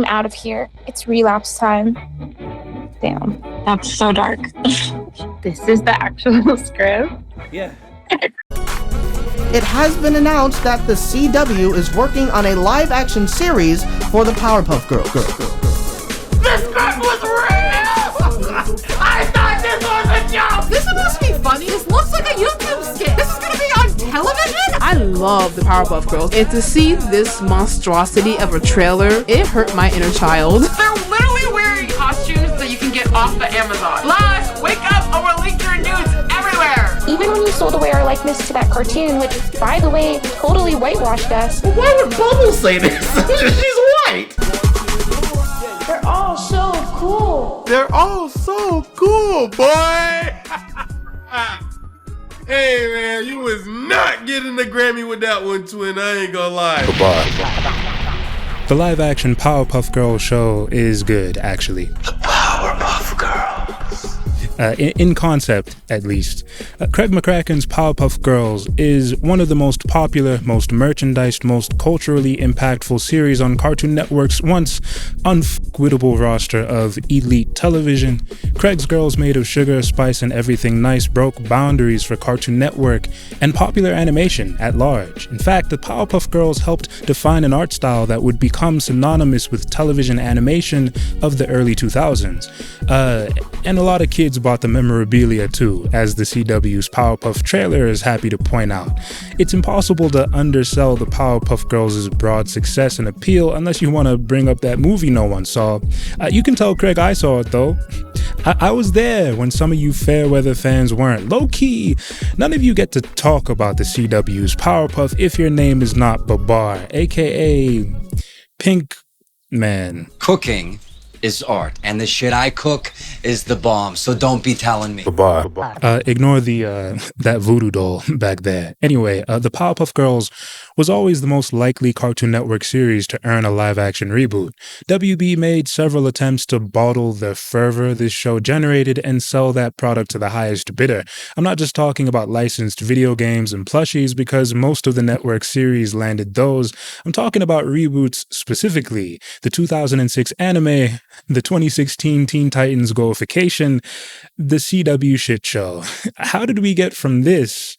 I'm out of here. It's relapse time. Damn. That's so dark. This is the actual script? Yeah. It has been announced that the CW is working on a live-action series for the Powerpuff Girls. This script was real! I thought this was a joke! This is supposed to be funny. This looks like a YouTube skit. This is gonna be on television? I love the Powerpuff Girls. And to see this monstrosity of a trailer, it hurt my inner child. They're literally wearing costumes that you can get off the Amazon. Flash, wake up or we'll leak your nudes everywhere! Even when you sold away our likeness to that cartoon, which, by the way, totally whitewashed us. Well, why would Bubbles say this? She's white! They're all so cool. They're all so cool, boy! Hey, man, you was not getting the Grammy with that one, twin. I ain't gonna lie. The live-action Powerpuff Girls show is good, actually. The Powerpuff Girls. In concept, at least. Craig McCracken's Powerpuff Girls is one of the most popular, most merchandised, most culturally impactful series on Cartoon Network's once unforgettable roster of elite television. Craig's Girls made of sugar, spice, and everything nice broke boundaries for Cartoon Network and popular animation at large. In fact, the Powerpuff Girls helped define an art style that would become synonymous with television animation of the early 2000s. And a lot of kids bought the memorabilia too, as the CW's Powerpuff trailer is happy to point out. It's impossible to undersell the Powerpuff Girls' broad success and appeal unless you want to bring up that movie no one saw. You can tell Craig I saw it though. I was there when some of you Fairweather fans weren't. Low-key, none of you get to talk about the CW's Powerpuff if your name is not Babar, aka Pink Man. Cooking is art, and the shit I cook is the bomb, so don't be telling me. Ignore that voodoo doll back there. Anyway, the Powerpuff Girls was always the most likely Cartoon Network series to earn a live-action reboot. WB made several attempts to bottle the fervor this show generated and sell that product to the highest bidder. I'm not just talking about licensed video games and plushies, because most of the network series landed those. I'm talking about reboots specifically. The 2006 anime, the 2016 Teen Titans Goification, the CW shit show. How did we get from this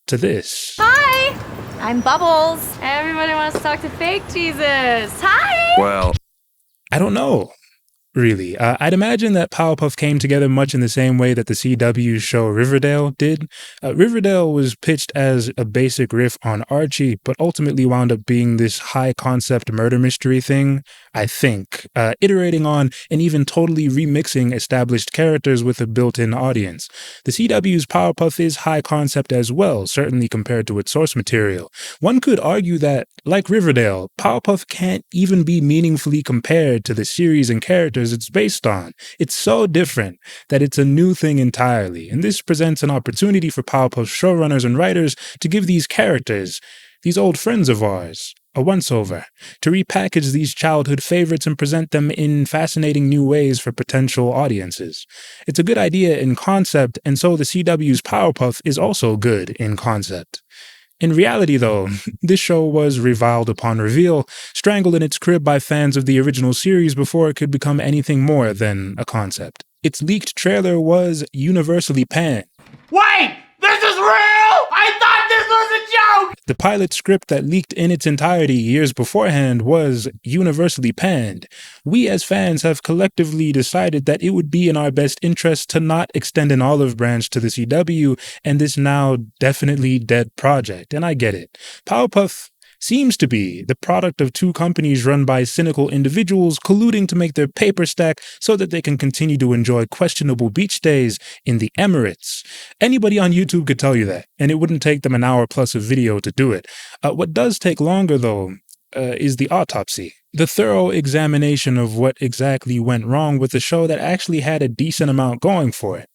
to this? Hi, I'm Bubbles. Everybody wants to talk to Fake Jesus. Hi. Well, I don't know. Really. I'd imagine that Powerpuff came together much in the same way that the CW show Riverdale did. Riverdale was pitched as a basic riff on Archie, but ultimately wound up being this high-concept murder mystery thing, I think, iterating on and even totally remixing established characters with a built-in audience. The CW's Powerpuff is high-concept as well, certainly compared to its source material. One could argue that, like Riverdale, Powerpuff can't even be meaningfully compared to the series and characters it's based on. It's so different that it's a new thing entirely, and this presents an opportunity for Powerpuff showrunners and writers to give these characters, these old friends of ours, a once-over, to repackage these childhood favorites and present them in fascinating new ways for potential audiences. It's a good idea in concept, and so the CW's Powerpuff is also good in concept. In reality, though, this show was reviled upon reveal, strangled in its crib by fans of the original series before it could become anything more than a concept. Its leaked trailer was universally panned. Wait! This is real! I thought this was a joke! The pilot script that leaked in its entirety years beforehand was universally panned. We as fans have collectively decided that it would be in our best interest to not extend an olive branch to the CW and this now definitely dead project, and I get it. Powerpuff seems to be the product of two companies run by cynical individuals colluding to make their paper stack so that they can continue to enjoy questionable beach days in the Emirates. Anybody on YouTube could tell you that, and it wouldn't take them an hour plus of video to do it. What does take longer, though, is the autopsy. The thorough examination of what exactly went wrong with the show that actually had a decent amount going for it.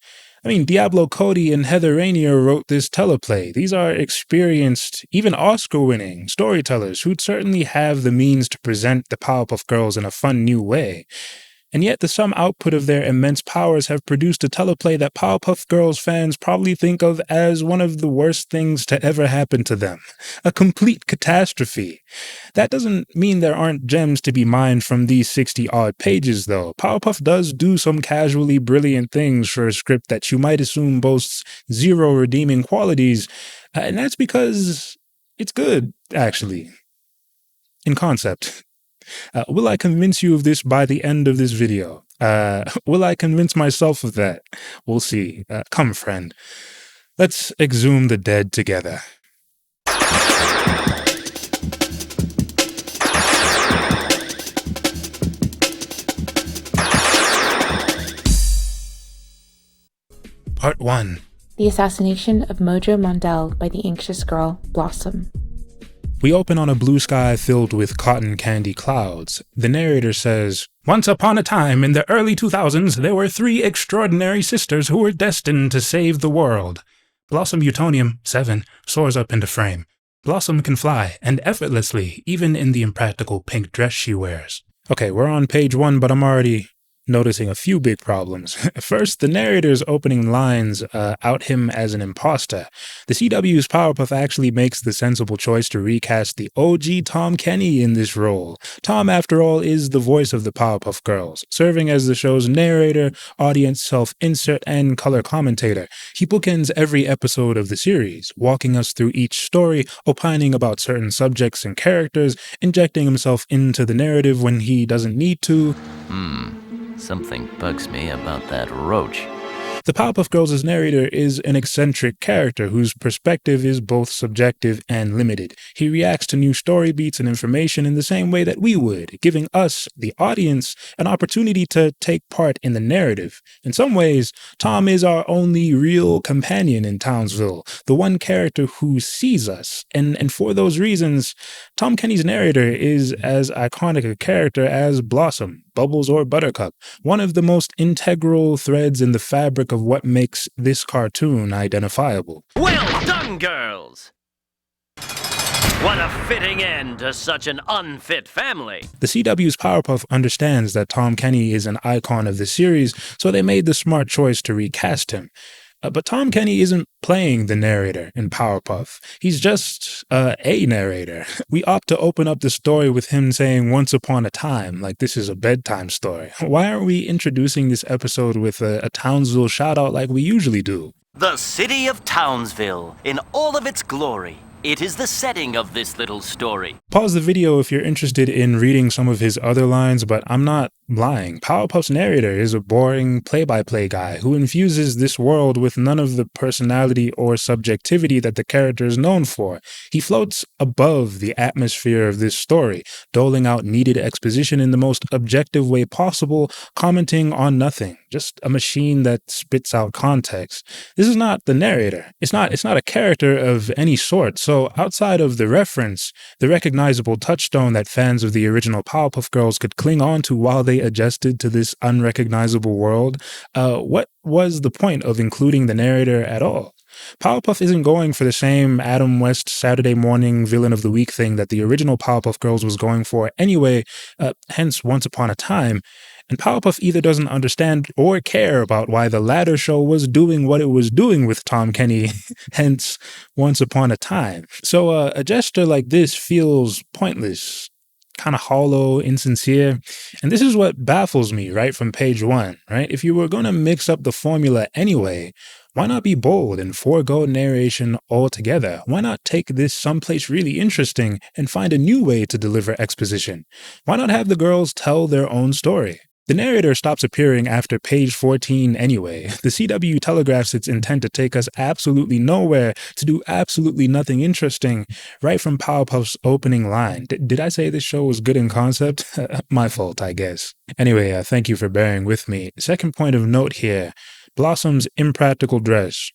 I mean, Diablo Cody and Heather Rainier wrote this teleplay. These are experienced, even Oscar-winning storytellers who'd certainly have the means to present the Powerpuff Girls in a fun new way. And yet the sum output of their immense powers have produced a teleplay that Powerpuff Girls fans probably think of as one of the worst things to ever happen to them. A complete catastrophe. That doesn't mean there aren't gems to be mined from these 60-odd pages, though. Powerpuff does do some casually brilliant things for a script that you might assume boasts zero redeeming qualities, and that's because it's good, actually. In concept. Will I convince you of this by the end of this video? Will I convince myself of that? We'll see. Come, friend. Let's exhume the dead together. Part 1. The assassination of Mojo Mondell by the anxious girl, Blossom. We open on a blue sky filled with cotton candy clouds. The narrator says, "Once upon a time in the early 2000s, there were 3 extraordinary sisters who were destined to save the world. Blossom Utonium, 7, soars up into frame. Blossom can fly, and effortlessly, even in the impractical pink dress she wears." Okay, we're on page 1, but I'm already noticing a few big problems. First, the narrator's opening lines out him as an imposter. The CW's Powerpuff actually makes the sensible choice to recast the OG Tom Kenny in this role. Tom, after all, is the voice of the Powerpuff Girls, serving as the show's narrator, audience self-insert, and color commentator. He bookends every episode of the series, walking us through each story, opining about certain subjects and characters, injecting himself into the narrative when he doesn't need to. Something bugs me about that roach. The Powerpuff Girls' narrator is an eccentric character whose perspective is both subjective and limited. He reacts to new story beats and information in the same way that we would, giving us, the audience, an opportunity to take part in the narrative. In some ways, Tom is our only real companion in Townsville, the one character who sees us. And for those reasons, Tom Kenny's narrator is as iconic a character as Blossom, Bubbles, or Buttercup, one of the most integral threads in the fabric of what makes this cartoon identifiable. Well done, girls! What a fitting end to such an unfit family. The CW's Powerpuff understands that Tom Kenny is an icon of the series, so they made the smart choice to recast him. But Tom Kenny isn't playing the narrator in Powerpuff. He's just a narrator. We opt to open up the story with him saying "once upon a time," like this is a bedtime story. Why aren't we introducing this episode with a Townsville shout-out like we usually do? The city of Townsville, in all of its glory. It is the setting of this little story. Pause the video if you're interested in reading some of his other lines, but I'm not lying. Powerpuff's narrator is a boring play-by-play guy who infuses this world with none of the personality or subjectivity that the character is known for. He floats above the atmosphere of this story, doling out needed exposition in the most objective way possible, commenting on nothing, just a machine that spits out context. This is not the narrator. It's not a character of any sort. So outside of the reference, the recognizable touchstone that fans of the original Powerpuff Girls could cling on to while they adjusted to this unrecognizable world, what was the point of including the narrator at all? Powerpuff isn't going for the same Adam West Saturday morning villain of the week thing that the original Powerpuff Girls was going for anyway, hence Once Upon a Time. And Powerpuff either doesn't understand or care about why the latter show was doing what it was doing with Tom Kenny, hence Once Upon a Time. So a gesture like this feels pointless, kind of hollow, insincere. And this is what baffles me right from page 1, right? If you were going to mix up the formula anyway, why not be bold and forego narration altogether? Why not take this someplace really interesting and find a new way to deliver exposition? Why not have the girls tell their own story? The narrator stops appearing after page 14 anyway. The CW telegraphs its intent to take us absolutely nowhere, to do absolutely nothing interesting, right from Powerpuff's opening line. Did I say this show was good in concept? My fault, I guess. Anyway, thank you for bearing with me. Second point of note here, Blossom's impractical dress.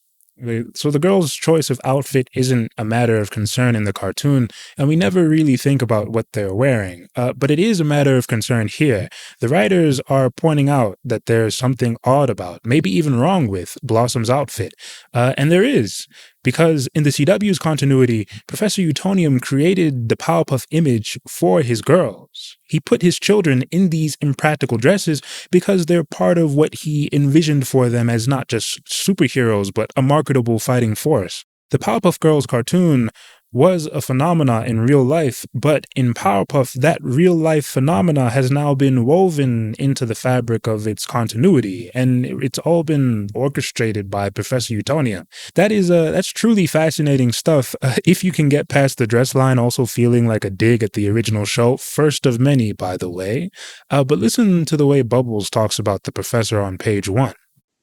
So the girl's choice of outfit isn't a matter of concern in the cartoon, and we never really think about what they're wearing. But it is a matter of concern here. The writers are pointing out that there's something odd about, maybe even wrong with, Blossom's outfit. And there is, Because in the CW's continuity, Professor Utonium created the Powerpuff image for his girls. He put his children in these impractical dresses because they're part of what he envisioned for them as not just superheroes, but a marketable fighting force. The Powerpuff Girls cartoon was a phenomena in real life, but in Powerpuff, that real-life phenomena has now been woven into the fabric of its continuity, and it's all been orchestrated by Professor Utonium. That's truly fascinating stuff, if you can get past the dress line also feeling like a dig at the original show, first of many, by the way. But listen to the way Bubbles talks about the Professor on page 1.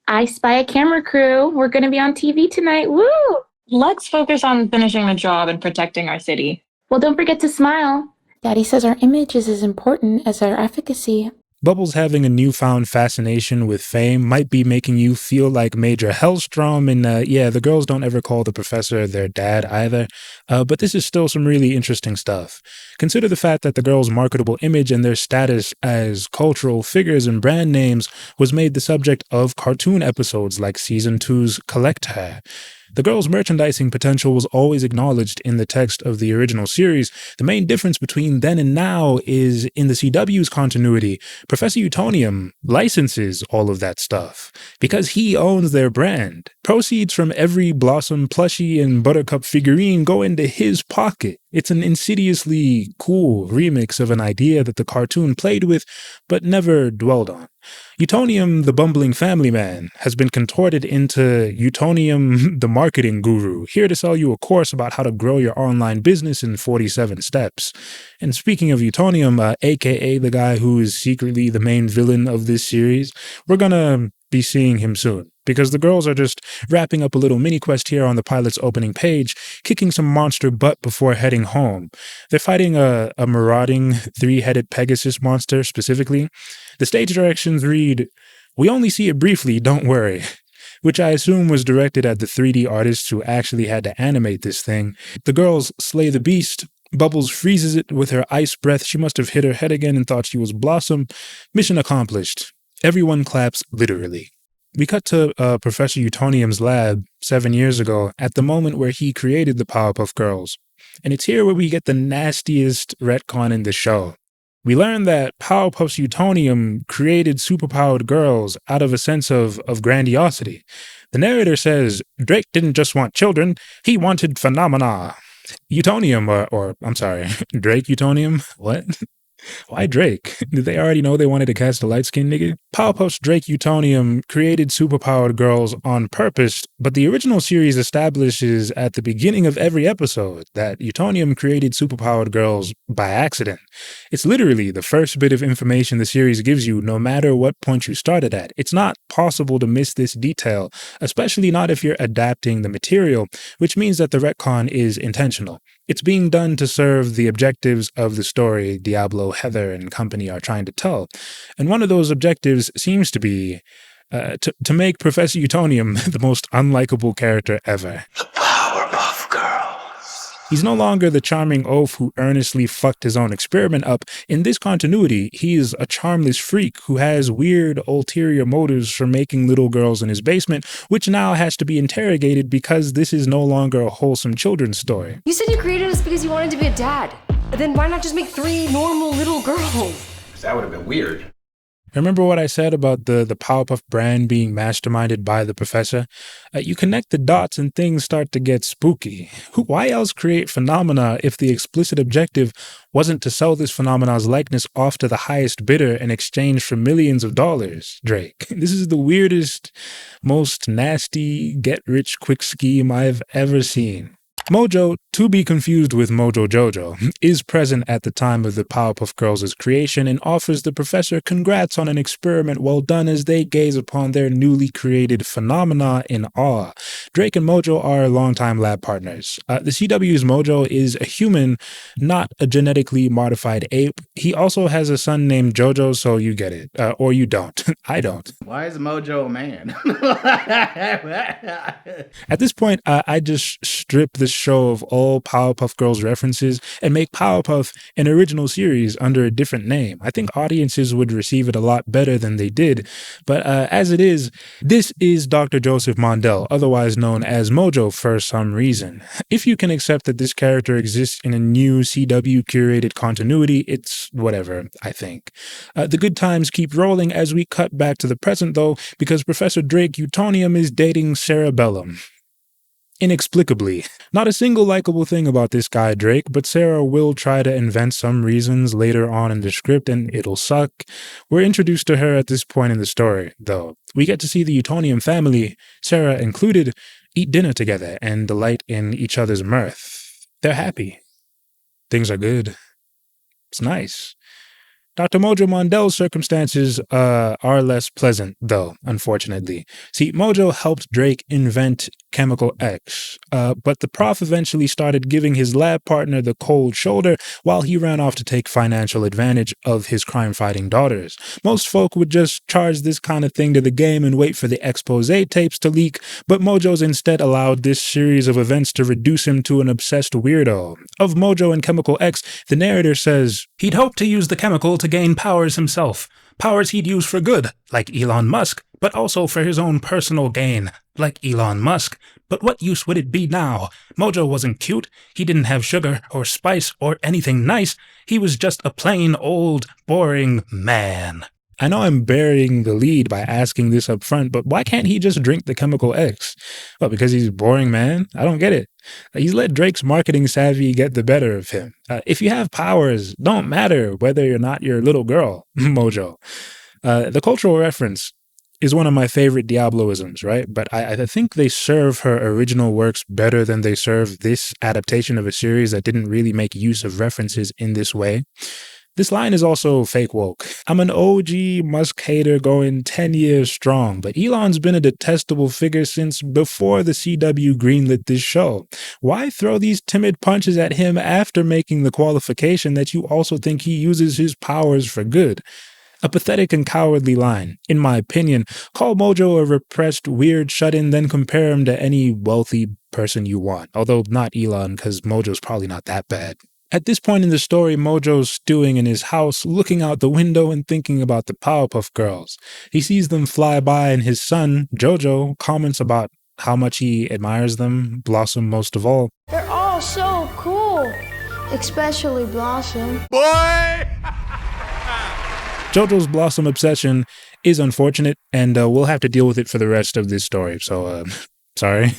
I spy a camera crew. We're going to be on TV tonight. Woo! Let's focus on finishing the job and protecting our city. Well, don't forget to smile. Daddy says our image is as important as our efficacy. Bubbles having a newfound fascination with fame might be making you feel like Major Hellstrom, and the girls don't ever call the professor their dad either, but this is still some really interesting stuff. Consider the fact that the girls' marketable image and their status as cultural figures and brand names was made the subject of cartoon episodes like Season 2's Collect Her. The girls' merchandising potential was always acknowledged in the text of the original series. The main difference between then and now is in the CW's continuity, Professor Utonium licenses all of that stuff because he owns their brand. Proceeds from every Blossom plushie and Buttercup figurine go into his pocket. It's an insidiously cool remix of an idea that the cartoon played with, but never dwelled on. Utonium, the bumbling family man, has been contorted into Utonium, the marketing guru, here to sell you a course about how to grow your online business in 47 steps. And speaking of Utonium, aka the guy who is secretly the main villain of this series, we're gonna be seeing him soon, because the girls are just wrapping up a little mini-quest here on the pilot's opening page, kicking some monster butt before heading home. They're fighting a marauding, three-headed Pegasus monster, specifically. The stage directions read, "We only see it briefly, don't worry," which I assume was directed at the 3D artists who actually had to animate this thing. The girls slay the beast. Bubbles freezes it with her ice breath. She must have hit her head again and thought she was Blossom. Mission accomplished. Everyone claps literally. We cut to Professor Utonium's lab 7 years ago at the moment where he created the Powerpuff Girls. And it's here where we get the nastiest retcon in the show. We learn that Powerpuff's Utonium created superpowered girls out of a sense of grandiosity. The narrator says, Drake didn't just want children, he wanted phenomena. Utonium, Drake Utonium? What? Why Drake? Did they already know they wanted to cast a light-skinned nigga? Powerpuff's Drake Utonium created superpowered girls on purpose, but the original series establishes at the beginning of every episode that Utonium created superpowered girls by accident. It's literally the first bit of information the series gives you no matter what point you started at. It's not possible to miss this detail, especially not if you're adapting the material, which means that the retcon is intentional. It's being done to serve the objectives of the story Diablo, Heather, and company are trying to tell. And one of those objectives seems to be to make Professor Utonium the most unlikable character ever. Powerpuff Girls. He's no longer the charming oaf who earnestly fucked his own experiment up. In this continuity, he's a charmless freak who has weird ulterior motives for making little girls in his basement, which now has to be interrogated because this is no longer a wholesome children's story. You said you created us because you wanted to be a dad. Then why not just make 3 normal little girls? That would have been weird. Remember what I said about the Powerpuff brand being masterminded by the professor? You connect the dots and things start to get spooky. Why else create phenomena if the explicit objective wasn't to sell this phenomena's likeness off to the highest bidder in exchange for millions of dollars, Drake? This is the weirdest, most nasty, get-rich-quick scheme I've ever seen. Mojo, to be confused with Mojo Jojo, is present at the time of the Powerpuff Girls' creation and offers the professor congrats on an experiment well done as they gaze upon their newly created phenomena in awe. Drake and Mojo are longtime lab partners. The CW's Mojo is a human, not a genetically modified ape. He also has a son named Jojo, so you get it. Or you don't. I don't. Why is Mojo a man? At this point, I just strip the show of all Powerpuff Girls references and make Powerpuff an original series under a different name. I think audiences would receive it a lot better than they did. But as it is, this is Dr. Joseph Mondell, otherwise known as Mojo for some reason. If you can accept that this character exists in a new CW curated continuity, it's whatever, I think. The good times keep rolling as we cut back to the present, though, because Professor Drake Utonium is dating Sarah Bellum. Inexplicably. Not a single likable thing about this guy, Drake, but Sarah will try to invent some reasons later on in the script, and it'll suck. We're introduced to her at this point in the story, though. We get to see the Utonium family, Sarah included, eat dinner together and delight in each other's mirth. They're happy. Things are good. It's nice. Dr. Mojo Mondell's circumstances are less pleasant, though, unfortunately. See, Mojo helped Drake invent Chemical X, but the prof eventually started giving his lab partner the cold shoulder while he ran off to take financial advantage of his crime-fighting daughters. Most folk would just charge this kind of thing to the game and wait for the expose tapes to leak, but Mojo's instead allowed this series of events to reduce him to an obsessed weirdo. Of Mojo and Chemical X, the narrator says, "He'd hoped to use the chemical to gain powers himself. Powers he'd use for good, like Elon Musk, but also for his own personal gain, like Elon Musk. But what use would it be now? Mojo wasn't cute. He didn't have sugar or spice or anything nice. He was just a plain old, boring man." I know I'm burying the lead by asking this up front, but why can't he just drink the Chemical X? Well, because he's a boring man? I don't get it. He's let Drake's marketing savvy get the better of him. If you have powers, don't matter whether you're not your little girl, Mojo. The cultural reference is one of my favorite Diabloisms, right? But I think they serve her original works better than they serve this adaptation of a series that didn't really make use of references in this way. This line is also fake woke. I'm an OG Musk hater going 10 years strong, but Elon's been a detestable figure since before the CW greenlit this show. Why throw these timid punches at him after making the qualification that you also think he uses his powers for good? A pathetic and cowardly line, in my opinion. Call Mojo a repressed, weird shut-in, then compare him to any wealthy person you want. Although not Elon, because Mojo's probably not that bad. At this point in the story, Mojo's stewing in his house, looking out the window and thinking about the Powerpuff Girls. He sees them fly by and his son, Jojo, comments about how much he admires them, Blossom most of all. They're all so cool, especially Blossom. Boy! Jojo's Blossom obsession is unfortunate, and we'll have to deal with it for the rest of this story, so, sorry.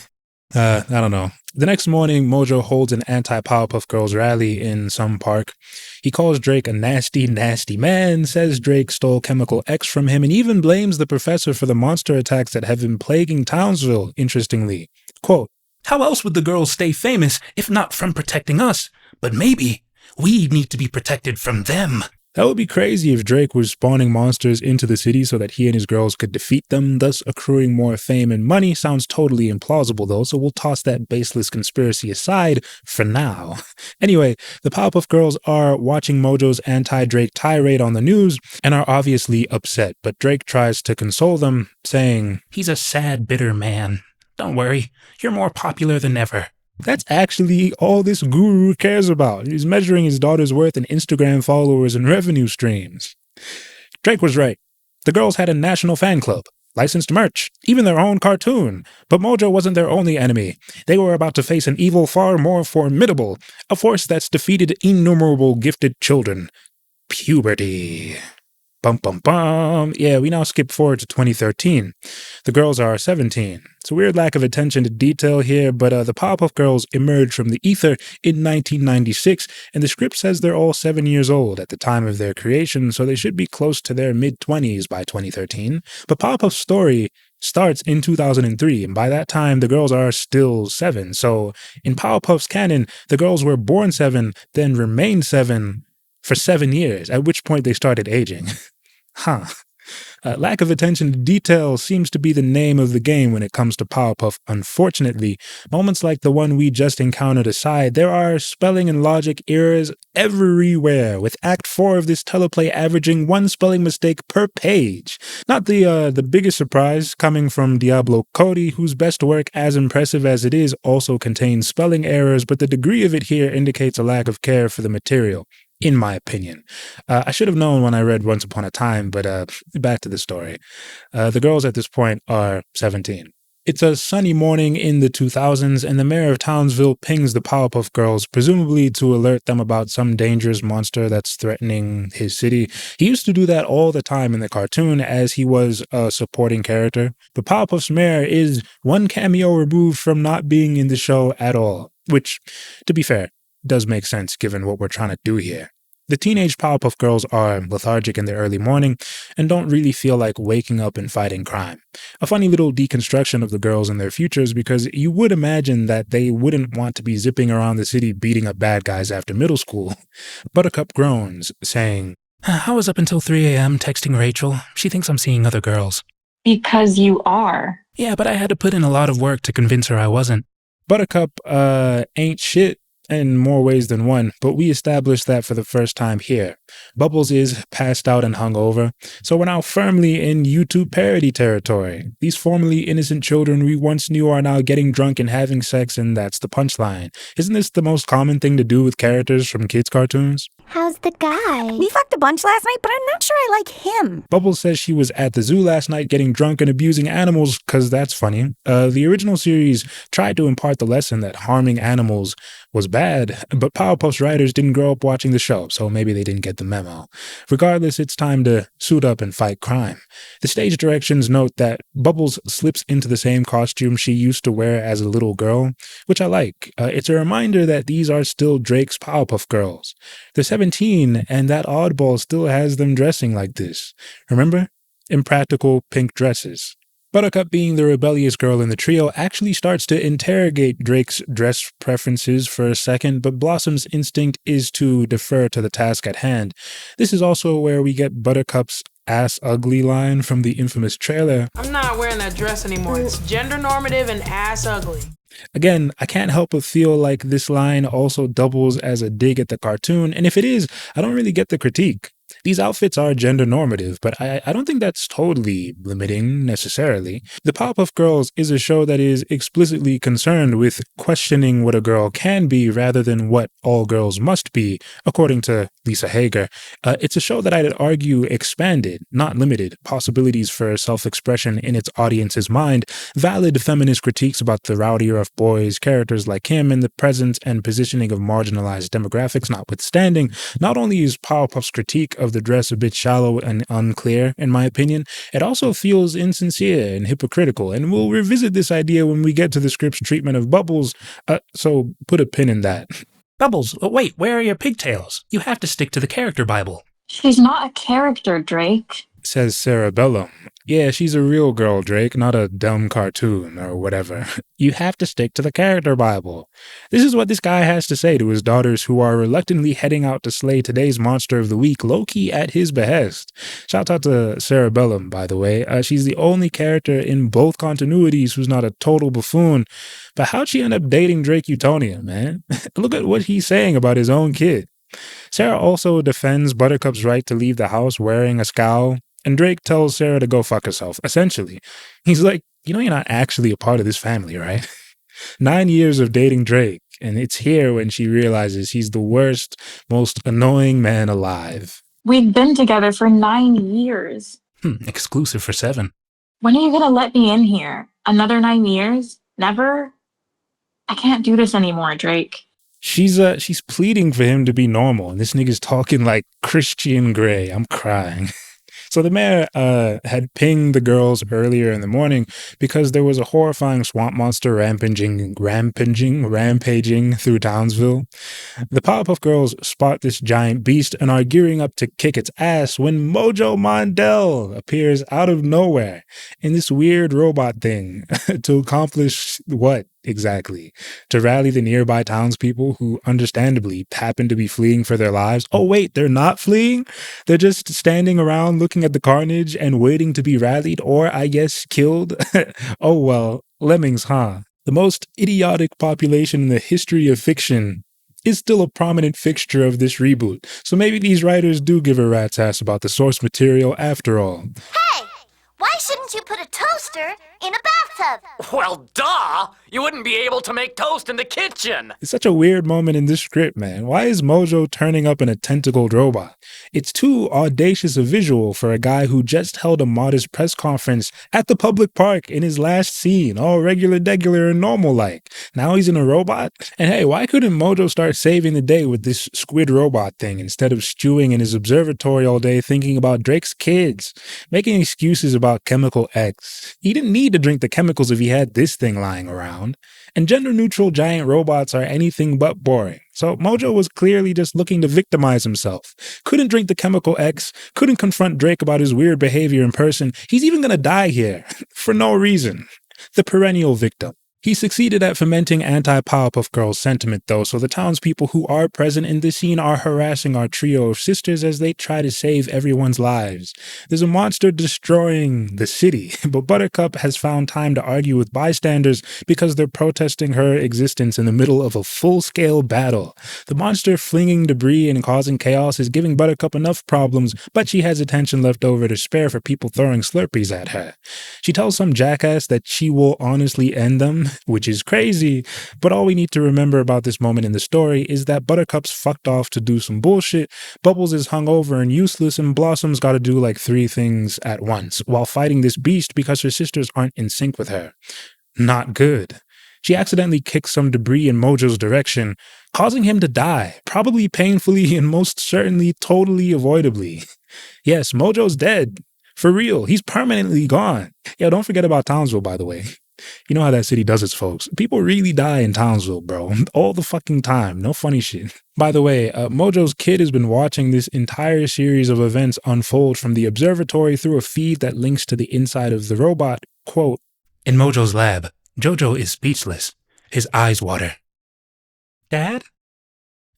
I don't know. The next morning, Mojo holds an anti-Powerpuff Girls rally in some park. He calls Drake a nasty, nasty man, says Drake stole Chemical X from him, and even blames the professor for the monster attacks that have been plaguing Townsville, interestingly. Quote, "How else would the girls stay famous if not from protecting us? But maybe we need to be protected from them." That would be crazy if Drake was spawning monsters into the city so that he and his girls could defeat them, thus accruing more fame and money. Sounds totally implausible though, so we'll toss that baseless conspiracy aside for now. Anyway, the Powerpuff Girls are watching Mojo's anti-Drake tirade on the news and are obviously upset, but Drake tries to console them, saying, "He's a sad, bitter man. Don't worry, you're more popular than ever." That's actually all this guru cares about. He's measuring his daughter's worth in Instagram followers and revenue streams. Drake was right. The girls had a national fan club, licensed merch, even their own cartoon. But Mojo wasn't their only enemy. They were about to face an evil far more formidable, a force that's defeated innumerable gifted children. Puberty. Bum, bum, bum. Yeah, we now skip forward to 2013. The girls are 17. It's a weird lack of attention to detail here, but the Powerpuff Girls emerged from the ether in 1996, and the script says they're all 7 years old at the time of their creation, so they should be close to their mid-20s by 2013. But Powerpuff's story starts in 2003, and by that time, the girls are still 7. So in Powerpuff's canon, the girls were born 7, then remained 7 for 7 years, at which point they started aging. Huh. Lack of attention to detail seems to be the name of the game when it comes to Powerpuff. Unfortunately, moments like the one we just encountered aside, there are spelling and logic errors everywhere, with Act 4 of this teleplay averaging 1 spelling mistake per page. Not the biggest surprise coming from Diablo Cody, whose best work, as impressive as it is, also contains spelling errors, but the degree of it here indicates a lack of care for the material, in my opinion. I should have known when I read Once Upon a Time, but back to the story. The girls at this point are 17. It's a sunny morning in the 2000s, and the mayor of Townsville pings the Powerpuff Girls, presumably to alert them about some dangerous monster that's threatening his city. He used to do that all the time in the cartoon, as he was a supporting character. But Powerpuff's mayor is one cameo removed from not being in the show at all, which, to be fair, does make sense given what we're trying to do here. The teenage Powerpuff Girls are lethargic in the early morning and don't really feel like waking up and fighting crime. A funny little deconstruction of the girls and their futures, because you would imagine that they wouldn't want to be zipping around the city beating up bad guys after middle school. Buttercup groans, saying, "I was up until 3 a.m. texting Rachel. She thinks I'm seeing other girls." Because you are. Yeah, but I had to put in a lot of work to convince her I wasn't. Buttercup, ain't shit in more ways than one, but we established that for the first time here. Bubbles is passed out and hungover, so we're now firmly in YouTube parody territory. These formerly innocent children we once knew are now getting drunk and having sex, and that's the punchline. Isn't this the most common thing to do with characters from kids' cartoons? How's the guy? We fucked a bunch last night, but I'm not sure I like him. Bubbles says she was at the zoo last night getting drunk and abusing animals, cause that's funny. The original series tried to impart the lesson that harming animals was bad, but Powerpuff's writers didn't grow up watching the show, so maybe they didn't get the memo. Regardless, it's time to suit up and fight crime. The stage directions note that Bubbles slips into the same costume she used to wear as a little girl, which I like. It's a reminder that these are still Drake's Powerpuff Girls. They're 17, and that oddball still has them dressing like this. Remember? Impractical pink dresses. Buttercup, being the rebellious girl in the trio, actually starts to interrogate Drake's dress preferences for a second, but Blossom's instinct is to defer to the task at hand. This is also where we get Buttercup's ass ugly line from the infamous trailer. I'm not wearing that dress anymore. It's gender normative and ass ugly. Again, I can't help but feel like this line also doubles as a dig at the cartoon, and if it is, I don't really get the critique. These outfits are gender normative, but I don't think that's totally limiting, necessarily. The Powerpuff Girls is a show that is explicitly concerned with questioning what a girl can be rather than what all girls must be, according to Lisa Hager. It's a show that I'd argue expanded, not limited, possibilities for self-expression in its audience's mind, valid feminist critiques about the rowdier of boys, characters like him, and the presence and positioning of marginalized demographics notwithstanding. Not only is Powerpuff's critique of the dress a bit shallow and unclear, in my opinion, it also feels insincere and hypocritical, and we'll revisit this idea when we get to the script's treatment of Bubbles, so put a pin in that. Bubbles, wait, where are your pigtails? You have to stick to the character Bible. She's not a character, Drake, says Sarah Bellum. Yeah, she's a real girl, Drake, not a dumb cartoon or whatever. You have to stick to the character Bible. This is what this guy has to say to his daughters who are reluctantly heading out to slay today's monster of the week, low-key at his behest. Shout out to Sarah Bellum, by the way. She's the only character in both continuities who's not a total buffoon. But how'd she end up dating Drake Utonia, man? Look at what he's saying about his own kid. Sarah also defends Buttercup's right to leave the house wearing a scowl, and Drake tells Sarah to go fuck herself, essentially. He's like, you know you're not actually a part of this family, right? 9 years of dating Drake, and it's here when she realizes he's the worst, most annoying man alive. We've been together for 9 years. Exclusive for 7. When are you gonna let me in here? Another 9 years? Never? I can't do this anymore, Drake. She's pleading for him to be normal, and this nigga's talking like Christian Grey. I'm crying. So the mayor had pinged the girls earlier in the morning because there was a horrifying swamp monster rampaging through Townsville. The Powerpuff Girls spot this giant beast and are gearing up to kick its ass when Mojo Mondell appears out of nowhere in this weird robot thing to accomplish what? Exactly. To rally the nearby townspeople who understandably happen to be fleeing for their lives. Oh, wait, they're not fleeing? They're just standing around looking at the carnage and waiting to be rallied or, I guess, killed? Oh, well, lemmings, huh? The most idiotic population in the history of fiction is still a prominent fixture of this reboot. So maybe these writers do give a rat's ass about the source material after all. Hey! Why shouldn't you put a toaster in a bathtub? Well, duh! You wouldn't be able to make toast in the kitchen! It's such a weird moment in this script, man. Why is Mojo turning up in a tentacled robot? It's too audacious a visual for a guy who just held a modest press conference at the public park in his last scene, all regular and normal-like. Now he's in a robot? And hey, why couldn't Mojo start saving the day with this squid robot thing instead of stewing in his observatory all day thinking about Drake's kids? Making excuses about Chemical X. He didn't need to drink the chemicals if he had this thing lying around. And gender-neutral giant robots are anything but boring. So Mojo was clearly just looking to victimize himself. Couldn't drink the Chemical X, couldn't confront Drake about his weird behavior in person. He's even gonna die here. For no reason. The perennial victim. He succeeded at fomenting anti-Powerpuff Girls sentiment, though, so the townspeople who are present in the scene are harassing our trio of sisters as they try to save everyone's lives. There's a monster destroying the city, but Buttercup has found time to argue with bystanders because they're protesting her existence in the middle of a full-scale battle. The monster flinging debris and causing chaos is giving Buttercup enough problems, but she has attention left over to spare for people throwing Slurpees at her. She tells some jackass that she will honestly end them, which is crazy, but all we need to remember about this moment in the story is that Buttercup's fucked off to do some bullshit, Bubbles is hungover and useless, and Blossom's gotta do like 3 things at once, while fighting this beast because her sisters aren't in sync with her. Not good. She accidentally kicks some debris in Mojo's direction, causing him to die, probably painfully and most certainly totally avoidably. Yes, Mojo's dead. For real, he's permanently gone. Yo, don't forget about Townsville, by the way. You know how that city does its folks. People really die in Townsville, bro. All the fucking time. No funny shit. By the way, Mojo's kid has been watching this entire series of events unfold from the observatory through a feed that links to the inside of the robot. Quote, "In Mojo's lab, Jojo is speechless. His eyes water. Dad?"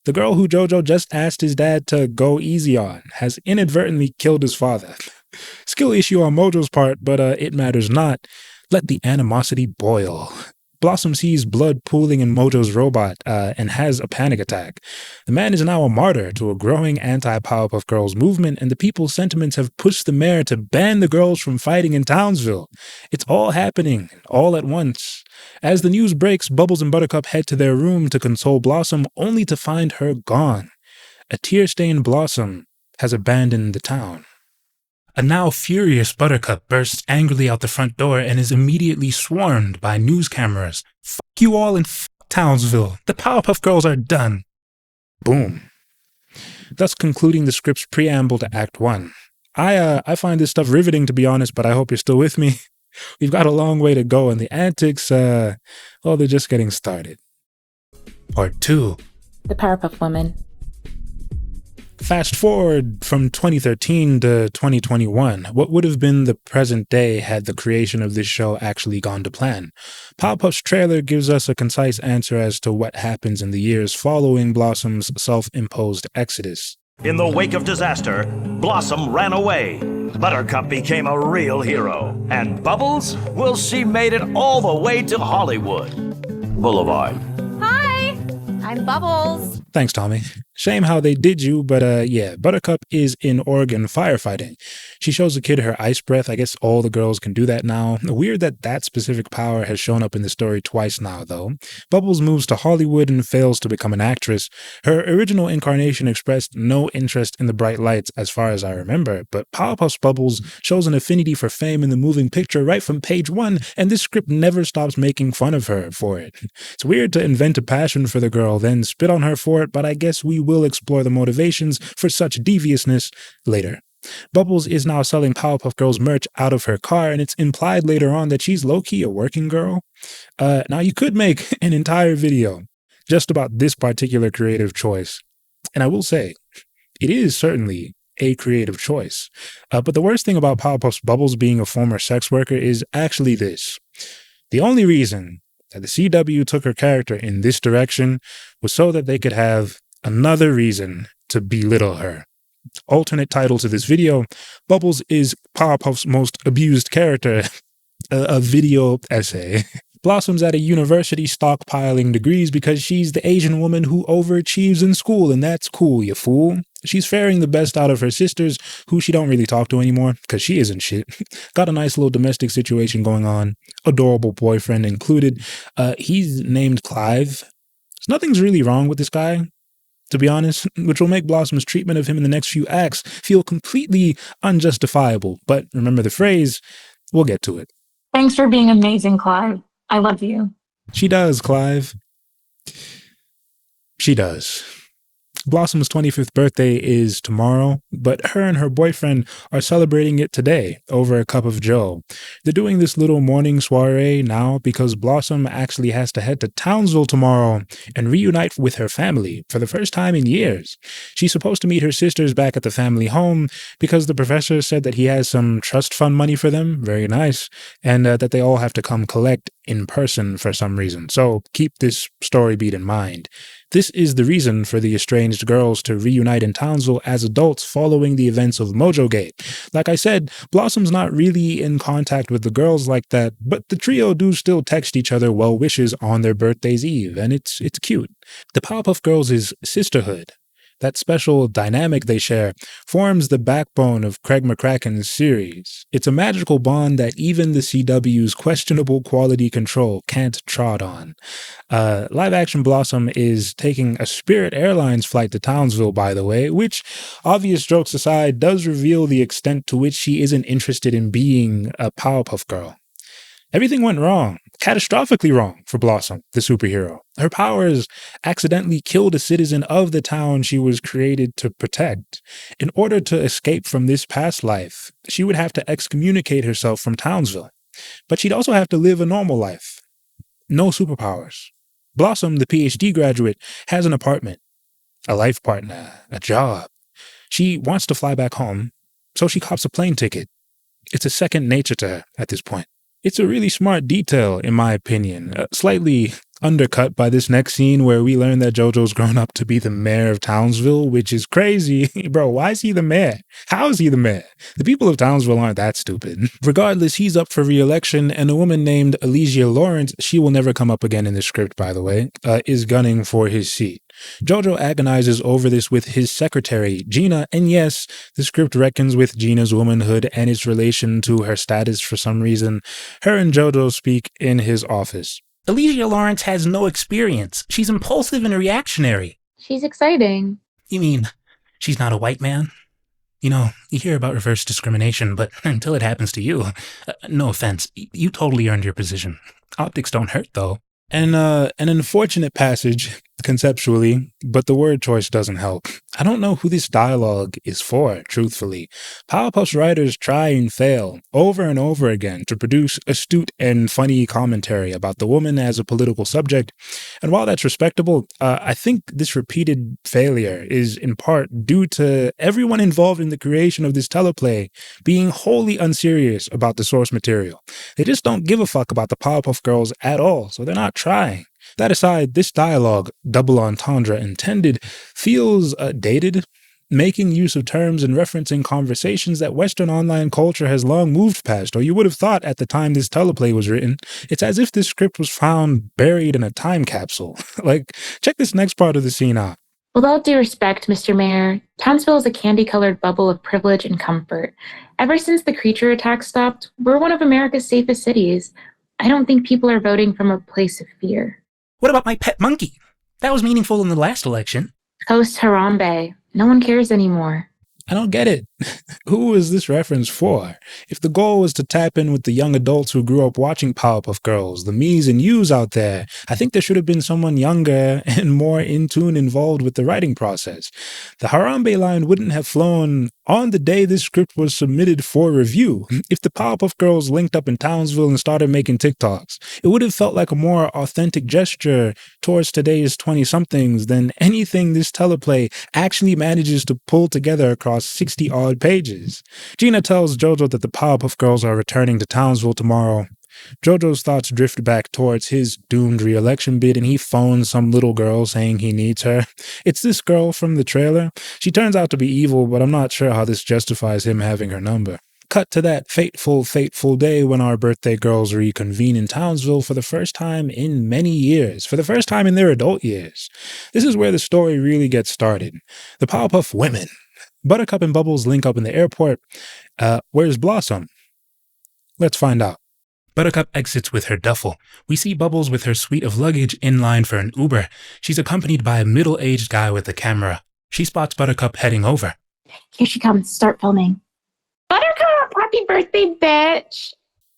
The girl who Jojo just asked his dad to go easy on has inadvertently killed his father. Skill issue on Mojo's part, but it matters not. Let the animosity boil. Blossom sees blood pooling in Mojo's robot and has a panic attack. The man is now a martyr to a growing anti-Powerpuff Girls movement, and the people's sentiments have pushed the mayor to ban the girls from fighting in Townsville. It's all happening, all at once. As the news breaks, Bubbles and Buttercup head to their room to console Blossom, only to find her gone. A tear-stained Blossom has abandoned the town. A now furious Buttercup bursts angrily out the front door and is immediately swarmed by news cameras. "Fuck you all and fuck Townsville. The Powerpuff Girls are done." Boom. Thus concluding the script's preamble to Act 1. I find this stuff riveting, to be honest, but I hope you're still with me. We've got a long way to go, and the antics, they're just getting started. Part 2. The Powerpuff Woman. Fast forward from 2013 to 2021, what would have been the present day had the creation of this show actually gone to plan? Powerpuff's trailer gives us a concise answer as to what happens in the years following Blossom's self-imposed exodus. In the wake of disaster, Blossom ran away. Buttercup became a real hero. And Bubbles? Well, she made it all the way to Hollywood Boulevard. Hi, I'm Bubbles. Thanks, Tommy. Shame how they did you, but yeah, Buttercup is in Oregon firefighting. She shows the kid her ice breath. I guess all the girls can do that now. Weird that that specific power has shown up in the story twice now, though. Bubbles moves to Hollywood and fails to become an actress. Her original incarnation expressed no interest in the bright lights as far as I remember, but Powerpuff's Bubbles shows an affinity for fame in the moving picture right from page 1, and this script never stops making fun of her for it. It's weird to invent a passion for the girl, then spit on her for it, but I guess we will explore the motivations for such deviousness later. Bubbles is now selling Powerpuff Girls merch out of her car, and it's implied later on that she's low-key a working girl. Now, you could make an entire video just about this particular creative choice, and I will say, it is certainly a creative choice. But the worst thing about Powerpuff's Bubbles being a former sex worker is actually this. The only reason that the CW took her character in this direction was so that they could have another reason to belittle her. Alternate title to this video, Bubbles is Powerpuff's most abused character, a video essay. Blossom's at a university stockpiling degrees because she's the Asian woman who overachieves in school, and that's cool, you fool. She's faring the best out of her sisters, who she don't really talk to anymore, because she isn't shit. Got a nice little domestic situation going on. Adorable boyfriend included. He's named Clive. Nothing's really wrong with this guy, to be honest, which will make Blossom's treatment of him in the next few acts feel completely unjustifiable. But remember the phrase, we'll get to it. Thanks for being amazing, Clive. I love you. She does, Clive. She does. Blossom's 25th birthday is tomorrow, but her and her boyfriend are celebrating it today over a cup of joe. They're doing this little morning soiree now because Blossom actually has to head to Townsville tomorrow and reunite with her family for the first time in years. She's supposed to meet her sisters back at the family home because the professor said that he has some trust fund money for them, very nice, and that they all have to come collect in person for some reason. So keep this story beat in mind. This is the reason for the estranged girls to reunite in Townsville as adults following the events of Mojo Gate. Like I said, Blossom's not really in contact with the girls like that, but the trio do still text each other well wishes on their birthdays eve, and it's cute. The Powerpuff Girls' sisterhood, that special dynamic they share, forms the backbone of Craig McCracken's series. It's a magical bond that even the CW's questionable quality control can't trod on. Live-action Blossom is taking a Spirit Airlines flight to Townsville, by the way, which, obvious jokes aside, does reveal the extent to which she isn't interested in being a Powerpuff Girl. Everything went wrong, catastrophically wrong, for Blossom, the superhero. Her powers accidentally killed a citizen of the town she was created to protect. In order to escape from this past life, she would have to excommunicate herself from Townsville. But she'd also have to live a normal life. No superpowers. Blossom, the PhD graduate, has an apartment, a life partner, a job. She wants to fly back home, so she cops a plane ticket. It's a second nature to her at this point. It's a really smart detail, in my opinion, slightly undercut by this next scene where we learn that JoJo's grown up to be the mayor of Townsville, which is crazy. Bro, why is he the mayor? How is he the mayor? The people of Townsville aren't that stupid. Regardless, he's up for re-election, and a woman named Elysia Lawrence, she will never come up again in the script, by the way, is gunning for his seat. JoJo agonizes over this with his secretary, Gina, and yes, the script reckons with Gina's womanhood and its relation to her status for some reason. Her and JoJo speak in his office. Elysia Lawrence has no experience. She's impulsive and reactionary. She's exciting. You mean she's not a white man? You know, you hear about reverse discrimination, but until it happens to you, no offense, you totally earned your position. Optics don't hurt, though. And an unfortunate passage, conceptually, but the word choice doesn't help. I don't know who this dialogue is for, truthfully. Powerpuff's writers try and fail over and over again to produce astute and funny commentary about the woman as a political subject. And while that's respectable, I think this repeated failure is in part due to everyone involved in the creation of this teleplay being wholly unserious about the source material. They just don't give a fuck about the Powerpuff Girls at all, so they're not trying. That aside, this dialogue, double entendre intended, feels dated, making use of terms and referencing conversations that Western online culture has long moved past, or you would have thought at the time this teleplay was written. It's as if this script was found buried in a time capsule. Like, check this next part of the scene out. With all due respect, Mr. Mayor, Townsville is a candy-colored bubble of privilege and comfort. Ever since the creature attack stopped, we're one of America's safest cities. I don't think people are voting from a place of fear. What about my pet monkey? That was meaningful in the last election. Post Harambe. No one cares anymore. I don't get it. Who is this reference for? If the goal was to tap in with the young adults who grew up watching Powerpuff Girls, the me's and you's out there, I think there should have been someone younger and more in tune involved with the writing process. The Harambe line wouldn't have flown on the day this script was submitted for review. If the Powerpuff Girls linked up in Townsville and started making TikToks, it would have felt like a more authentic gesture towards today's 20-somethings than anything this teleplay actually manages to pull together across 60-odd pages. Gina tells JoJo that the Powerpuff Girls are returning to Townsville tomorrow. Jojo's thoughts drift back towards his doomed re-election bid, and he phones some little girl saying he needs her. It's this girl from the trailer. She turns out to be evil, but I'm not sure how this justifies him having her number. Cut to that fateful, fateful day when our birthday girls reconvene in Townsville for the first time in many years, for the first time in their adult years. This is where the story really gets started. The Powerpuff women. Buttercup and Bubbles link up in the airport. Where's Blossom? Let's find out. Buttercup exits with her duffel. We see Bubbles with her suite of luggage in line for an Uber. She's accompanied by a middle-aged guy with a camera. She spots Buttercup heading over. Here she comes. Start filming. Buttercup, happy birthday, bitch.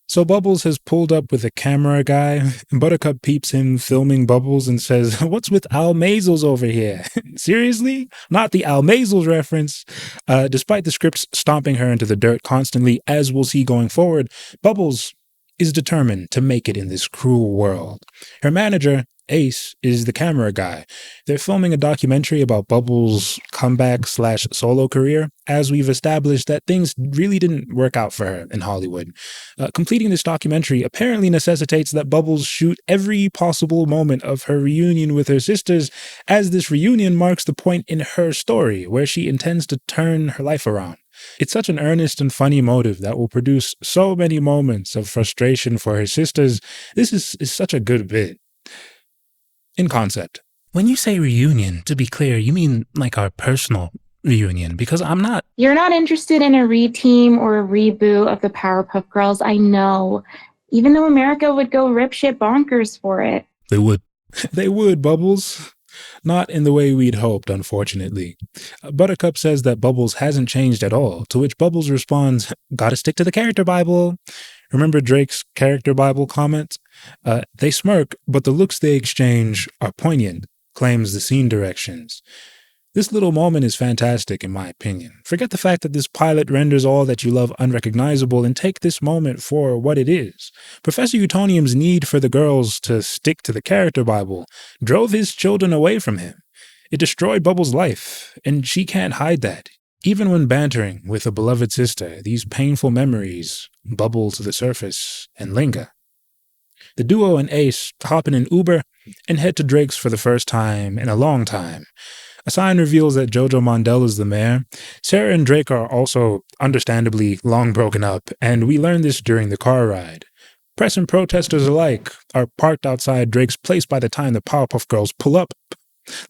So Bubbles has pulled up with a camera guy. Buttercup peeps him filming Bubbles and says, "What's with Al Maisels over here?" Seriously? Not the Al Maisels reference. Despite the scripts stomping her into the dirt constantly, as we'll see going forward, Bubbles is determined to make it in this cruel world. Her manager, Ace, is the camera guy. They're filming a documentary about Bubbles' comeback/solo career, as we've established that things really didn't work out for her in Hollywood. Completing this documentary apparently necessitates that Bubbles shoot every possible moment of her reunion with her sisters, as this reunion marks the point in her story where she intends to turn her life around. It's such an earnest and funny motive that will produce so many moments of frustration for her sisters. This is such a good bit. In concept. When you say reunion, to be clear, you mean like our personal reunion, because I'm not. You're not interested in a re-team or a reboot of the Powerpuff Girls, I know. Even though America would go ripshit bonkers for it. They would. They would, Bubbles. Not in the way we'd hoped, unfortunately. Buttercup says that Bubbles hasn't changed at all, to which Bubbles responds, "Gotta stick to the character Bible." Remember Drake's character Bible comment? They smirk, but the looks they exchange are poignant, claims the scene directions. This little moment is fantastic, in my opinion. Forget the fact that this pilot renders all that you love unrecognizable and take this moment for what it is. Professor Utonium's need for the girls to stick to the character Bible drove his children away from him. It destroyed Bubbles' life, and she can't hide that. Even when bantering with a beloved sister, these painful memories bubble to the surface and linger. The duo and Ace hop in an Uber and head to Drake's for the first time in a long time. A sign reveals that Jojo Mondell is the mayor. Sarah and Drake are also, understandably, long broken up, and we learn this during the car ride. Press and protesters alike are parked outside Drake's place by the time the Powerpuff Girls pull up.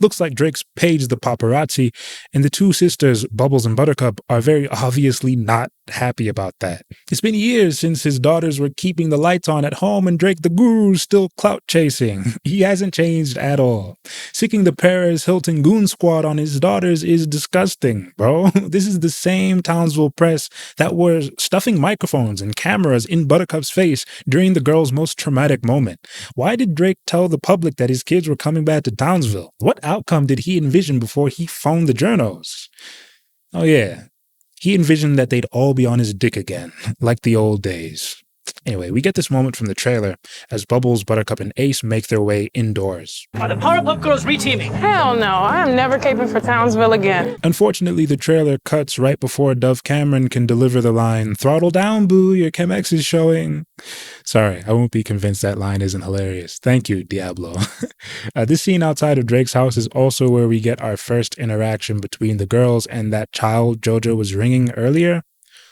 Looks like Drake's paged the paparazzi, and the two sisters, Bubbles and Buttercup, are very obviously not happy about that. It's been years since his daughters were keeping the lights on at home, and Drake the Guru's still clout chasing. He hasn't changed at all. Sicking the Perez Hilton goon squad on his daughters is disgusting, bro. This is the same Townsville press that were stuffing microphones and cameras in Buttercup's face during the girl's most traumatic moment. Why did Drake tell the public that his kids were coming back to Townsville? What outcome did he envision before he phoned the journos? Oh yeah, he envisioned that they'd all be on his dick again, like the old days. Anyway, we get this moment from the trailer as Bubbles, Buttercup, and Ace make their way indoors. Are the Powerpuff Girls reteaming? Hell no, I am never caping for Townsville again. Unfortunately, the trailer cuts right before Dove Cameron can deliver the line, "Throttle down, boo, your Chemex is showing." Sorry, I won't be convinced that line isn't hilarious. Thank you, Diablo. This scene outside of Drake's house is also where we get our first interaction between the girls and that child Jojo was ringing earlier,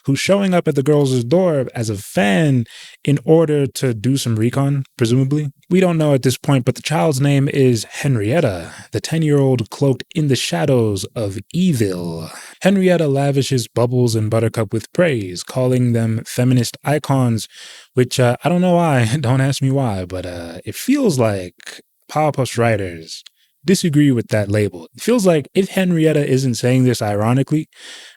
who's showing up at the girls' door as a fan in order to do some recon, presumably. We don't know at this point, but the child's name is Henrietta, the 10-year-old cloaked in the shadows of evil. Henrietta lavishes Bubbles and Buttercup with praise, calling them feminist icons, which I don't know why, don't ask me why, but it feels like Powerpuff's writers disagree with that label. It feels like if Henrietta isn't saying this ironically,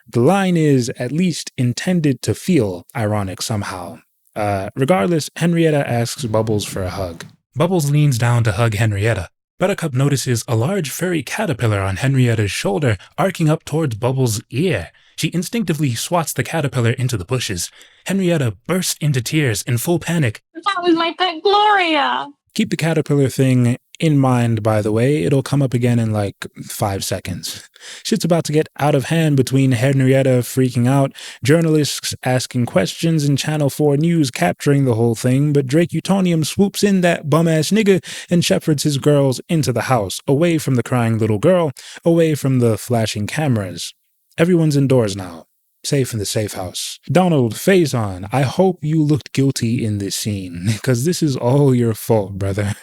the line is at least intended to feel ironic somehow. Regardless, Henrietta asks Bubbles for a hug. Bubbles leans down to hug Henrietta. Buttercup notices a large furry caterpillar on Henrietta's shoulder arcing up towards Bubbles' ear. She instinctively swats the caterpillar into the bushes. Henrietta bursts into tears in full panic. That was my pet Gloria. Keep the caterpillar thing in mind, by the way. It'll come up again in like 5 seconds. Shit's about to get out of hand between Henrietta freaking out, journalists asking questions, and Channel 4 News capturing the whole thing, but Drake Utonium swoops in that bum-ass nigga and shepherds his girls into the house, away from the crying little girl, away from the flashing cameras. Everyone's indoors now. Safe in the safe house. Donald, Faison, I hope you looked guilty in this scene, because this is all your fault, brother.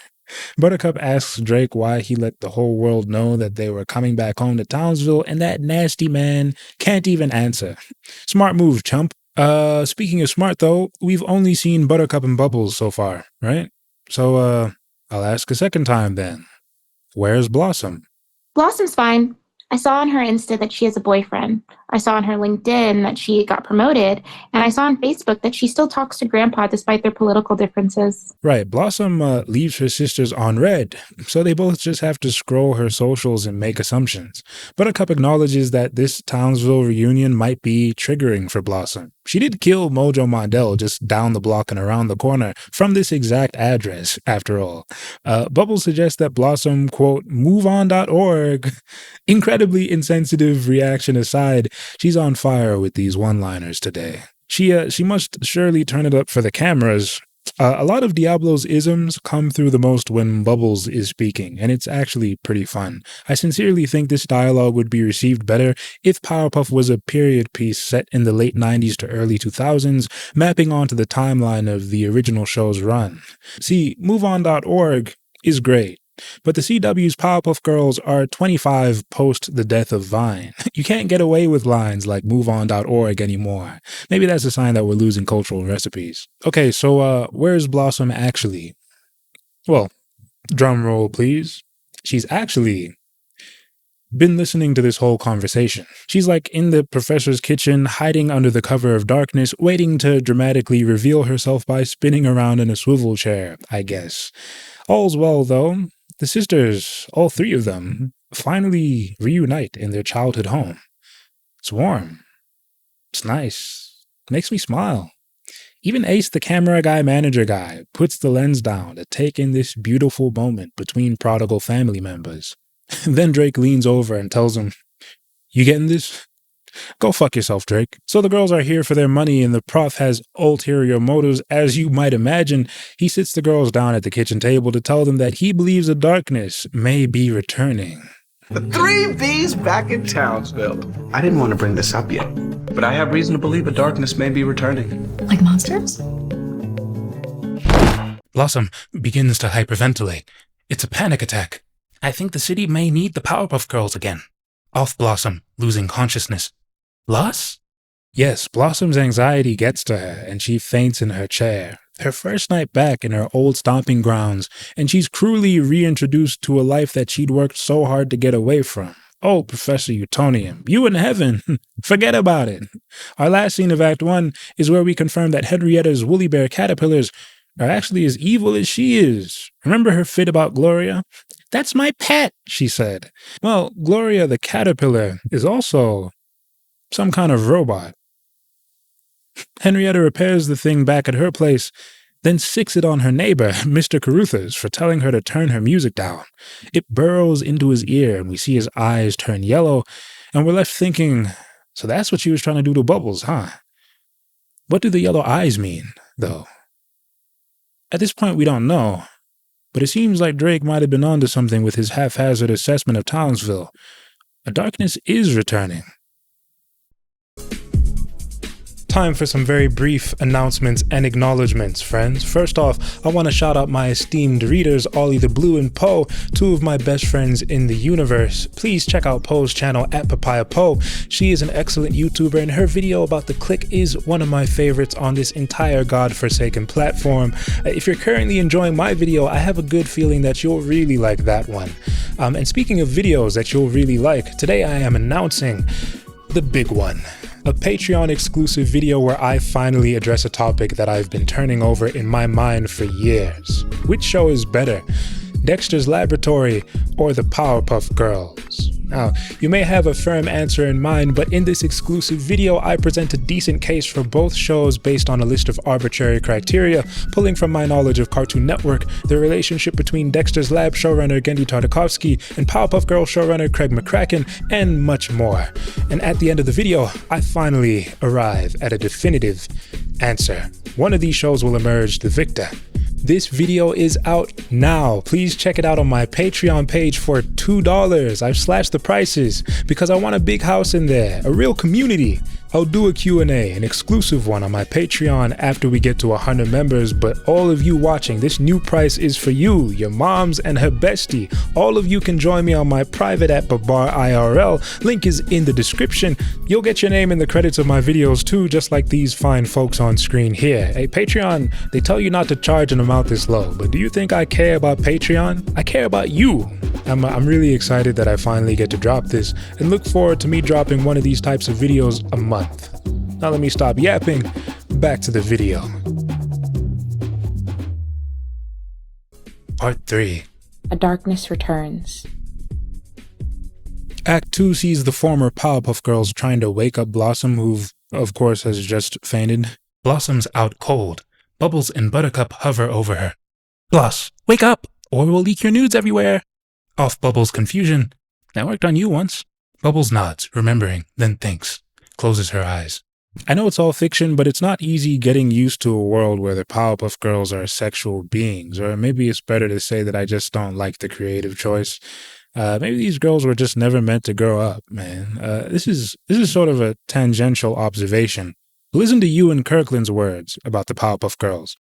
Buttercup asks Drake why he let the whole world know that they were coming back home to Townsville, and that nasty man can't even answer. Smart move, chump. Speaking of smart, though, we've only seen Buttercup and Bubbles so far, right? So, I'll ask a second time then. Where's Blossom? Blossom's fine. I saw on her Insta that she has a boyfriend. I saw on her LinkedIn that she got promoted. And I saw on Facebook that she still talks to Grandpa despite their political differences. Right, Blossom leaves her sisters on red, so they both just have to scroll her socials and make assumptions. Buttercup acknowledges that this Townsville reunion might be triggering for Blossom. She did kill Mojo Mondell just down the block and around the corner from this exact address, after all. Bubbles suggests that Blossom, quote, moveon.org. Incredibly insensitive reaction aside, she's on fire with these one-liners today. She must surely turn it up for the cameras. A lot of Diablo's isms come through the most when Bubbles is speaking, and it's actually pretty fun. I sincerely think this dialogue would be received better if Powerpuff was a period piece set in the late 90s to early 2000s, mapping onto the timeline of the original show's run. See, MoveOn.org is great, but the CW's Powerpuff Girls are 25 post the death of Vine. You can't get away with lines like MoveOn.org anymore. Maybe that's a sign that we're losing cultural recipes. Okay, so where's Blossom actually? Well, drum roll please. She's actually been listening to this whole conversation. She's like in the professor's kitchen, hiding under the cover of darkness, waiting to dramatically reveal herself by spinning around in a swivel chair, I guess. All's well, though. The sisters, all three of them, finally reunite in their childhood home. It's warm. It's nice. It makes me smile. Even Ace, the camera guy, manager guy, puts the lens down to take in this beautiful moment between prodigal family members. Then Drake leans over and tells him, "You getting this? Go fuck yourself, Drake." So the girls are here for their money, and the prof has ulterior motives, as you might imagine. He sits the girls down at the kitchen table to tell them that he believes the darkness may be returning. The 3B's back in Townsville. I didn't want to bring this up yet, but I have reason to believe a darkness may be returning. Like monsters? Blossom begins to hyperventilate. It's a panic attack. I think the city may need the Powerpuff Girls again. Off Blossom, losing consciousness. Loss? Yes, Blossom's anxiety gets to her, and she faints in her chair. Her first night back in her old stomping grounds, and she's cruelly reintroduced to a life that she'd worked so hard to get away from. Oh, Professor Utonium, you in heaven. Forget about it. Our last scene of Act 1 is where we confirm that Henrietta's woolly bear caterpillars are actually as evil as she is. Remember her fit about Gloria? "That's my pet," she said. Well, Gloria the caterpillar is also some kind of robot. Henrietta repairs the thing back at her place, then sicks it on her neighbor, Mr. Carruthers, for telling her to turn her music down. It burrows into his ear, and we see his eyes turn yellow, and we're left thinking, so that's what she was trying to do to Bubbles, huh? What do the yellow eyes mean, though? At this point, we don't know, but it seems like Drake might have been onto something with his haphazard assessment of Townsville. A darkness is returning. Time for some very brief announcements and acknowledgements, friends. First off, I want to shout out my esteemed readers, Ollie the Blue and Poe, two of my best friends in the universe. Please check out Poe's channel at Papaya Poe. She is an excellent YouTuber, and her video about the click is one of my favorites on this entire godforsaken platform. If you're currently enjoying my video, I have a good feeling that you'll really like that one. And speaking of videos that you'll really like, today I am announcing the big one. A Patreon exclusive video where I finally address a topic that I've been turning over in my mind for years. Which show is better, Dexter's Laboratory or the Powerpuff Girls? Now, you may have a firm answer in mind, but in this exclusive video, I present a decent case for both shows based on a list of arbitrary criteria, pulling from my knowledge of Cartoon Network, the relationship between Dexter's Lab showrunner Gendy Tartakovsky and Powerpuff Girls showrunner Craig McCracken, and much more. And at the end of the video, I finally arrive at a definitive answer. One of these shows will emerge the victor. This video is out now. Please check it out on my Patreon page for $2. I've slashed the prices because I want a big house in there, a real community. I'll do a Q&A, an exclusive one on my Patreon after we get to 100 members, but all of you watching, this new price is for you, your moms and her bestie. All of you can join me on my private at Babar IRL. Link is in the description. You'll get your name in the credits of my videos too, just like these fine folks on screen here. Hey, Patreon, they tell you not to charge an amount this low, but do you think I care about Patreon? I care about you. I'm really excited that I finally get to drop this and look forward to me dropping one of these types of videos a month. Now let me stop yapping, back to the video. Part 3. A Darkness Returns. Act 2 sees the former Powerpuff Girls trying to wake up Blossom, who, of course, has just fainted. Blossom's out cold. Bubbles and Buttercup hover over her. Bloss, wake up, or we'll leak your nudes everywhere. Off Bubbles' confusion. That worked on you once. Bubbles nods, remembering, then thinks. Closes her eyes. I know it's all fiction, but it's not easy getting used to a world where the Powerpuff Girls are sexual beings, or maybe it's better to say that I just don't like the creative choice. Maybe these girls were just never meant to grow up, man. This is sort of a tangential observation. Listen to Ewan Kirkland's words about the Powerpuff Girls.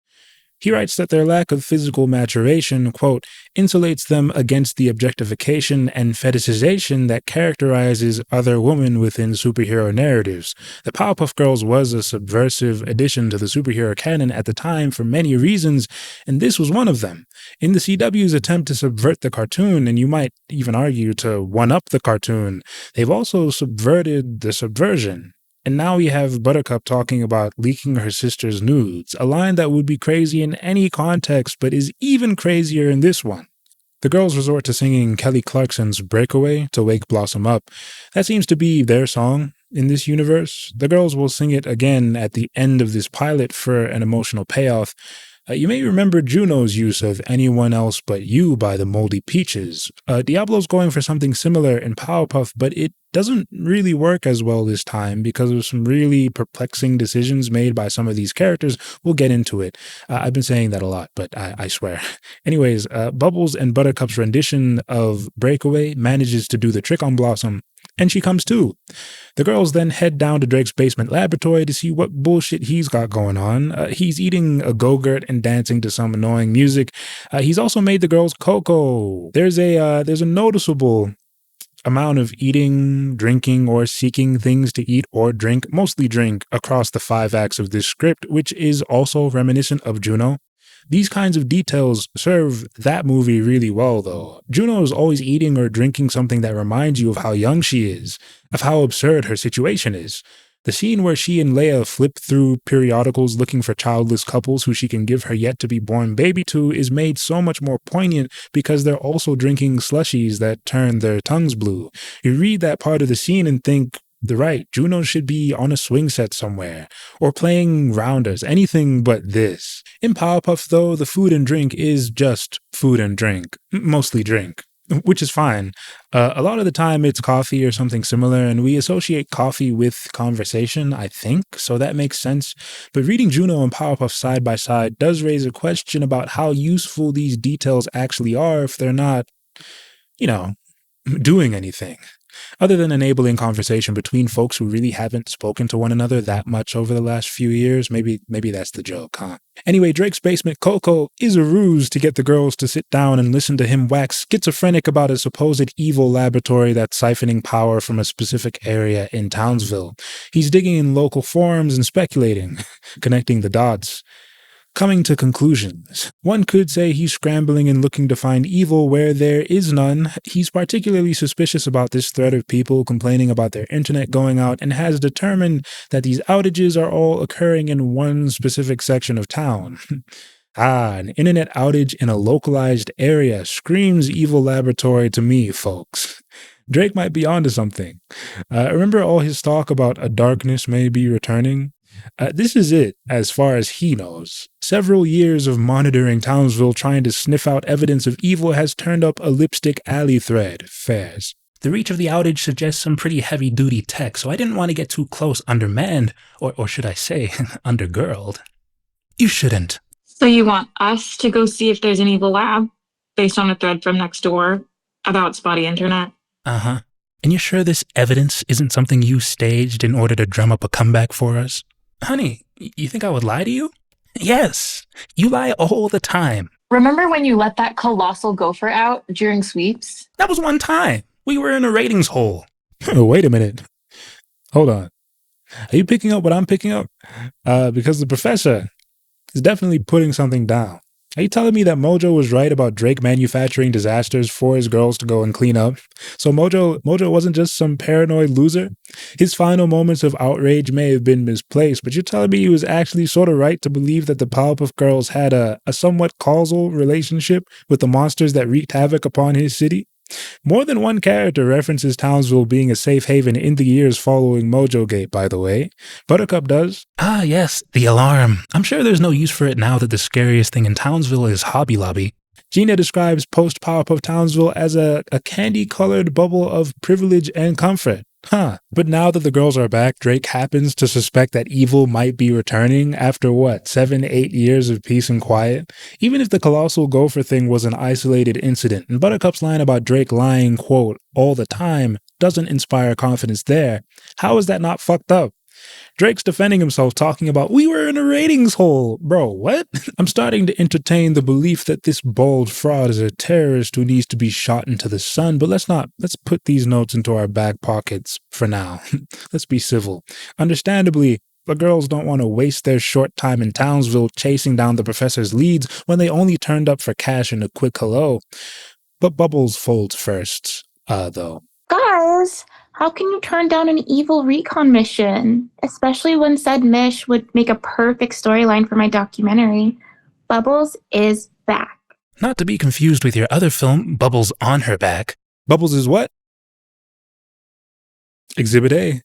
He writes that their lack of physical maturation, quote, insulates them against the objectification and fetishization that characterizes other women within superhero narratives. The Powerpuff Girls was a subversive addition to the superhero canon at the time for many reasons, and this was one of them. In the CW's attempt to subvert the cartoon, and you might even argue to one-up the cartoon, they've also subverted the subversion. And now we have Buttercup talking about leaking her sister's nudes, a line that would be crazy in any context, but is even crazier in this one. The girls resort to singing Kelly Clarkson's Breakaway to wake Blossom up. That seems to be their song in this universe. The girls will sing it again at the end of this pilot for an emotional payoff. You may remember Juno's use of Anyone Else But You by the Moldy Peaches. Diablo's going for something similar in Powerpuff, but it doesn't really work as well this time because of some really perplexing decisions made by some of these characters. We'll get into it. I've been saying that a lot, but I swear. Anyways, Bubbles and Buttercup's rendition of Breakaway manages to do the trick on Blossom, and she comes to. The girls then head down to Drake's basement laboratory to see what bullshit he's got going on. He's eating a Go-Gurt and dancing to some annoying music. He's also made the girls cocoa. There's a noticeable amount of eating, drinking, or seeking things to eat or drink, mostly drink, across the 5 acts of this script, which is also reminiscent of Juno. These kinds of details serve that movie really well, though. Juno is always eating or drinking something that reminds you of how young she is, of how absurd her situation is. The scene where she and Leia flip through periodicals looking for childless couples who she can give her yet-to-be-born baby to is made so much more poignant because they're also drinking slushies that turn their tongues blue. You read that part of the scene and think, right, Juno should be on a swing set somewhere, or playing rounders, anything but this. In Powerpuff, though, the food and drink is just food and drink, mostly drink, which is fine. A lot of the time it's coffee or something similar, and we associate coffee with conversation, I think, so that makes sense. But reading Juno and Powerpuff side by side does raise a question about how useful these details actually are if they're not, doing anything. Other than enabling conversation between folks who really haven't spoken to one another that much over the last few years. Maybe that's the joke, huh? Anyway, Drake's basement cocoa is a ruse to get the girls to sit down and listen to him wax schizophrenic about a supposed evil laboratory that's siphoning power from a specific area in Townsville. He's digging in local forums and speculating, connecting the dots. Coming to conclusions. One could say he's scrambling and looking to find evil where there is none. He's particularly suspicious about this thread of people complaining about their internet going out and has determined that these outages are all occurring in one specific section of town. An internet outage in a localized area screams evil laboratory to me, folks. Drake might be onto something. Remember all his talk about a darkness may be returning? This is it, as far as he knows. Several years of monitoring Townsville trying to sniff out evidence of evil has turned up a lipstick alley thread, Fairs. The reach of the outage suggests some pretty heavy-duty tech, so I didn't want to get too close undermanned, or should I say, undergirled. You shouldn't. So you want us to go see if there's an evil lab based on a thread from next door about spotty internet? Uh-huh. And you're sure this evidence isn't something you staged in order to drum up a comeback for us? Honey, you think I would lie to you? Yes, you lie all the time. Remember when you let that colossal gopher out during sweeps? That was one time. We were in a ratings hole. Wait a minute. Hold on. Are you picking up what I'm picking up? Because the professor is definitely putting something down. Are you telling me that Mojo was right about Drake manufacturing disasters for his girls to go and clean up? So Mojo wasn't just some paranoid loser? His final moments of outrage may have been misplaced, but you're telling me he was actually sort of right to believe that the Powerpuff Girls had a somewhat causal relationship with the monsters that wreaked havoc upon his city? More than one character references Townsville being a safe haven in the years following Mojogate, by the way. Buttercup does. Ah, yes, the alarm. I'm sure there's no use for it now that the scariest thing in Townsville is Hobby Lobby. Gina describes post-Powerpuff Townsville as a candy-colored bubble of privilege and comfort. Huh. But now that the girls are back, Drake happens to suspect that evil might be returning after what, 7-8 years of peace and quiet? Even if the colossal gopher thing was an isolated incident, and Buttercup's line about Drake lying, quote, all the time, doesn't inspire confidence there, how is that not fucked up? Drake's defending himself, talking about, we were in a ratings hole. Bro, what? I'm starting to entertain the belief that this bald fraud is a terrorist who needs to be shot into the sun, but let's put these notes into our back pockets for now. Let's be civil. Understandably, the girls don't want to waste their short time in Townsville chasing down the professor's leads when they only turned up for cash and a quick hello. But Bubbles folds first, though. Guys, how can you turn down an evil recon mission? Especially when said mish would make a perfect storyline for my documentary. Bubbles is back. Not to be confused with your other film, Bubbles on Her Back. Bubbles is what? Exhibit A.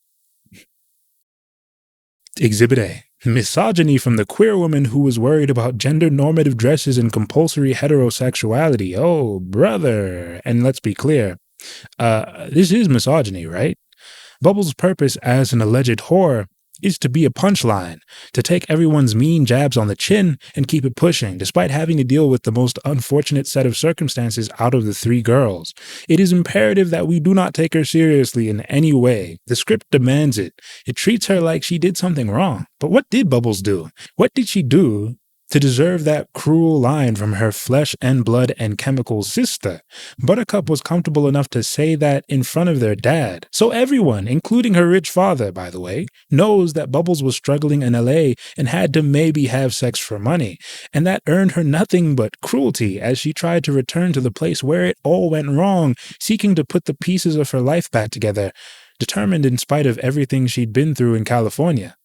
Exhibit A. Misogyny from the queer woman who was worried about gender-normative dresses and compulsory heterosexuality. Oh, brother. And let's be clear. This is misogyny, right? Bubbles' purpose as an alleged whore is to be a punchline, to take everyone's mean jabs on the chin and keep it pushing, despite having to deal with the most unfortunate set of circumstances out of the three girls. It is imperative that we do not take her seriously in any way. The script demands it. It treats her like she did something wrong. But what did Bubbles do? What did she do to deserve that cruel line from her flesh and blood and chemical sister? Buttercup was comfortable enough to say that in front of their dad. So everyone, including her rich father, by the way, knows that Bubbles was struggling in LA and had to maybe have sex for money. And that earned her nothing but cruelty as she tried to return to the place where it all went wrong, seeking to put the pieces of her life back together, determined in spite of everything she'd been through in California.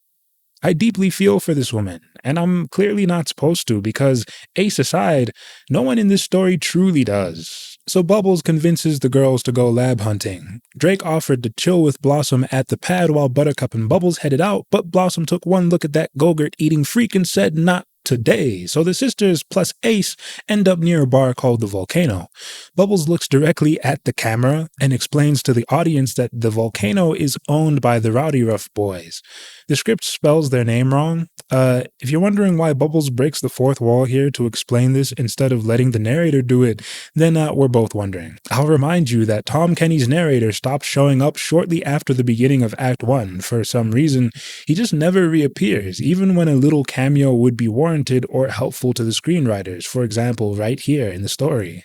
I deeply feel for this woman, and I'm clearly not supposed to because, Ace aside, no one in this story truly does. So Bubbles convinces the girls to go lab hunting. Drake offered to chill with Blossom at the pad while Buttercup and Bubbles headed out, but Blossom took one look at that Go-Gurt-eating freak and said not today. So the sisters plus Ace end up near a bar called the Volcano. Bubbles looks directly at the camera and explains to the audience that the Volcano is owned by the Rowdy Rough Boys. The script spells their name wrong. If you're wondering why Bubbles breaks the fourth wall here to explain this instead of letting the narrator do it, then we're both wondering. I'll remind you that Tom Kenny's narrator stopped showing up shortly after the beginning of Act 1. For some reason, he just never reappears, even when a little cameo would be warranted or helpful to the screenwriters, for example, right here in the story.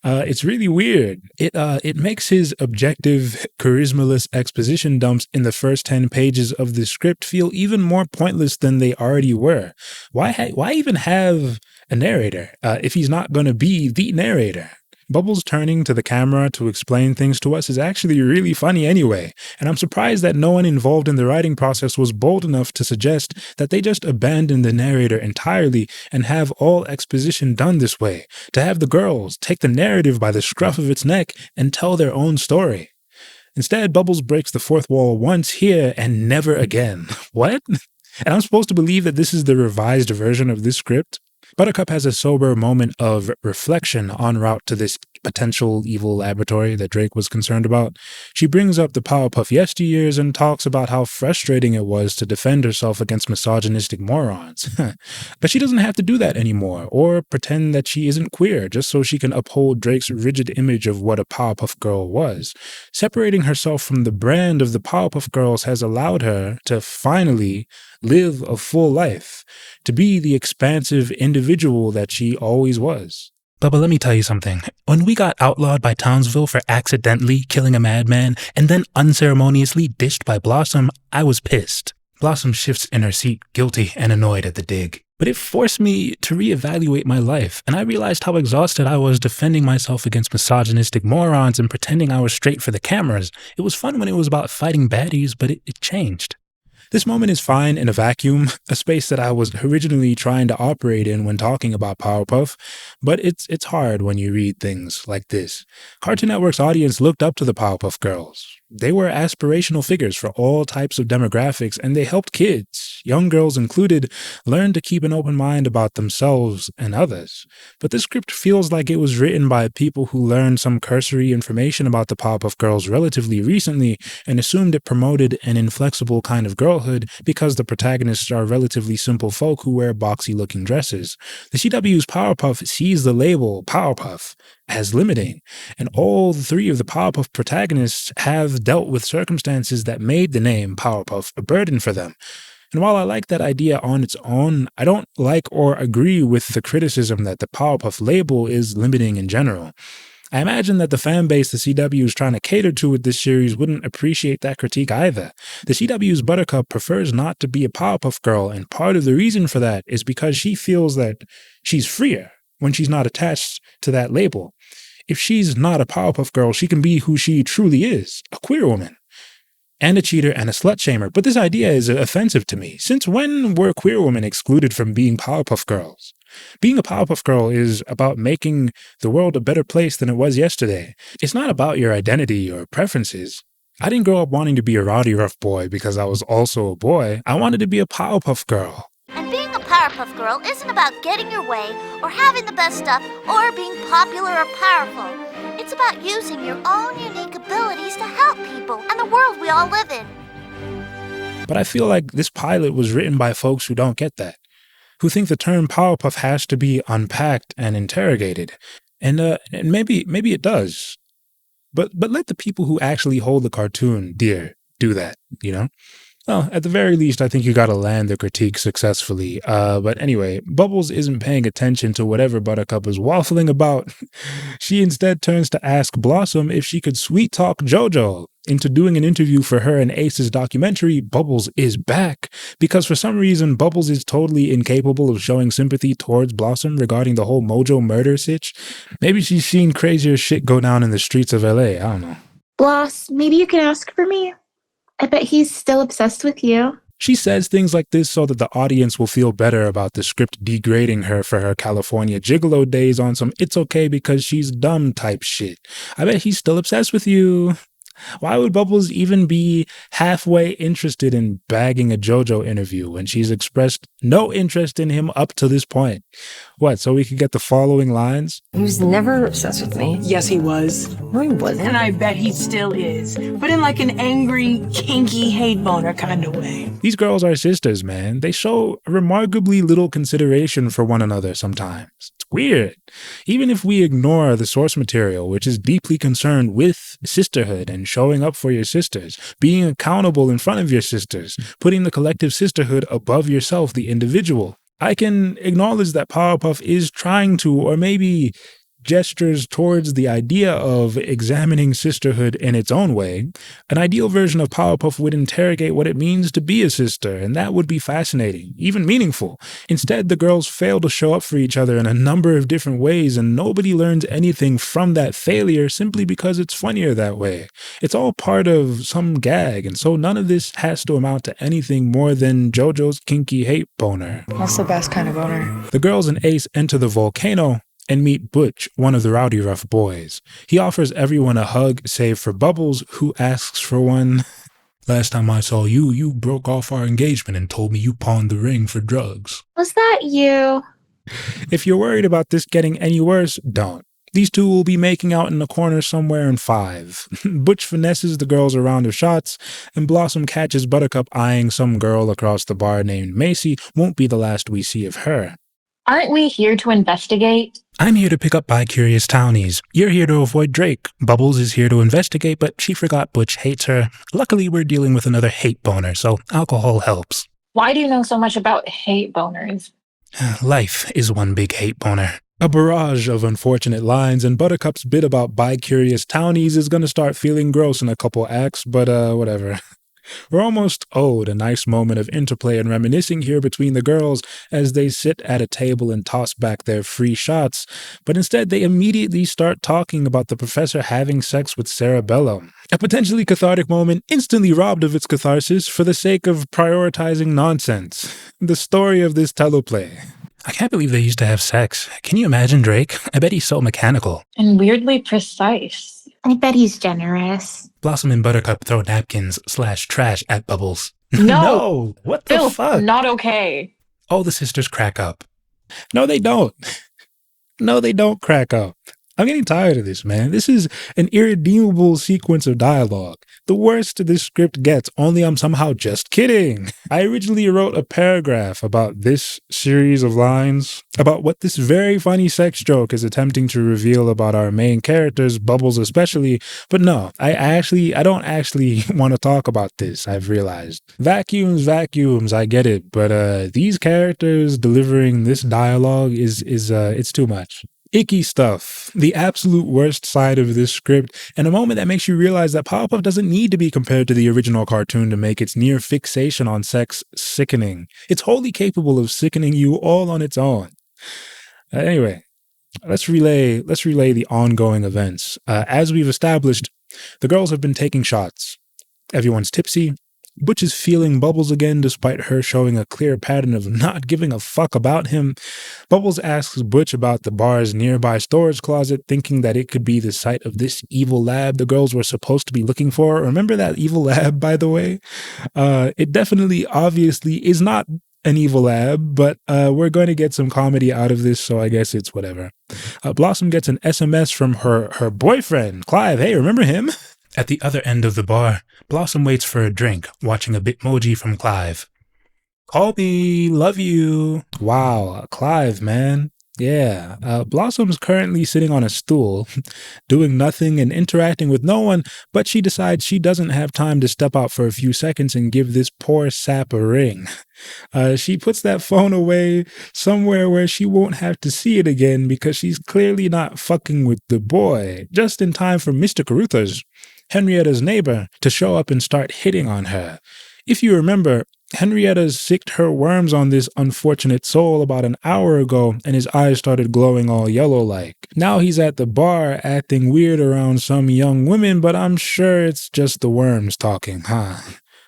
It's really weird. It makes his objective, charismaless exposition dumps in the first 10 pages of the script feel even more pointless than they already were. Why even have a narrator if he's not going to be the narrator? Bubbles turning to the camera to explain things to us is actually really funny anyway, and I'm surprised that no one involved in the writing process was bold enough to suggest that they just abandon the narrator entirely and have all exposition done this way, to have the girls take the narrative by the scruff of its neck and tell their own story. Instead, Bubbles breaks the fourth wall once here and never again. What? And I'm supposed to believe that this is the revised version of this script? Buttercup has a sober moment of reflection en route to this potential evil laboratory that Drake was concerned about. She brings up the Powerpuff yesteryears and talks about how frustrating it was to defend herself against misogynistic morons. But she doesn't have to do that anymore, or pretend that she isn't queer just so she can uphold Drake's rigid image of what a Powerpuff Girl was. Separating herself from the brand of the Powerpuff Girls has allowed her to finally live a full life, to be the expansive individual that she always was. Bubba, let me tell you something. When we got outlawed by Townsville for accidentally killing a madman and then unceremoniously dished by Blossom, I was pissed. Blossom shifts in her seat, guilty and annoyed at the dig. But it forced me to reevaluate my life, and I realized how exhausted I was defending myself against misogynistic morons and pretending I was straight for the cameras. It was fun when it was about fighting baddies, but it changed. This moment is fine in a vacuum, a space that I was originally trying to operate in when talking about Powerpuff, but it's hard when you read things like this. Cartoon Network's audience looked up to the Powerpuff Girls. They were aspirational figures for all types of demographics, and they helped kids, young girls included, learn to keep an open mind about themselves and others. But this script feels like it was written by people who learned some cursory information about the Powerpuff Girls relatively recently and assumed it promoted an inflexible kind of girlhood because the protagonists are relatively simple folk who wear boxy-looking dresses. The CW's Powerpuff sees the label Powerpuff as limiting, and all three of the Powerpuff protagonists have dealt with circumstances that made the name Powerpuff a burden for them. And while I like that idea on its own, I don't like or agree with the criticism that the Powerpuff label is limiting in general. I imagine that the fan base the CW is trying to cater to with this series wouldn't appreciate that critique either. The CW's Buttercup prefers not to be a Powerpuff Girl, and part of the reason for that is because she feels that she's freer when she's not attached to that label. If she's not a Powerpuff Girl, she can be who she truly is, a queer woman, and a cheater and a slut-shamer. But this idea is offensive to me. Since when were queer women excluded from being Powerpuff Girls? Being a Powerpuff Girl is about making the world a better place than it was yesterday. It's not about your identity or preferences. I didn't grow up wanting to be a rowdy rough boy because I was also a boy. I wanted to be a Powerpuff Girl. And being a Powerpuff Girl isn't about getting your way or having the best stuff or being popular or powerful. It's about using your own unique abilities to help people and the world we all live in. But I feel like this pilot was written by folks who don't get that, who think the term Powerpuff has to be unpacked and interrogated. And maybe it does. But let the people who actually hold the cartoon dear do that, you know? Well, at the very least, I think you gotta land the critique successfully. But anyway, Bubbles isn't paying attention to whatever Buttercup is waffling about. She instead turns to ask Blossom if she could sweet-talk JoJo into doing an interview for her and Ace's documentary, Bubbles is Back, because for some reason, Bubbles is totally incapable of showing sympathy towards Blossom regarding the whole mojo murder sitch. Maybe she's seen crazier shit go down in the streets of LA, I don't know. Bloss, maybe you can ask for me? I bet he's still obsessed with you. She says things like this so that the audience will feel better about the script degrading her for her California gigolo days on some it's okay because she's dumb type shit. I bet he's still obsessed with you. Why would Bubbles even be halfway interested in bagging a JoJo interview when she's expressed no interest in him up to this point? What, so we could get the following lines? He was never obsessed with me. Yes, he was. No, he wasn't. And I bet he still is. But in like an angry, kinky hate boner kind of way. These girls are sisters, man. They show remarkably little consideration for one another sometimes. It's weird. Even if we ignore the source material, which is deeply concerned with sisterhood and showing up for your sisters, being accountable in front of your sisters, putting the collective sisterhood above yourself, the individual. I can acknowledge that Powerpuff is trying to, or maybe gestures towards the idea of examining sisterhood in its own way. An ideal version of Powerpuff would interrogate what it means to be a sister, and that would be fascinating, even meaningful. Instead, the girls fail to show up for each other in a number of different ways, and nobody learns anything from that failure simply because it's funnier that way. It's all part of some gag, and so none of this has to amount to anything more than JoJo's kinky hate boner. That's the best kind of boner. The girls and Ace enter the volcano, and meet Butch, one of the Rowdy Rough boys. He offers everyone a hug, save for Bubbles, who asks for one. Last time I saw you, you broke off our engagement and told me you pawned the ring for drugs. Was that you? If you're worried about this getting any worse, don't. These two will be making out in the corner somewhere in 5. Butch finesses the girls a round of shots, and Blossom catches Buttercup eyeing some girl across the bar named Macy. Won't be the last we see of her. Aren't we here to investigate? I'm here to pick up bi-curious townies. You're here to avoid Drake. Bubbles is here to investigate, but she forgot Butch hates her. Luckily, we're dealing with another hate boner, so alcohol helps. Why do you know so much about hate boners? Life is one big hate boner. A barrage of unfortunate lines, and Buttercup's bit about bi-curious townies is gonna start feeling gross in a couple acts, but whatever. We're almost owed a nice moment of interplay and reminiscing here between the girls as they sit at a table and toss back their free shots, but instead they immediately start talking about the professor having sex with Cerebellum. A potentially cathartic moment instantly robbed of its catharsis for the sake of prioritizing nonsense. The story of this teleplay. I can't believe they used to have sex. Can you imagine Drake? I bet he's so mechanical. And weirdly precise. I bet he's generous. Blossom and Buttercup throw napkins/trash at Bubbles. No! What the fuck? Not okay. All the sisters crack up. No, they don't. No, they don't crack up. I'm getting tired of this, man. This is an irredeemable sequence of dialogue. The worst this script gets, only I'm somehow just kidding. I originally wrote a paragraph about this series of lines, about what this very funny sex joke is attempting to reveal about our main characters, Bubbles especially, but no, I don't actually want to talk about this, I've realized. Vacuums, I get it, but these characters delivering this dialogue it's too much. Icky stuff, the absolute worst side of this script, and a moment that makes you realize that Powerpuff doesn't need to be compared to the original cartoon to make its near fixation on sex sickening. It's wholly capable of sickening you all on its own. Anyway, let's relay the ongoing events. As we've established, the girls have been taking shots. Everyone's tipsy. Butch is feeling Bubbles again despite her showing a clear pattern of not giving a fuck about him. Bubbles asks Butch about the bar's nearby storage closet, thinking that it could be the site of this evil lab the girls were supposed to be looking for. Remember that evil lab, by the way? It definitely, obviously, is not an evil lab, but we're going to get some comedy out of this, so I guess it's whatever. Blossom gets an SMS from her boyfriend, Clive. Hey, remember him? At the other end of the bar, Blossom waits for a drink, watching a Bitmoji from Clive. Call me, love you. Wow, Clive, man. Yeah, Blossom's currently sitting on a stool, doing nothing and interacting with no one, but she decides she doesn't have time to step out for a few seconds and give this poor sap a ring. She puts that phone away somewhere where she won't have to see it again because she's clearly not fucking with the boy, just in time for Mr. Carruthers, Henrietta's neighbor, to show up and start hitting on her. If you remember, Henrietta sicked her worms on this unfortunate soul about an hour ago, and his eyes started glowing all yellow-like. Now he's at the bar acting weird around some young women, but I'm sure it's just the worms talking, huh?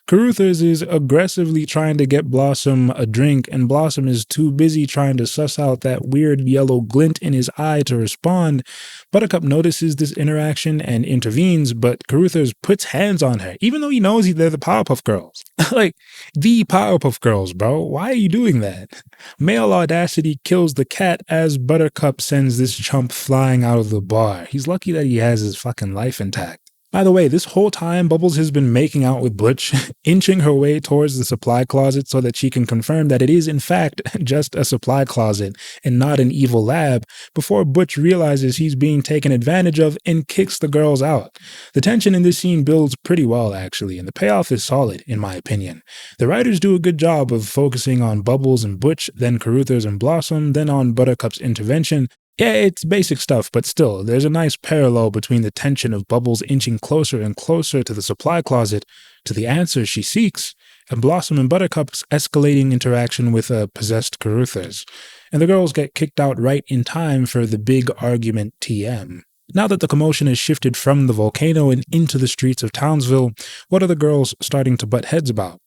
Carruthers is aggressively trying to get Blossom a drink, and Blossom is too busy trying to suss out that weird yellow glint in his eye to respond. Buttercup notices this interaction and intervenes, but Carruthers puts hands on her, even though he knows they're the Powerpuff Girls. Like, the Powerpuff Girls, bro. Why are you doing that? Male audacity kills the cat as Buttercup sends this chump flying out of the bar. He's lucky that he has his fucking life intact. By the way, this whole time, Bubbles has been making out with Butch, inching her way towards the supply closet so that she can confirm that it is, in fact, just a supply closet and not an evil lab, before Butch realizes he's being taken advantage of and kicks the girls out. The tension in this scene builds pretty well, actually, and the payoff is solid, in my opinion. The writers do a good job of focusing on Bubbles and Butch, then Carruthers and Blossom, then on Buttercup's intervention. Yeah, it's basic stuff, but still, there's a nice parallel between the tension of Bubbles inching closer and closer to the supply closet, to the answers she seeks, and Blossom and Buttercup's escalating interaction with a possessed Carruthers. And the girls get kicked out right in time for the big argument TM. Now that the commotion has shifted from the volcano and into the streets of Townsville, what are the girls starting to butt heads about?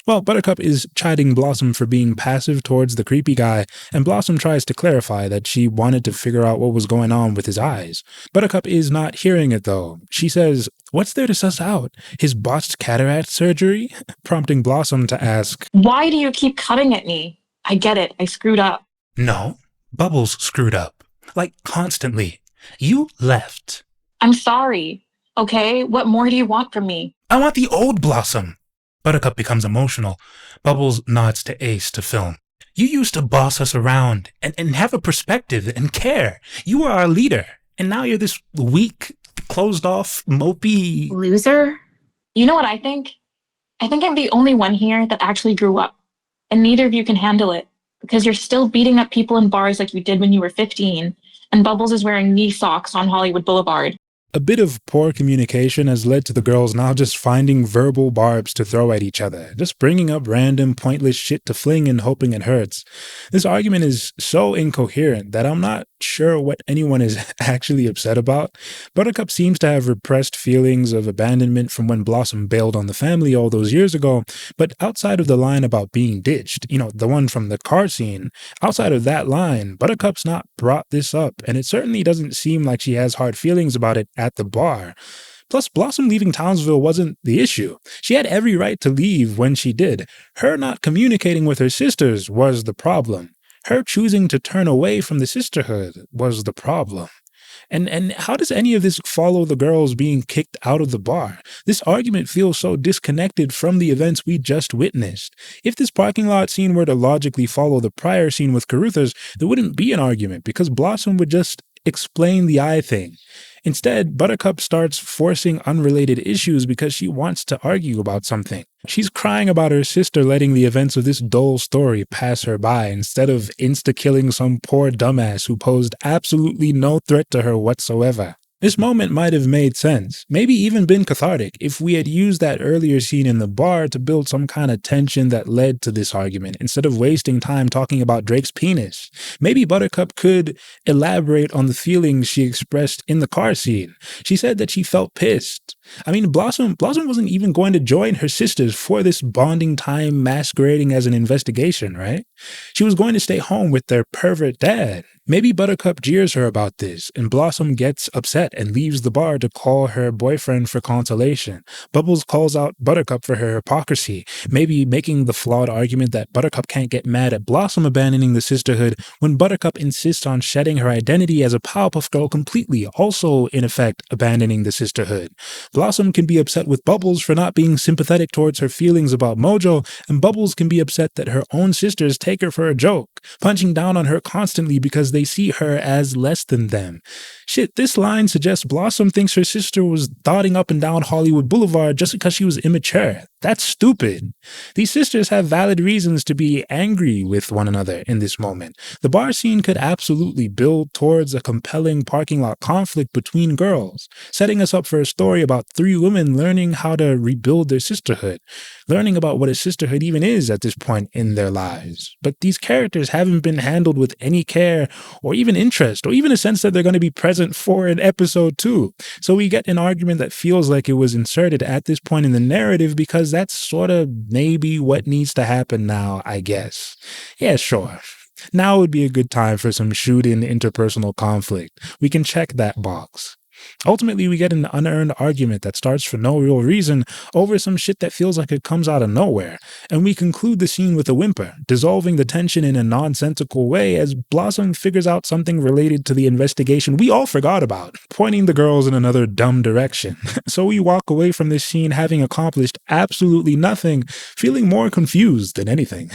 Well, Buttercup is chiding Blossom for being passive towards the creepy guy, and Blossom tries to clarify that she wanted to figure out what was going on with his eyes. Buttercup is not hearing it, though. She says, "What's there to suss out? His botched cataract surgery?" prompting Blossom to ask, "Why do you keep cutting at me? I get it. I screwed up." No, Bubbles screwed up. Like, constantly. You left. "I'm sorry. Okay, what more do you want from me?" I want the old Blossom. Buttercup becomes emotional. Bubbles nods to Ace to film. You used to boss us around and have a perspective and care. You were our leader. And now you're this weak, closed off, mopey loser. You know what I think? I think I'm the only one here that actually grew up. And neither of you can handle it. Because you're still beating up people in bars like you did when you were 15. And Bubbles is wearing knee socks on Hollywood Boulevard. A bit of poor communication has led to the girls now just finding verbal barbs to throw at each other, just bringing up random pointless shit to fling and hoping it hurts. This argument is so incoherent that I'm not sure what anyone is actually upset about. Buttercup seems to have repressed feelings of abandonment from when Blossom bailed on the family all those years ago, but outside of the line about being ditched, the one from the car scene, outside of that line, Buttercup's not brought this up, and it certainly doesn't seem like she has hard feelings about it at the bar. Plus, Blossom leaving Townsville wasn't the issue. She had every right to leave when she did. Her not communicating with her sisters was the problem. Her choosing to turn away from the sisterhood was the problem. And how does any of this follow the girls being kicked out of the bar? This argument feels so disconnected from the events we just witnessed. If this parking lot scene were to logically follow the prior scene with Caruthers, there wouldn't be an argument because Blossom would just explain the eye thing. Instead, Buttercup starts forcing unrelated issues because she wants to argue about something. She's crying about her sister letting the events of this dull story pass her by instead of insta-killing some poor dumbass who posed absolutely no threat to her whatsoever. This moment might have made sense, maybe even been cathartic, if we had used that earlier scene in the bar to build some kind of tension that led to this argument, instead of wasting time talking about Drake's penis. Maybe Buttercup could elaborate on the feelings she expressed in the car scene. She said that she felt pissed. I mean, Blossom wasn't even going to join her sisters for this bonding time masquerading as an investigation, right? She was going to stay home with their pervert dad. Maybe Buttercup jeers her about this, and Blossom gets upset and leaves the bar to call her boyfriend for consolation. Bubbles calls out Buttercup for her hypocrisy, maybe making the flawed argument that Buttercup can't get mad at Blossom abandoning the sisterhood when Buttercup insists on shedding her identity as a Powerpuff Girl completely, also in effect abandoning the sisterhood. Blossom can be upset with Bubbles for not being sympathetic towards her feelings about Mojo, and Bubbles can be upset that her own sisters take her for a joke, punching down on her constantly because they see her as less than them. Shit, this line suggests Blossom thinks her sister was dotting up and down Hollywood Boulevard just because she was immature. That's stupid. These sisters have valid reasons to be angry with one another in this moment. The bar scene could absolutely build towards a compelling parking lot conflict between girls, setting us up for a story about three women learning how to rebuild their sisterhood, learning about what a sisterhood even is at this point in their lives. But these characters haven't been handled with any care or even interest, or even a sense that they're going to be present for an episode 2. So we get an argument that feels like it was inserted at this point in the narrative because that's sort of maybe what needs to happen now, I guess. Yeah, sure. Now would be a good time for some shoot-in interpersonal conflict. We can check that box. Ultimately, we get an unearned argument that starts for no real reason over some shit that feels like it comes out of nowhere, and we conclude the scene with a whimper, dissolving the tension in a nonsensical way as Blossom figures out something related to the investigation we all forgot about, pointing the girls in another dumb direction. So we walk away from this scene having accomplished absolutely nothing, feeling more confused than anything.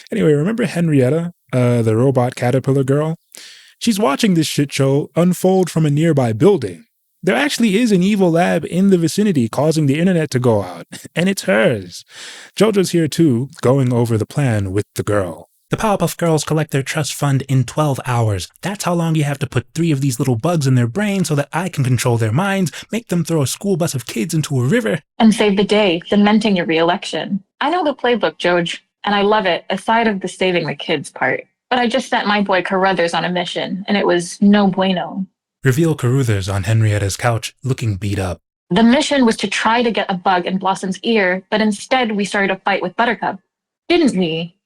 Anyway, remember Henrietta, the robot caterpillar girl? She's watching this shit show unfold from a nearby building. There actually is an evil lab in the vicinity causing the internet to go out, and it's hers. JoJo's here too, going over the plan with the girl. The Powerpuff Girls collect their trust fund in 12 hours. That's how long you have to put 3 of these little bugs in their brain so that I can control their minds, make them throw a school bus of kids into a river. And save the day, cementing your re-election. I know the playbook, Joj, and I love it, aside of the saving the kids part. But I just sent my boy Caruthers on a mission, and it was no bueno. Reveal Caruthers on Henrietta's couch, looking beat up. The mission was to try to get a bug in Blossom's ear, but instead we started a fight with Buttercup. Didn't we?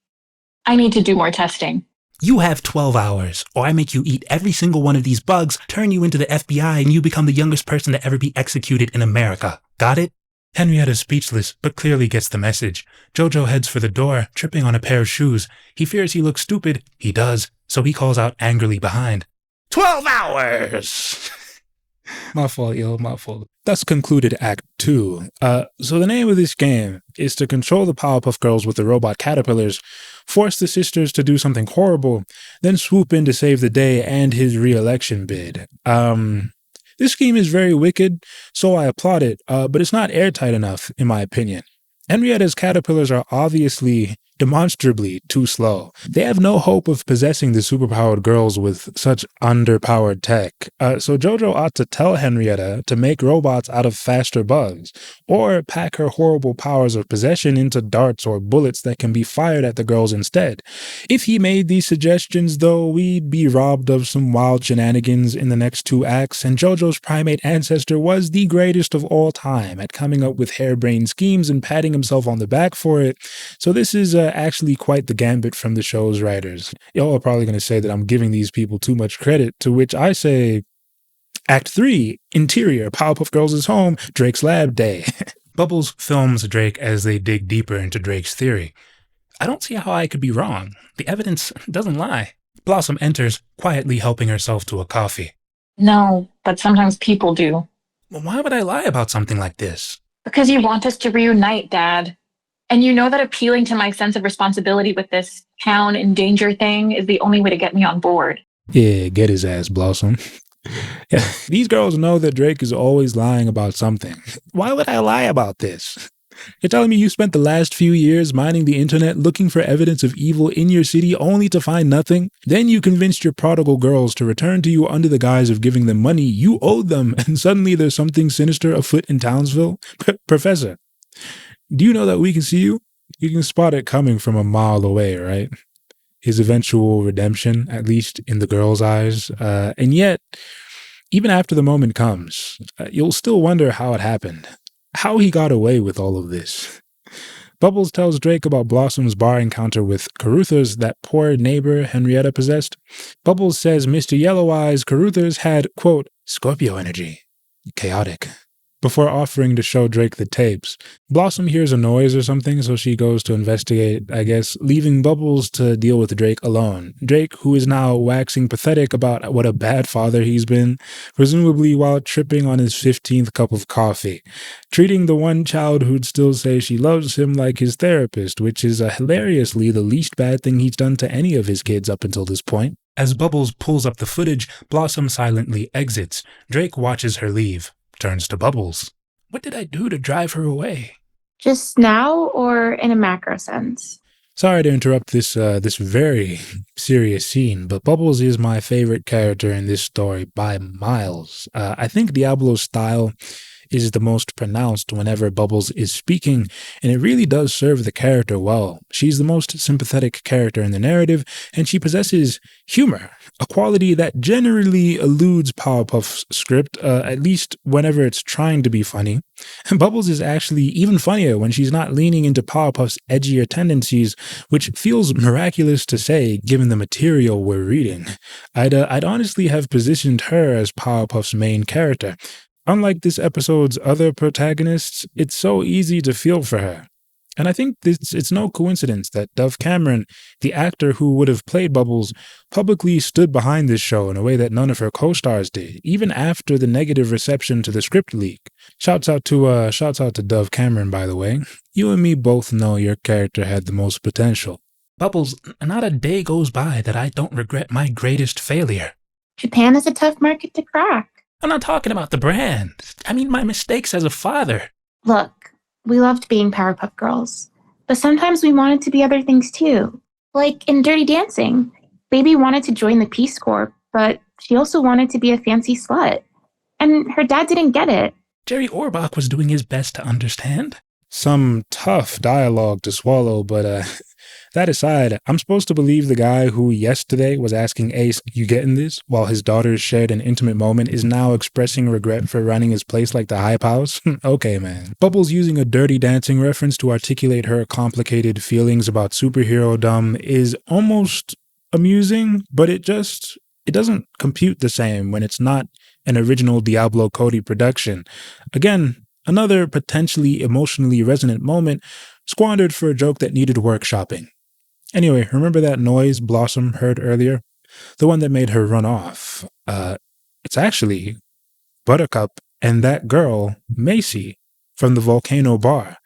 I need to do more testing. You have 12 hours, or I make you eat every single one of these bugs, turn you into the FBI, and you become the youngest person to ever be executed in America. Got it? Henrietta's speechless, but clearly gets the message. Jojo heads for the door, tripping on a pair of shoes. He fears he looks stupid. He does, so he calls out angrily behind. 12 hours! My fault, yo, my fault. Thus concluded Act 2. So the name of this game is to control the Powerpuff Girls with the robot caterpillars, force the sisters to do something horrible, then swoop in to save the day and his re-election bid. This scheme is very wicked, so I applaud it, but it's not airtight enough, in my opinion. Henrietta's caterpillars are obviously demonstrably too slow. They have no hope of possessing the superpowered girls with such underpowered tech. So Jojo ought to tell Henrietta to make robots out of faster bugs, or pack her horrible powers of possession into darts or bullets that can be fired at the girls instead. If he made these suggestions, though, we'd be robbed of some wild shenanigans in the next 2 acts, and Jojo's primate ancestor was the greatest of all time at coming up with harebrained schemes and patting himself on the back for it. So this is actually quite the gambit from the show's writers. Y'all are probably going to say that I'm giving these people too much credit, to which I say, Act 3, Interior, Powerpuff Girls' home, Drake's lab day. Bubbles films Drake as they dig deeper into Drake's theory. I don't see how I could be wrong. The evidence doesn't lie. Blossom enters, quietly helping herself to a coffee. No, but sometimes people do. Well, why would I lie about something like this? Because you want us to reunite, Dad. And you know that appealing to my sense of responsibility with this town in danger thing is the only way to get me on board. Yeah, get his ass, Blossom. Yeah, these girls know that Drake is always lying about something. Why would I lie about this? You're telling me you spent the last few years mining the internet looking for evidence of evil in your city only to find nothing? Then you convinced your prodigal girls to return to you under the guise of giving them money you owed them, and suddenly there's something sinister afoot in Townsville? Professor, do you know that we can see you? You can spot it coming from a mile away, right? His eventual redemption, at least in the girls' eyes. And yet, even after the moment comes, you'll still wonder how it happened. How he got away with all of this. Bubbles tells Drake about Blossom's bar encounter with Caruthers that poor neighbor Henrietta possessed. Bubbles says Mr. Yellow Eyes Caruthers had, quote, Scorpio energy. Chaotic. Before offering to show Drake the tapes. Blossom hears a noise or something, so she goes to investigate, I guess, leaving Bubbles to deal with Drake alone. Drake, who is now waxing pathetic about what a bad father he's been, presumably while tripping on his 15th cup of coffee, treating the one child who'd still say she loves him like his therapist, which is hilariously the least bad thing he's done to any of his kids up until this point. As Bubbles pulls up the footage, Blossom silently exits. Drake watches her leave. Turns to Bubbles. What did I do to drive her away? Just now or in a macro sense? Sorry to interrupt this very serious scene, but Bubbles is my favorite character in this story by miles. I think Diablo's style is the most pronounced whenever Bubbles is speaking, and it really does serve the character well. She's the most sympathetic character in the narrative, and she possesses humor, a quality that generally eludes Powerpuff's script, at least whenever it's trying to be funny. Bubbles is actually even funnier when she's not leaning into Powerpuff's edgier tendencies, which feels miraculous to say given the material we're reading. I'd honestly have positioned her as Powerpuff's main character. Unlike this episode's other protagonists, it's so easy to feel for her. And I think it's no coincidence that Dove Cameron, the actor who would have played Bubbles, publicly stood behind this show in a way that none of her co-stars did, even after the negative reception to the script leak. Shouts out to Dove Cameron, by the way. You and me both know your character had the most potential. Bubbles, not a day goes by that I don't regret my greatest failure. Japan is a tough market to crack. I'm not talking about the brand. I mean my mistakes as a father. Look, we loved being Powerpuff Girls, but sometimes we wanted to be other things too. Like in Dirty Dancing, Baby wanted to join the Peace Corps, but she also wanted to be a fancy slut. And her dad didn't get it. Jerry Orbach was doing his best to understand. Some tough dialogue to swallow, but That aside, I'm supposed to believe the guy who yesterday was asking Ace, "You getting this?" while his daughters shared an intimate moment is now expressing regret for running his place like the Hype House? Okay, man. Bubbles using a Dirty Dancing reference to articulate her complicated feelings about superhero-dom is almost amusing, but it doesn't compute the same when it's not an original Diablo Cody production. Again, another potentially emotionally resonant moment squandered for a joke that needed workshopping. Anyway, remember that noise Blossom heard earlier? The one that made her run off. It's actually Buttercup and that girl, Macy, from the Volcano Bar.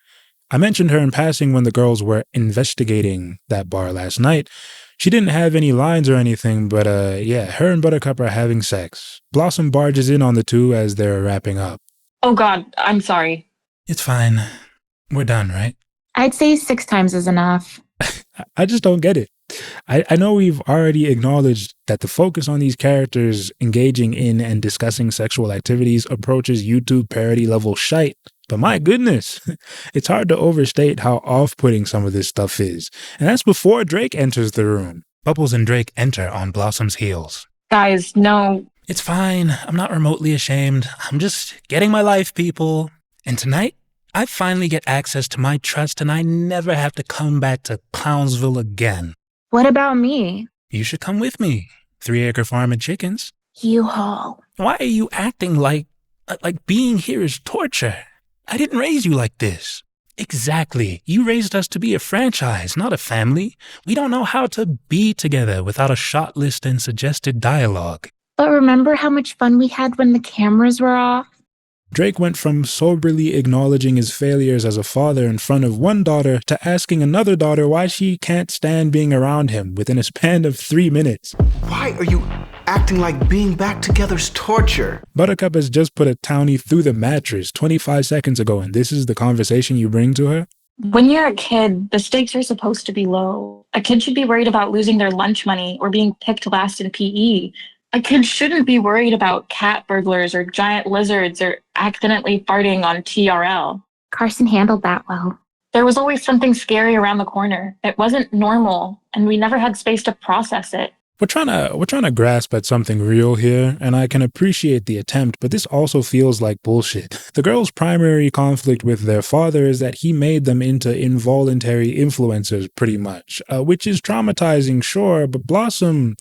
I mentioned her in passing when the girls were investigating that bar last night. She didn't have any lines or anything, but yeah, her and Buttercup are having sex. Blossom barges in on the two as they're wrapping up. Oh God, I'm sorry. It's fine. We're done, right? I'd say 6 times is enough. I just don't get it. I know we've already acknowledged that the focus on these characters engaging in and discussing sexual activities approaches YouTube parody level shite, but my goodness, it's hard to overstate how off-putting some of this stuff is. And that's before Drake enters the room. Bubbles and Drake enter on Blossom's heels. Guys, no. It's fine. I'm not remotely ashamed. I'm just getting my life, people. And tonight, I finally get access to my trust and I never have to come back to Clownsville again. What about me? You should come with me. 3-acre farm and chickens. U-Haul. Why are you acting like being here is torture? I didn't raise you like this. Exactly. You raised us to be a franchise, not a family. We don't know how to be together without a shot list and suggested dialogue. But remember how much fun we had when the cameras were off? Drake went from soberly acknowledging his failures as a father in front of one daughter to asking another daughter why she can't stand being around him within a span of 3 minutes. Why are you acting like being back together's torture? Buttercup has just put a townie through the mattress 25 seconds ago, and this is the conversation you bring to her? When you're a kid, the stakes are supposed to be low. A kid should be worried about losing their lunch money or being picked last in PE. A kid shouldn't be worried about cat burglars or giant lizards or accidentally farting on TRL. Carson handled that well. There was always something scary around the corner. It wasn't normal, and we never had space to process it. We're trying to grasp at something real here, and I can appreciate the attempt, but this also feels like bullshit. The girls' primary conflict with their father is that he made them into involuntary influencers, pretty much, which is traumatizing, sure, but Blossom...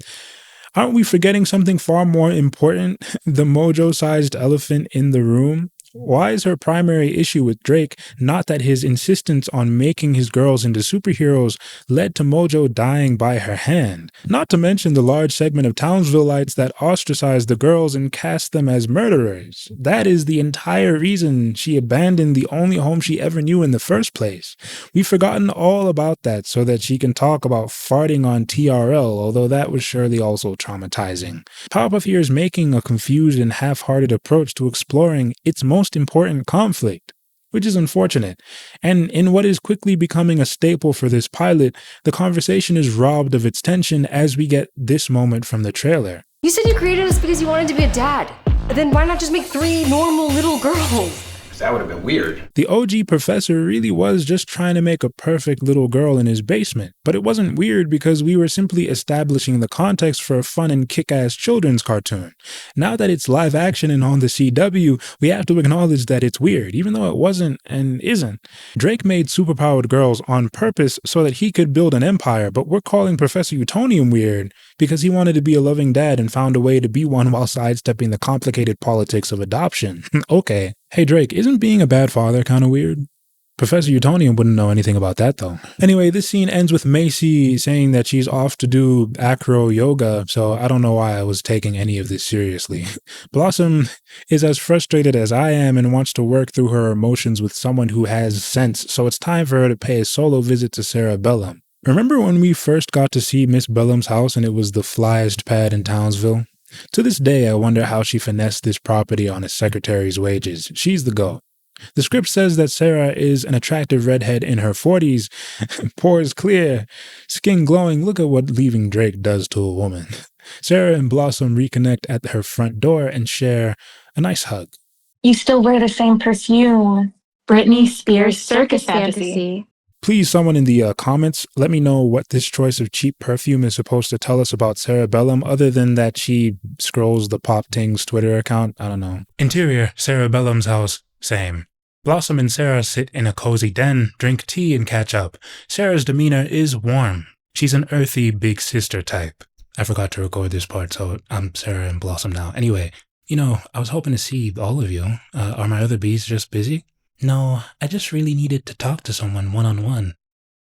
Aren't we forgetting something far more important? The mojo-sized elephant in the room? Why is her primary issue with Drake not that his insistence on making his girls into superheroes led to Mojo dying by her hand? Not to mention the large segment of Townsvilleites that ostracized the girls and cast them as murderers. That is the entire reason she abandoned the only home she ever knew in the first place. We've forgotten all about that so that she can talk about farting on TRL, although that was surely also traumatizing. Powerpuff here is making a confused and half-hearted approach to exploring its most important conflict, which is unfortunate. And in what is quickly becoming a staple for this pilot, the conversation is robbed of its tension as we get this moment from the trailer. You said you created us because you wanted to be a dad. Then why not just make 3 normal little girls? That would have been weird. The OG professor really was just trying to make a perfect little girl in his basement, but it wasn't weird because we were simply establishing the context for a fun and kick-ass children's cartoon. Now that it's live action and on the CW, we have to acknowledge that it's weird, even though it wasn't and isn't. Drake made superpowered girls on purpose so that he could build an empire, but we're calling Professor Utonium weird because he wanted to be a loving dad and found a way to be one while sidestepping the complicated politics of adoption. Okay. Hey Drake, isn't being a bad father kind of weird? Professor Utonium wouldn't know anything about that though. Anyway, this scene ends with Macy saying that she's off to do acro yoga, so I don't know why I was taking any of this seriously. Blossom is as frustrated as I am and wants to work through her emotions with someone who has sense, so it's time for her to pay a solo visit to Sarah Bellum. Remember when we first got to see Miss Bellum's house and it was the flyest pad in Townsville? To this day, I wonder how she finessed this property on a secretary's wages. She's the GOAT. The script says that Sarah is an attractive redhead in her 40s, pores clear, skin glowing. Look at what leaving Drake does to a woman. Sarah and Blossom reconnect at her front door and share a nice hug. You still wear the same perfume. Britney Spears circus fantasy. Please, someone in the comments, let me know what this choice of cheap perfume is supposed to tell us about Cerebellum, other than that she scrolls the Pop Tings Twitter account. I don't know. Interior, Cerebellum's house, same. Blossom and Sarah sit in a cozy den, drink tea, and catch up. Sarah's demeanor is warm. She's an earthy big sister type. I forgot to record this part, so I'm Sarah and Blossom now. Anyway, I was hoping to see all of you. Are my other bees just busy? No, I just really needed to talk to someone one-on-one.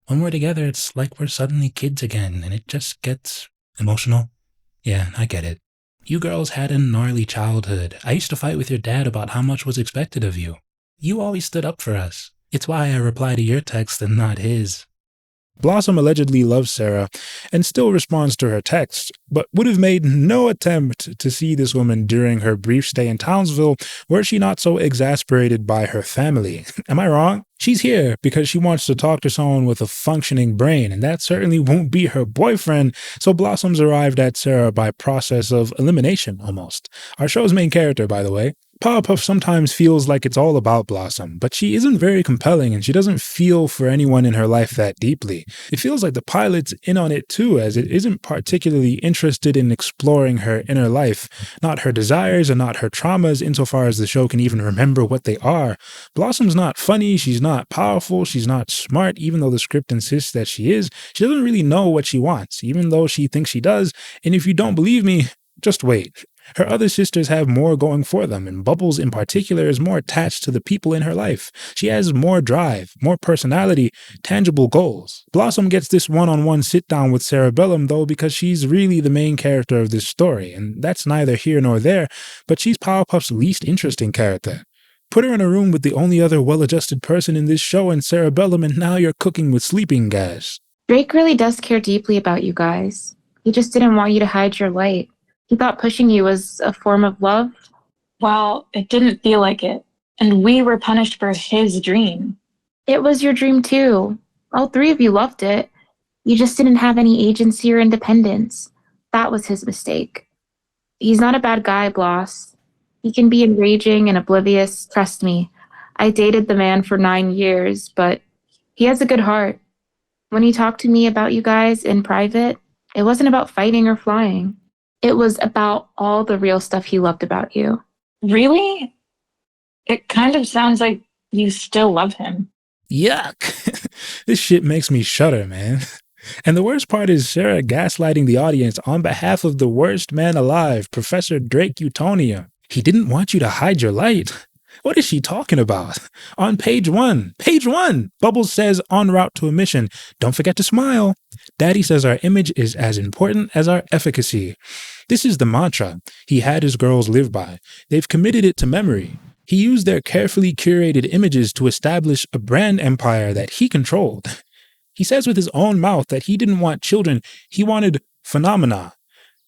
When we're together, it's like we're suddenly kids again, and it just gets emotional. Yeah, I get it. You girls had a gnarly childhood. I used to fight with your dad about how much was expected of you. You always stood up for us. It's why I reply to your text and not his. Blossom allegedly loves Sarah and still responds to her texts, but would have made no attempt to see this woman during her brief stay in Townsville were she not so exasperated by her family. Am I wrong? She's here because she wants to talk to someone with a functioning brain, and that certainly won't be her boyfriend, so Blossom's arrived at Sarah by process of elimination, almost. Our show's main character, by the way. Powerpuff sometimes feels like it's all about Blossom, but she isn't very compelling and she doesn't feel for anyone in her life that deeply. It feels like the pilot's in on it too, as it isn't particularly interested in exploring her inner life, not her desires and not her traumas insofar as the show can even remember what they are. Blossom's not funny, she's not powerful, she's not smart, even though the script insists that she is. She doesn't really know what she wants, even though she thinks she does, and if you don't believe me, just wait. Her other sisters have more going for them, and Bubbles in particular is more attached to the people in her life. She has more drive, more personality, tangible goals. Blossom gets this one-on-one sit-down with Cerebellum, though, because she's really the main character of this story, and that's neither here nor there, but she's Powerpuff's least interesting character. Put her in a room with the only other well-adjusted person in this show and Cerebellum, and now you're cooking with sleeping gas. Drake really does care deeply about you guys. He just didn't want you to hide your light. He thought pushing you was a form of love? Well, it didn't feel like it. And we were punished for his dream. It was your dream too. All three of you loved it. You just didn't have any agency or independence. That was his mistake. He's not a bad guy, Bloss. He can be enraging and oblivious, trust me. I dated the man for 9 years, but he has a good heart. When he talked to me about you guys in private, it wasn't about fighting or flying. It was about all the real stuff he loved about you. Really? It kind of sounds like you still love him. Yuck. This shit makes me shudder, man. And the worst part is Sarah gaslighting the audience on behalf of the worst man alive, Professor Drake Utonia. He didn't want you to hide your light. What is she talking about? On page one, Bubbles says en route to a mission, don't forget to smile. Daddy says our image is as important as our efficacy. This is the mantra he had his girls live by. They've committed it to memory. He used their carefully curated images to establish a brand empire that he controlled. He says with his own mouth that he didn't want children, he wanted phenomena.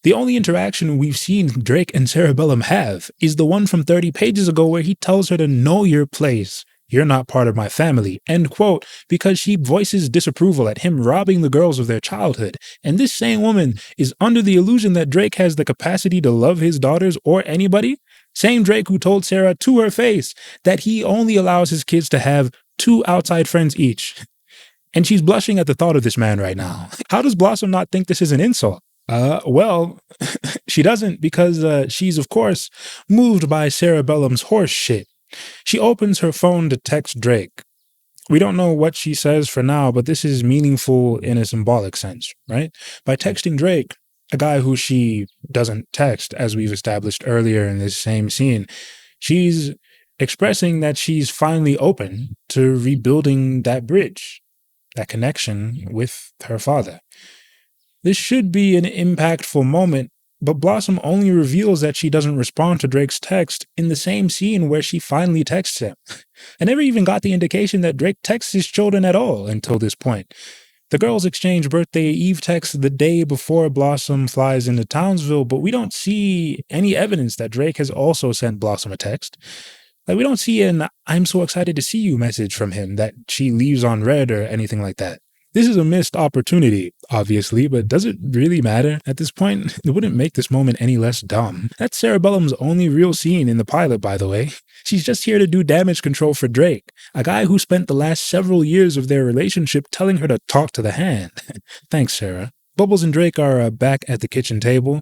The only interaction we've seen Drake and Cerebellum have is the one from 30 pages ago where he tells her to know your place. You're not part of my family, end quote, because she voices disapproval at him robbing the girls of their childhood. And this same woman is under the illusion that Drake has the capacity to love his daughters or anybody. Same Drake who told Sarah to her face that he only allows his kids to have 2 outside friends each. And she's blushing at the thought of this man right now. How does Blossom not think this is an insult? Well, she doesn't because she's, of course, moved by Cerebellum's horse shit. She opens her phone to text Drake. We don't know what she says for now, but this is meaningful in a symbolic sense, right? By texting Drake, a guy who she doesn't text, as we've established earlier in this same scene, she's expressing that she's finally open to rebuilding that bridge, that connection with her father. This should be an impactful moment, but Blossom only reveals that she doesn't respond to Drake's text in the same scene where she finally texts him. I never even got the indication that Drake texts his children at all until this point. The girls exchange birthday Eve texts the day before Blossom flies into Townsville, but we don't see any evidence that Drake has also sent Blossom a text. Like, we don't see an "I'm so excited to see you" message from him that she leaves on read or anything like that. This is a missed opportunity, obviously, but does it really matter at this point? It wouldn't make this moment any less dumb. That's Cerebellum's only real scene in the pilot, by the way. She's just here to do damage control for Drake, a guy who spent the last several years of their relationship telling her to talk to the hand. Thanks, Sarah. Bubbles and Drake are back at the kitchen table.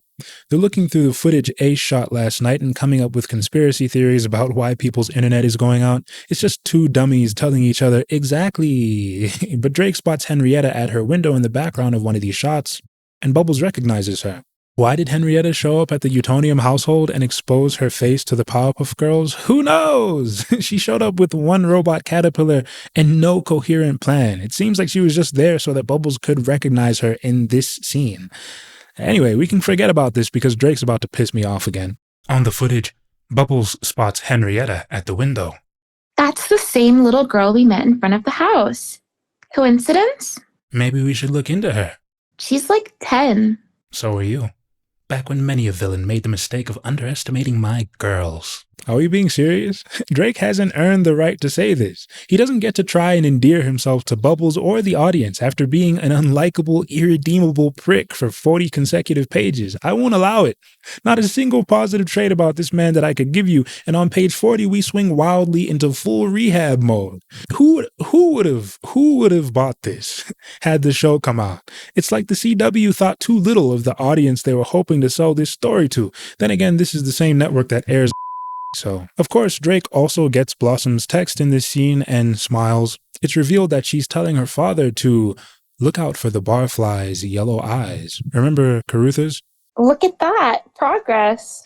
They're looking through the footage Ace shot last night and coming up with conspiracy theories about why people's internet is going out. It's just two dummies telling each other exactly. But Drake spots Henrietta at her window in the background of one of these shots, and Bubbles recognizes her. Why did Henrietta show up at the Utonium household and expose her face to the Powerpuff Girls? Who knows? She showed up with one robot caterpillar and no coherent plan. It seems like she was just there so that Bubbles could recognize her in this scene. Anyway, we can forget about this because Drake's about to piss me off again. On the footage, Bubbles spots Henrietta at the window. That's the same little girl we met in front of the house. Coincidence? Maybe we should look into her. She's like 10. So are you. Back when many a villain made the mistake of underestimating my girls. Are we being serious? Drake hasn't earned the right to say this. He doesn't get to try and endear himself to Bubbles or the audience after being an unlikable, irredeemable prick for 40 consecutive pages. I won't allow it. Not a single positive trait about this man that I could give you, and on page 40 we swing wildly into full rehab mode. Who would have bought this had the show come out? It's like the CW thought too little of the audience they were hoping to sell this story to. Then again, this is the same network that airs. So, of course, Drake also gets Blossom's text in this scene and smiles. It's revealed that she's telling her father to look out for the barfly's yellow eyes. Remember Carutha's? Look at that. Progress.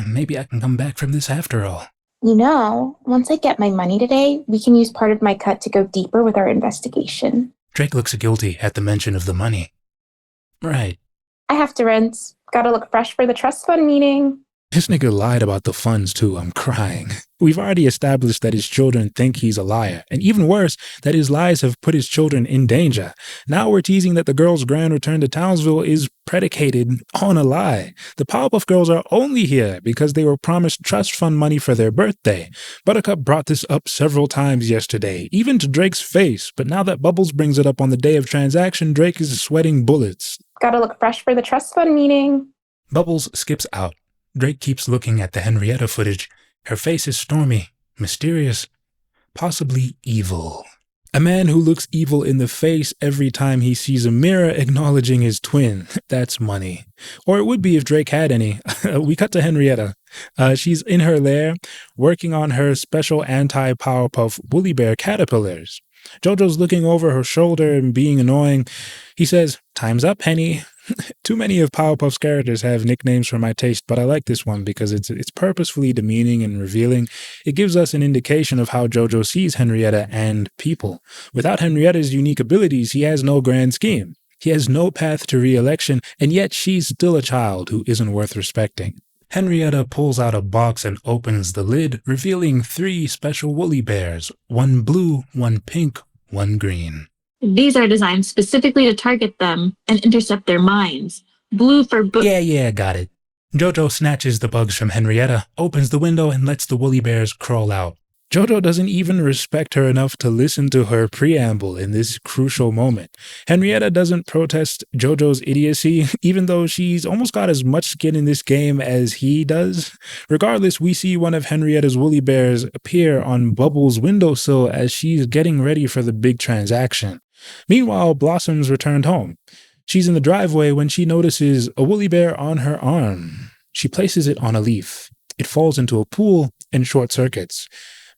Maybe I can come back from this after all. You know, once I get my money today, we can use part of my cut to go deeper with our investigation. Drake looks guilty at the mention of the money. Right. I have to rinse. Gotta look fresh for the trust fund meeting. This nigga lied about the funds too, I'm crying. We've already established that his children think he's a liar, and even worse, that his lies have put his children in danger. Now we're teasing that the girls' grand return to Townsville is predicated on a lie. The Powerpuff Girls are only here because they were promised trust fund money for their birthday. Buttercup brought this up several times yesterday, even to Drake's face, but now that Bubbles brings it up on the day of transaction, Drake is sweating bullets. Gotta look fresh for the trust fund meeting. Bubbles skips out. Drake keeps looking at the Henrietta footage. Her face is stormy, mysterious, possibly evil. A man who looks evil in the face every time he sees a mirror acknowledging his twin. That's money. Or it would be if Drake had any. We cut to Henrietta. She's in her lair, working on her special anti-Powerpuff woolly bear caterpillars. Jojo's looking over her shoulder and being annoying. He says, "Time's up, Henny." Too many of Powerpuff's characters have nicknames for my taste, but I like this one because it's purposefully demeaning and revealing. It gives us an indication of how Jojo sees Henrietta and people. Without Henrietta's unique abilities, he has no grand scheme. He has no path to re-election, and yet she's still a child who isn't worth respecting. Henrietta pulls out a box and opens the lid, revealing 3 special woolly bears, one blue, one pink, one green. These are designed specifically to target them and intercept their minds. Blue for Yeah, got it. Jojo snatches the bugs from Henrietta, opens the window, and lets the woolly bears crawl out. Jojo doesn't even respect her enough to listen to her preamble in this crucial moment. Henrietta doesn't protest Jojo's idiocy, even though she's almost got as much skin in this game as he does. Regardless, we see one of Henrietta's woolly bears appear on Bubbles' windowsill as she's getting ready for the big transaction. Meanwhile, Blossom's returned home. She's in the driveway when she notices a woolly bear on her arm. She places it on a leaf. It falls into a pool and short circuits.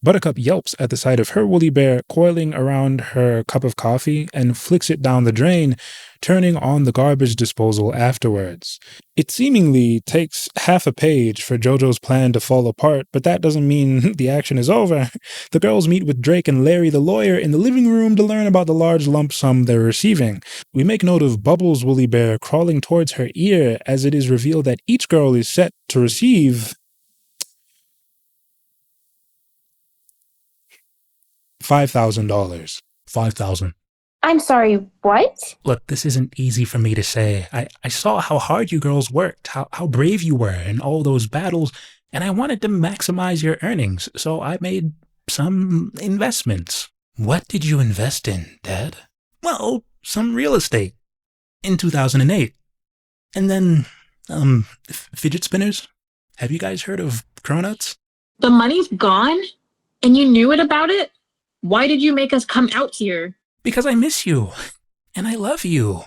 Buttercup yelps at the sight of her woolly bear coiling around her cup of coffee and flicks it down the drain, turning on the garbage disposal afterwards. It seemingly takes half a page for Jojo's plan to fall apart, but that doesn't mean the action is over. The girls meet with Drake and Larry the lawyer in the living room to learn about the large lump sum they're receiving. We make note of Bubbles' woolly bear crawling towards her ear as it is revealed that each girl is set to receive $5,000. $5,000. I'm sorry, what? Look, this isn't easy for me to say. I saw how hard you girls worked, how brave you were in all those battles, and I wanted to maximize your earnings, so I made some investments. What did you invest in, Dad? Well, some real estate in 2008. And then, fidget spinners. Have you guys heard of cronuts? The money's gone? And you knew about it? Why did you make us come out here? Because I miss you. And I love you.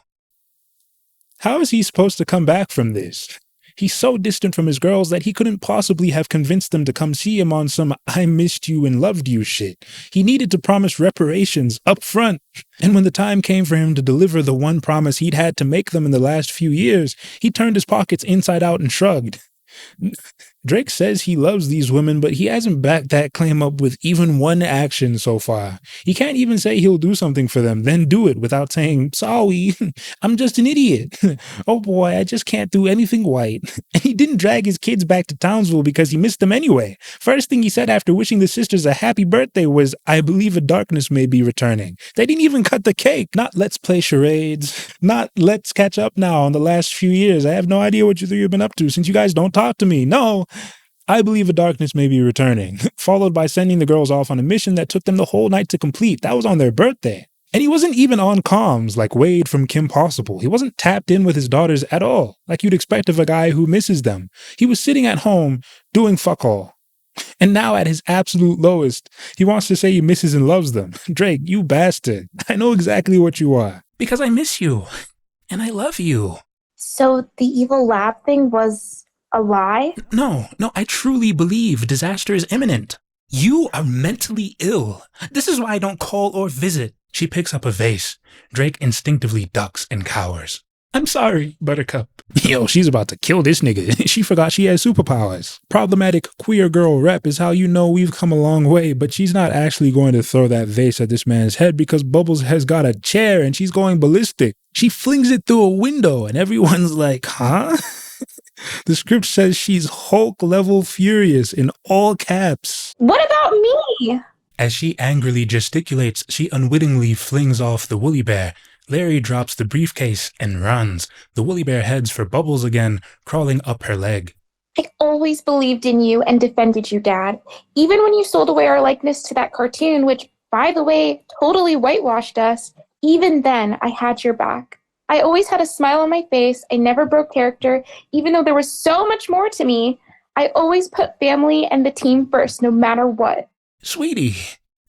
How is he supposed to come back from this? He's so distant from his girls that he couldn't possibly have convinced them to come see him on some I missed you and loved you shit. He needed to promise reparations up front. And when the time came for him to deliver the one promise he'd had to make them in the last few years, he turned his pockets inside out and shrugged. Drake says he loves these women, but he hasn't backed that claim up with even one action so far. He can't even say he'll do something for them, then do it without saying, sorry, I'm just an idiot. Oh boy, I just can't do anything white. And he didn't drag his kids back to Townsville because he missed them anyway. First thing he said after wishing the sisters a happy birthday was, I believe a darkness may be returning. They didn't even cut the cake. Not let's play charades. Not let's catch up now on the last few years. I have no idea what you three have been up to since you guys don't talk to me. No. I believe a darkness may be returning, followed by sending the girls off on a mission that took them the whole night to complete. That was on their birthday. And he wasn't even on comms like Wade from Kim Possible. He wasn't tapped in with his daughters at all, like you'd expect of a guy who misses them. He was sitting at home doing fuck all. And now at his absolute lowest, he wants to say he misses and loves them. Drake, you bastard. I know exactly what you are. Because I miss you. And I love you. So the evil lab thing was a lie? No, I truly believe disaster is imminent. You are mentally ill. This is why I don't call or visit. She picks up a vase. Drake instinctively ducks and cowers. I'm sorry, Buttercup. Yo, she's about to kill this nigga. She forgot she has superpowers. Problematic queer girl rep is how you know we've come a long way, but she's not actually going to throw that vase at this man's head because Bubbles has got a chair and she's going ballistic. She flings it through a window and everyone's like, huh? The script says she's Hulk-level furious in all caps. What about me? As she angrily gesticulates, she unwittingly flings off the woolly bear. Larry drops the briefcase and runs. The woolly bear heads for Bubbles again, crawling up her leg. I always believed in you and defended you, Dad. Even when you sold away our likeness to that cartoon, which, by the way, totally whitewashed us, even then I had your back. I always had a smile on my face. I never broke character, even though there was so much more to me. I always put family and the team first, no matter what. Sweetie.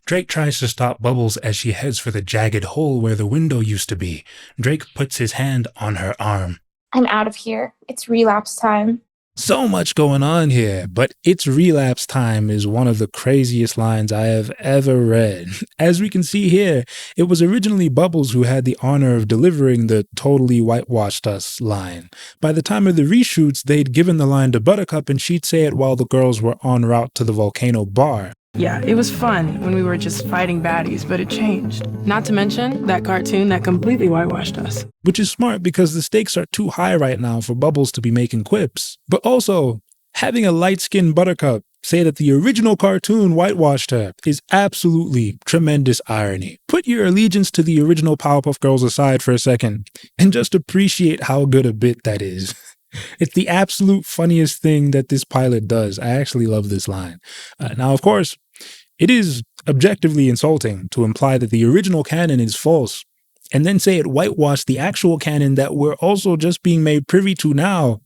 Drake tries to stop Bubbles as she heads for the jagged hole where the window used to be. Drake puts his hand on her arm. I'm out of here. It's relapse time. So much going on here, but it's relapse time is one of the craziest lines I have ever read. As we can see here, it was originally Bubbles who had the honor of delivering the totally whitewashed us line. By the time of the reshoots, they'd given the line to Buttercup and she'd say it while the girls were en route to the Volcano Bar. Yeah, it was fun when we were just fighting baddies, but it changed. Not to mention that cartoon that completely whitewashed us. Which is smart because the stakes are too high right now for Bubbles to be making quips. But also, having a light-skinned Buttercup say that the original cartoon whitewashed her is absolutely tremendous irony. Put your allegiance to the original Powerpuff Girls aside for a second and just appreciate how good a bit that is. It's the absolute funniest thing that this pilot does. I actually love this line. Now, of course, it is objectively insulting to imply that the original canon is false and then say it whitewashed the actual canon that we're also just being made privy to now.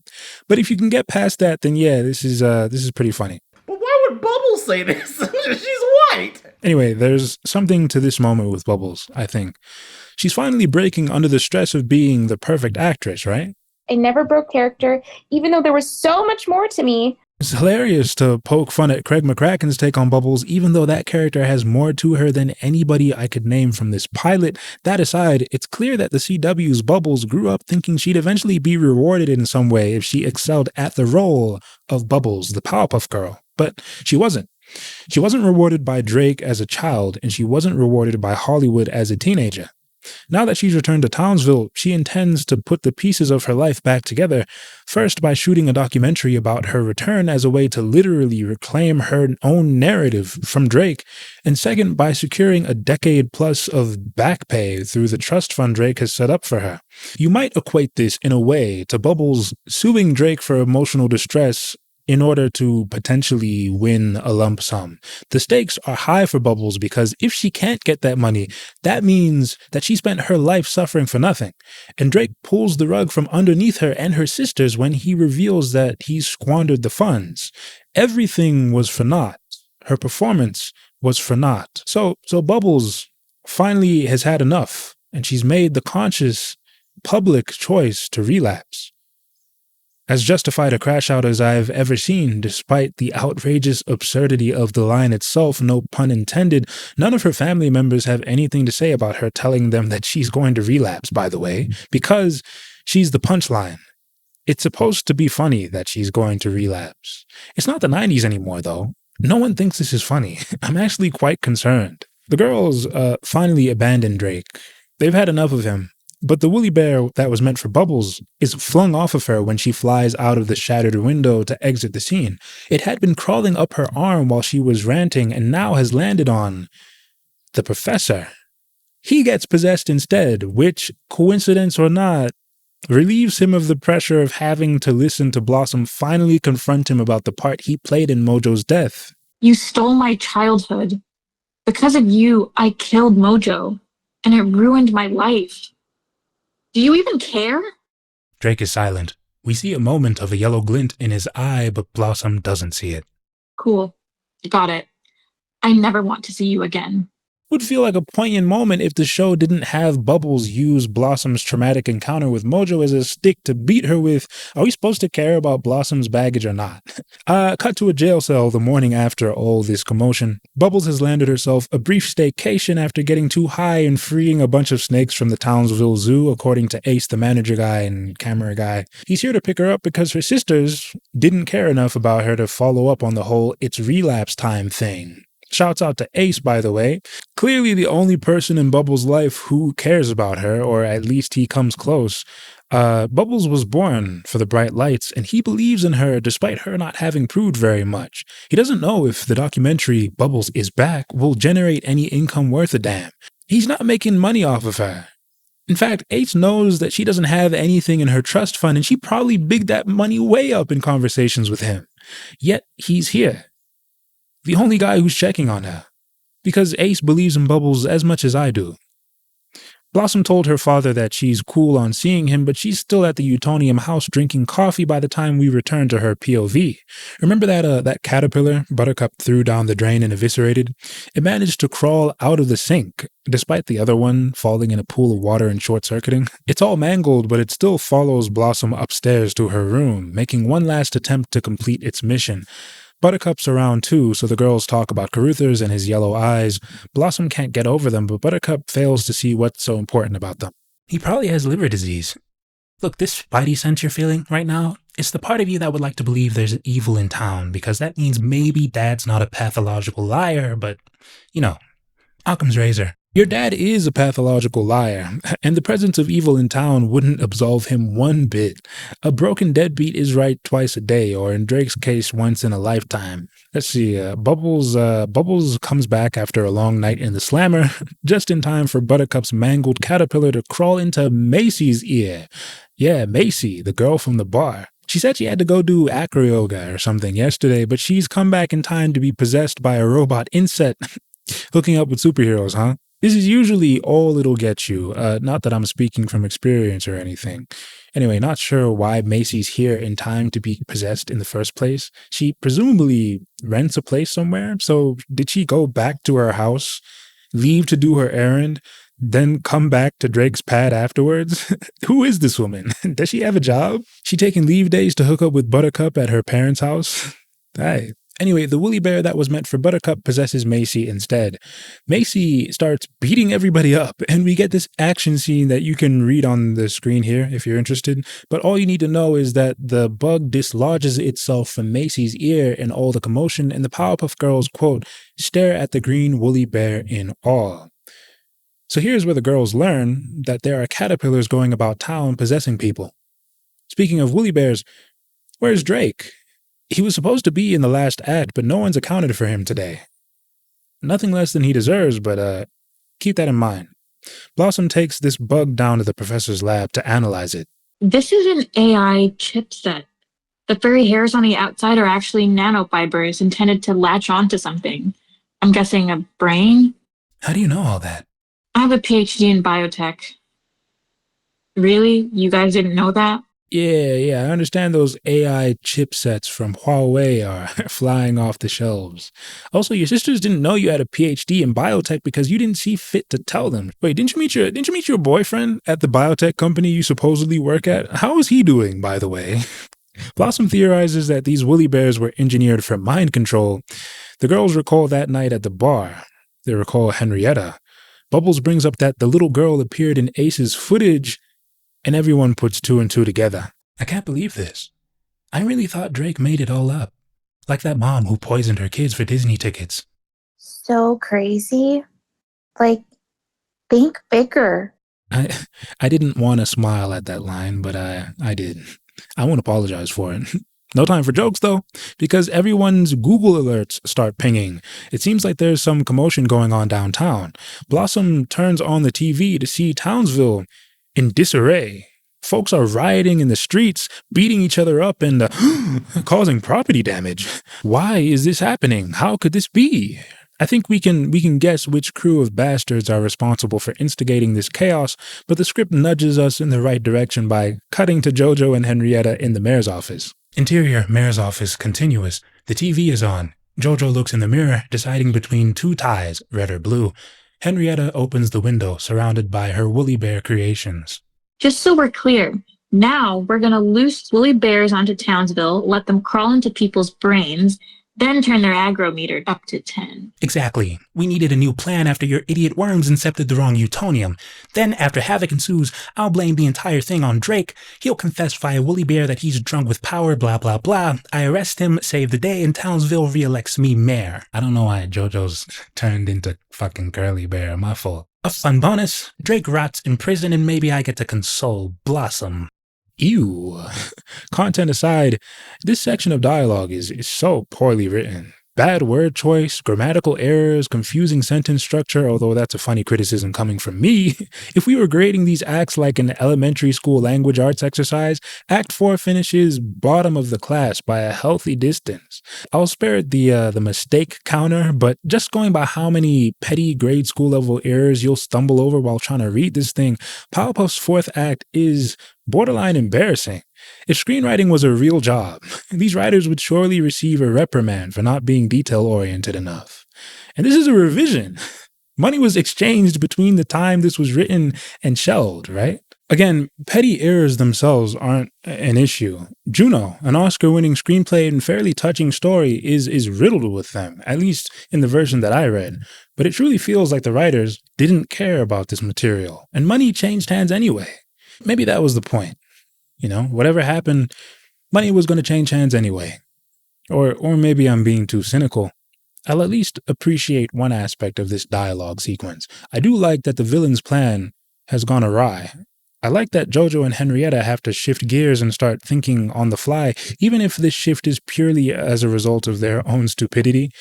But if you can get past that, then yeah, this is pretty funny. But why would Bubbles say this? She's white. Anyway, there's something to this moment with Bubbles, I think. She's finally breaking under the stress of being the perfect actress, right? I never broke character, even though there was so much more to me. It's hilarious to poke fun at Craig McCracken's take on Bubbles, even though that character has more to her than anybody I could name from this pilot. That aside, it's clear that the CW's Bubbles grew up thinking she'd eventually be rewarded in some way if she excelled at the role of Bubbles, the Powerpuff Girl. But she wasn't. She wasn't rewarded by Drake as a child, and she wasn't rewarded by Hollywood as a teenager. Now that she's returned to Townsville, she intends to put the pieces of her life back together, first by shooting a documentary about her return as a way to literally reclaim her own narrative from Drake, and second by securing a decade plus of back pay through the trust fund Drake has set up for her. You might equate this in a way to Bubbles suing Drake for emotional distress in order to potentially win a lump sum. The stakes are high for Bubbles because if she can't get that money, that means that she spent her life suffering for nothing. And Drake pulls the rug from underneath her and her sisters when he reveals that he's squandered the funds. Everything was for naught. Her performance was for naught. So Bubbles finally has had enough, and she's made the conscious, public choice to relapse. As justified a crash out as I've ever seen, despite the outrageous absurdity of the line itself, no pun intended, none of her family members have anything to say about her telling them that she's going to relapse, by the way, because she's the punchline. It's supposed to be funny that she's going to relapse. It's not the 90s anymore, though. No one thinks this is funny. I'm actually quite concerned. The girls finally abandon Drake. They've had enough of him. But the woolly bear that was meant for Bubbles is flung off of her when she flies out of the shattered window to exit the scene. It had been crawling up her arm while she was ranting and now has landed on the professor. He gets possessed instead, which, coincidence or not, relieves him of the pressure of having to listen to Blossom finally confront him about the part he played in Mojo's death. You stole my childhood. Because of you, I killed Mojo, and it ruined my life. Do you even care? Drake is silent. We see a moment of a yellow glint in his eye, but Blossom doesn't see it. Cool. Got it. I never want to see you again. Would feel like a poignant moment if the show didn't have Bubbles use Blossom's traumatic encounter with Mojo as a stick to beat her with. Are we supposed to care about Blossom's baggage or not? Cut to a jail cell the morning after all this commotion. Bubbles has landed herself a brief staycation after getting too high and freeing a bunch of snakes from the Townsville Zoo, according to Ace, the manager guy and camera guy. He's here to pick her up because her sisters didn't care enough about her to follow up on the whole it's relapse time thing. Shouts out to Ace, by the way. Clearly the only person in Bubbles' life who cares about her, or at least he comes close. Bubbles was born for the bright lights, and he believes in her despite her not having proved very much. He doesn't know if the documentary Bubbles is Back will generate any income worth a damn. He's not making money off of her. In fact, Ace knows that she doesn't have anything in her trust fund, and she probably bigged that money way up in conversations with him. Yet he's here. The only guy who's checking on her, because Ace believes in Bubbles as much as I do. Blossom told her father that she's cool on seeing him, but she's still at the Utonium house drinking coffee by the time we return to her POV. Remember that caterpillar Buttercup threw down the drain and eviscerated? It managed to crawl out of the sink, despite the other one falling in a pool of water and short-circuiting. It's all mangled, but it still follows Blossom upstairs to her room, making one last attempt to complete its mission. Buttercup's around too, so the girls talk about Caruthers and his yellow eyes. Blossom can't get over them, but Buttercup fails to see what's so important about them. He probably has liver disease. Look, this spidey sense you're feeling right now, it's the part of you that would like to believe there's an evil in town, because that means maybe Dad's not a pathological liar, but, Occam's razor. Your dad is a pathological liar, and the presence of evil in town wouldn't absolve him one bit. A broken deadbeat is right twice a day, or in Drake's case, once in a lifetime. Let's see, Bubbles comes back after a long night in the slammer, just in time for Buttercup's mangled caterpillar to crawl into Macy's ear. Yeah, Macy, the girl from the bar. She said she had to go do acro yoga or something yesterday, but she's come back in time to be possessed by a robot insect. Hooking up with superheroes, huh? This is usually all it'll get you, not that I'm speaking from experience or anything. Anyway, not sure why Macy's here in time to be possessed in the first place. She presumably rents a place somewhere, so did she go back to her house, leave to do her errand, then come back to Drake's pad afterwards? Who is this woman? Does she have a job? She taking leave days to hook up with Buttercup at her parents' house? Hey. Anyway, the woolly bear that was meant for Buttercup possesses Macy instead. Macy starts beating everybody up, and we get this action scene that you can read on the screen here if you're interested. But all you need to know is that the bug dislodges itself from Macy's ear in all the commotion, and the Powerpuff Girls, quote, stare at the green woolly bear in awe. So here's where the girls learn that there are caterpillars going about town possessing people. Speaking of woolly bears, where's Drake? He was supposed to be in the last act, but no one's accounted for him today. Nothing less than he deserves, but keep that in mind. Blossom takes this bug down to the professor's lab to analyze it. This is an AI chipset. The furry hairs on the outside are actually nanofibers intended to latch onto something. I'm guessing a brain? How do you know all that? I have a PhD in biotech. Really? You guys didn't know that? Yeah, I understand those AI chipsets from Huawei are flying off the shelves. Also, your sisters didn't know you had a PhD in biotech because you didn't see fit to tell them. Wait, didn't you meet your boyfriend at the biotech company you supposedly work at? How is he doing, by the way? Blossom theorizes that these woolly bears were engineered for mind control. The girls recall that night at the bar. They recall Henrietta. Bubbles brings up that the little girl appeared in Ace's footage, and everyone puts two and two together. I can't believe this. I really thought Drake made it all up. Like that mom who poisoned her kids for Disney tickets. So crazy. Like, think bigger. I didn't want to smile at that line, but I did. I won't apologize for it. No time for jokes, though, because everyone's Google alerts start pinging. It seems like there's some commotion going on downtown. Blossom turns on the TV to see Townsville in disarray. Folks are rioting in the streets, beating each other up, and causing property damage. Why is this happening? How could this be? I think we can guess which crew of bastards are responsible for instigating this chaos, but the script nudges us in the right direction by cutting to Jojo and Henrietta in the mayor's office. Interior, mayor's office, continuous. The TV is on. Jojo looks in the mirror, deciding between two ties, red or blue. Henrietta opens the window, surrounded by her woolly bear creations. Just so we're clear, now we're going to loose woolly bears onto Townsville, let them crawl into people's brains, then turn their aggro meter up to 10. Exactly. We needed a new plan after your idiot worms incepted the wrong Utonium. Then, after havoc ensues, I'll blame the entire thing on Drake. He'll confess via Woolly Bear that he's drunk with power, blah blah blah. I arrest him, save the day, and Townsville re-elects me mayor. I don't know why JoJo's turned into fucking Curly Bear. My fault. A fun bonus. Drake rots in prison and maybe I get to console Blossom. Ew. Content aside, this section of dialogue is so poorly written. Bad word choice, grammatical errors, confusing sentence structure, although that's a funny criticism coming from me. If we were grading these acts like an elementary school language arts exercise, Act 4 finishes bottom of the class by a healthy distance. I'll spare it the mistake counter, but just going by how many petty grade school level errors you'll stumble over while trying to read this thing, Powerpuff's fourth act is borderline embarrassing. If screenwriting was a real job, these writers would surely receive a reprimand for not being detail-oriented enough. And this is a revision. Money was exchanged between the time this was written and shelved, right? Again, petty errors themselves aren't an issue. Juno, an Oscar-winning screenplay and fairly touching story, is riddled with them, at least in the version that I read. But it truly feels like the writers didn't care about this material, and money changed hands anyway. Maybe that was the point. You know, whatever happened, money was going to change hands anyway. Or maybe I'm being too cynical. I'll at least appreciate one aspect of this dialogue sequence. I do like that the villain's plan has gone awry. I like that Jojo and Henrietta have to shift gears and start thinking on the fly, even if this shift is purely as a result of their own stupidity.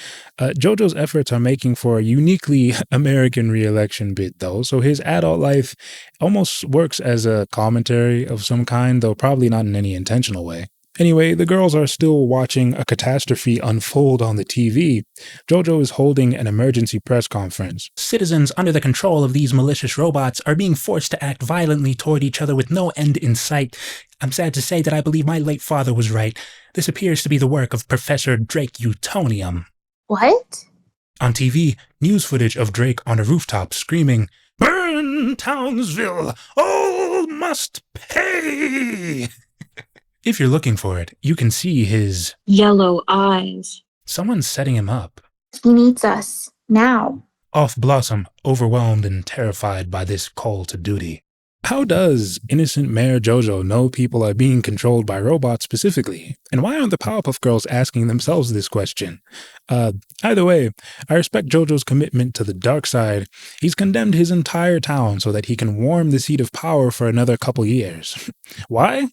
Jojo's efforts are making for a uniquely American re-election bid, though, so his adult life almost works as a commentary of some kind, though probably not in any intentional way. Anyway, the girls are still watching a catastrophe unfold on the TV. Jojo is holding an emergency press conference. Citizens under the control of these malicious robots are being forced to act violently toward each other with no end in sight. I'm sad to say that I believe my late father was right. This appears to be the work of Professor Drake Utonium. What? On TV, news footage of Drake on a rooftop screaming, "Burn Townsville! All must pay!" If you're looking for it, you can see his yellow eyes. Someone's setting him up. He needs us. Now. Off Blossom, overwhelmed and terrified by this call to duty. How does innocent Mayor Jojo know people are being controlled by robots specifically? And why aren't the Powerpuff Girls asking themselves this question? Either way, I respect Jojo's commitment to the dark side. He's condemned his entire town so that he can warm the seat of power for another couple years. Why?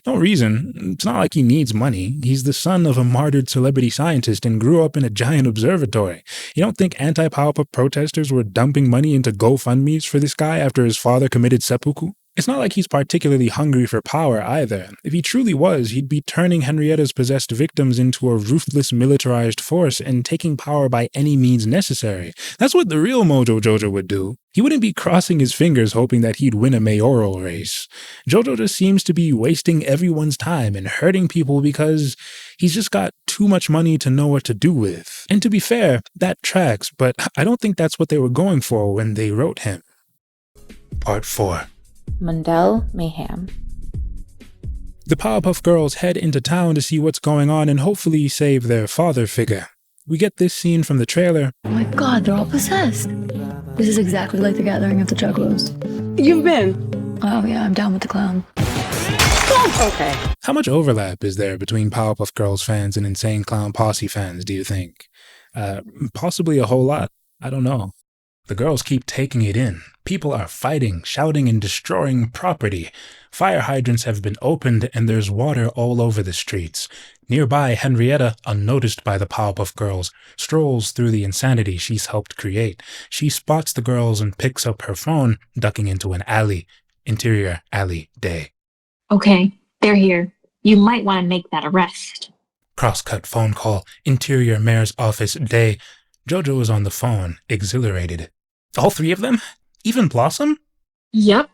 No reason. It's not like he needs money. He's the son of a martyred celebrity scientist and grew up in a giant observatory. You don't think anti-Powerpuff protesters were dumping money into GoFundMes for this guy after his father committed seppuku? It's not like he's particularly hungry for power either. If he truly was, he'd be turning Henrietta's possessed victims into a ruthless militarized force and taking power by any means necessary. That's what the real Mojo Jojo would do. He wouldn't be crossing his fingers hoping that he'd win a mayoral race. Jojo just seems to be wasting everyone's time and hurting people because he's just got too much money to know what to do with. And to be fair, that tracks, but I don't think that's what they were going for when they wrote him. Part 4. Mondell, mayhem. The Powerpuff Girls head into town to see what's going on and hopefully save their father figure. We get this scene from the trailer. Oh my god, they're all possessed. This is exactly like the gathering of the Juggalos. You've been? Oh yeah, I'm down with the clown. Okay. How much overlap is there between Powerpuff Girls fans and Insane Clown Posse fans, do you think? Possibly a whole lot. I don't know. The girls keep taking it in. People are fighting, shouting, and destroying property. Fire hydrants have been opened, and there's water all over the streets. Nearby, Henrietta, unnoticed by the Powerpuff Girls, strolls through the insanity she's helped create. She spots the girls and picks up her phone, ducking into an alley. Interior alley day. Okay, they're here. You might want to make that arrest. Crosscut phone call. Interior mayor's office day. Jojo is on the phone, exhilarated. All 3 of them? Even Blossom? Yep.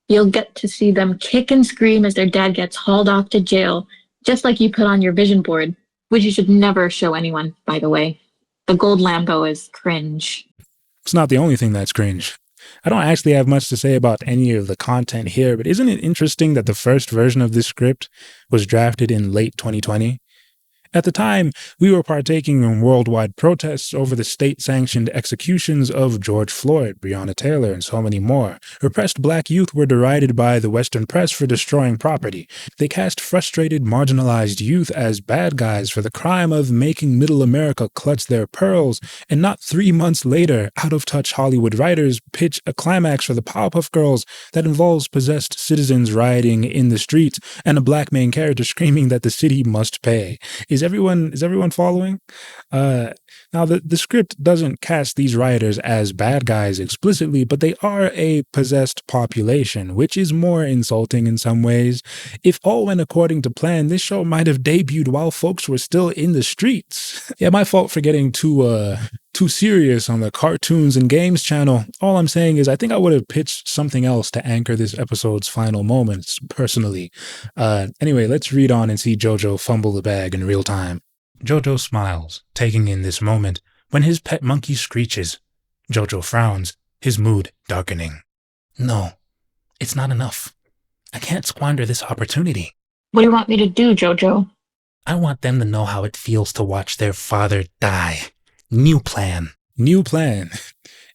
You'll get to see them kick and scream as their dad gets hauled off to jail, just like you put on your vision board, which you should never show anyone, by the way. The gold Lambo is cringe. It's not the only thing that's cringe. I don't actually have much to say about any of the content here, but isn't it interesting that the first version of this script was drafted in late 2020? At the time, we were partaking in worldwide protests over the state-sanctioned executions of George Floyd, Breonna Taylor, and so many more. Repressed black youth were derided by the Western press for destroying property. They cast frustrated, marginalized youth as bad guys for the crime of making middle America clutch their pearls, and not 3 months later, out-of-touch Hollywood writers pitch a climax for the Powerpuff Girls that involves possessed citizens rioting in the streets and a black main character screaming that the city must pay. Is everyone following? Now, the script doesn't cast these rioters as bad guys explicitly, but they are a possessed population, which is more insulting in some ways. If all went according to plan, this show might have debuted while folks were still in the streets. Yeah, my fault for getting too serious on the cartoons and games channel. All I'm saying is I think I would have pitched something else to anchor this episode's final moments, personally. Anyway, let's read on and see Jojo fumble the bag in real time. Jojo smiles, taking in this moment, when his pet monkey screeches. Jojo frowns, his mood darkening. No, it's not enough. I can't squander this opportunity. What do you want me to do, Jojo? I want them to know how it feels to watch their father die. New plan. New plan?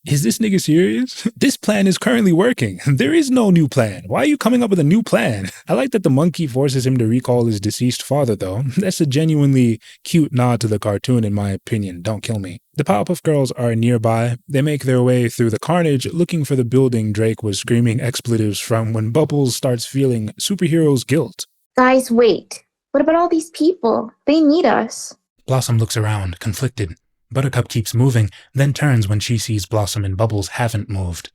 Is this nigga serious? This plan is currently working. There is no new plan. Why are you coming up with a new plan? I like that the monkey forces him to recall his deceased father, though. That's a genuinely cute nod to the cartoon, in my opinion. Don't kill me. The Powerpuff Girls are nearby. They make their way through the carnage, looking for the building Drake was screaming expletives from when Bubbles starts feeling superhero's guilt. Guys, wait. What about all these people? They need us. Blossom looks around, conflicted. Buttercup keeps moving, then turns when she sees Blossom and Bubbles haven't moved.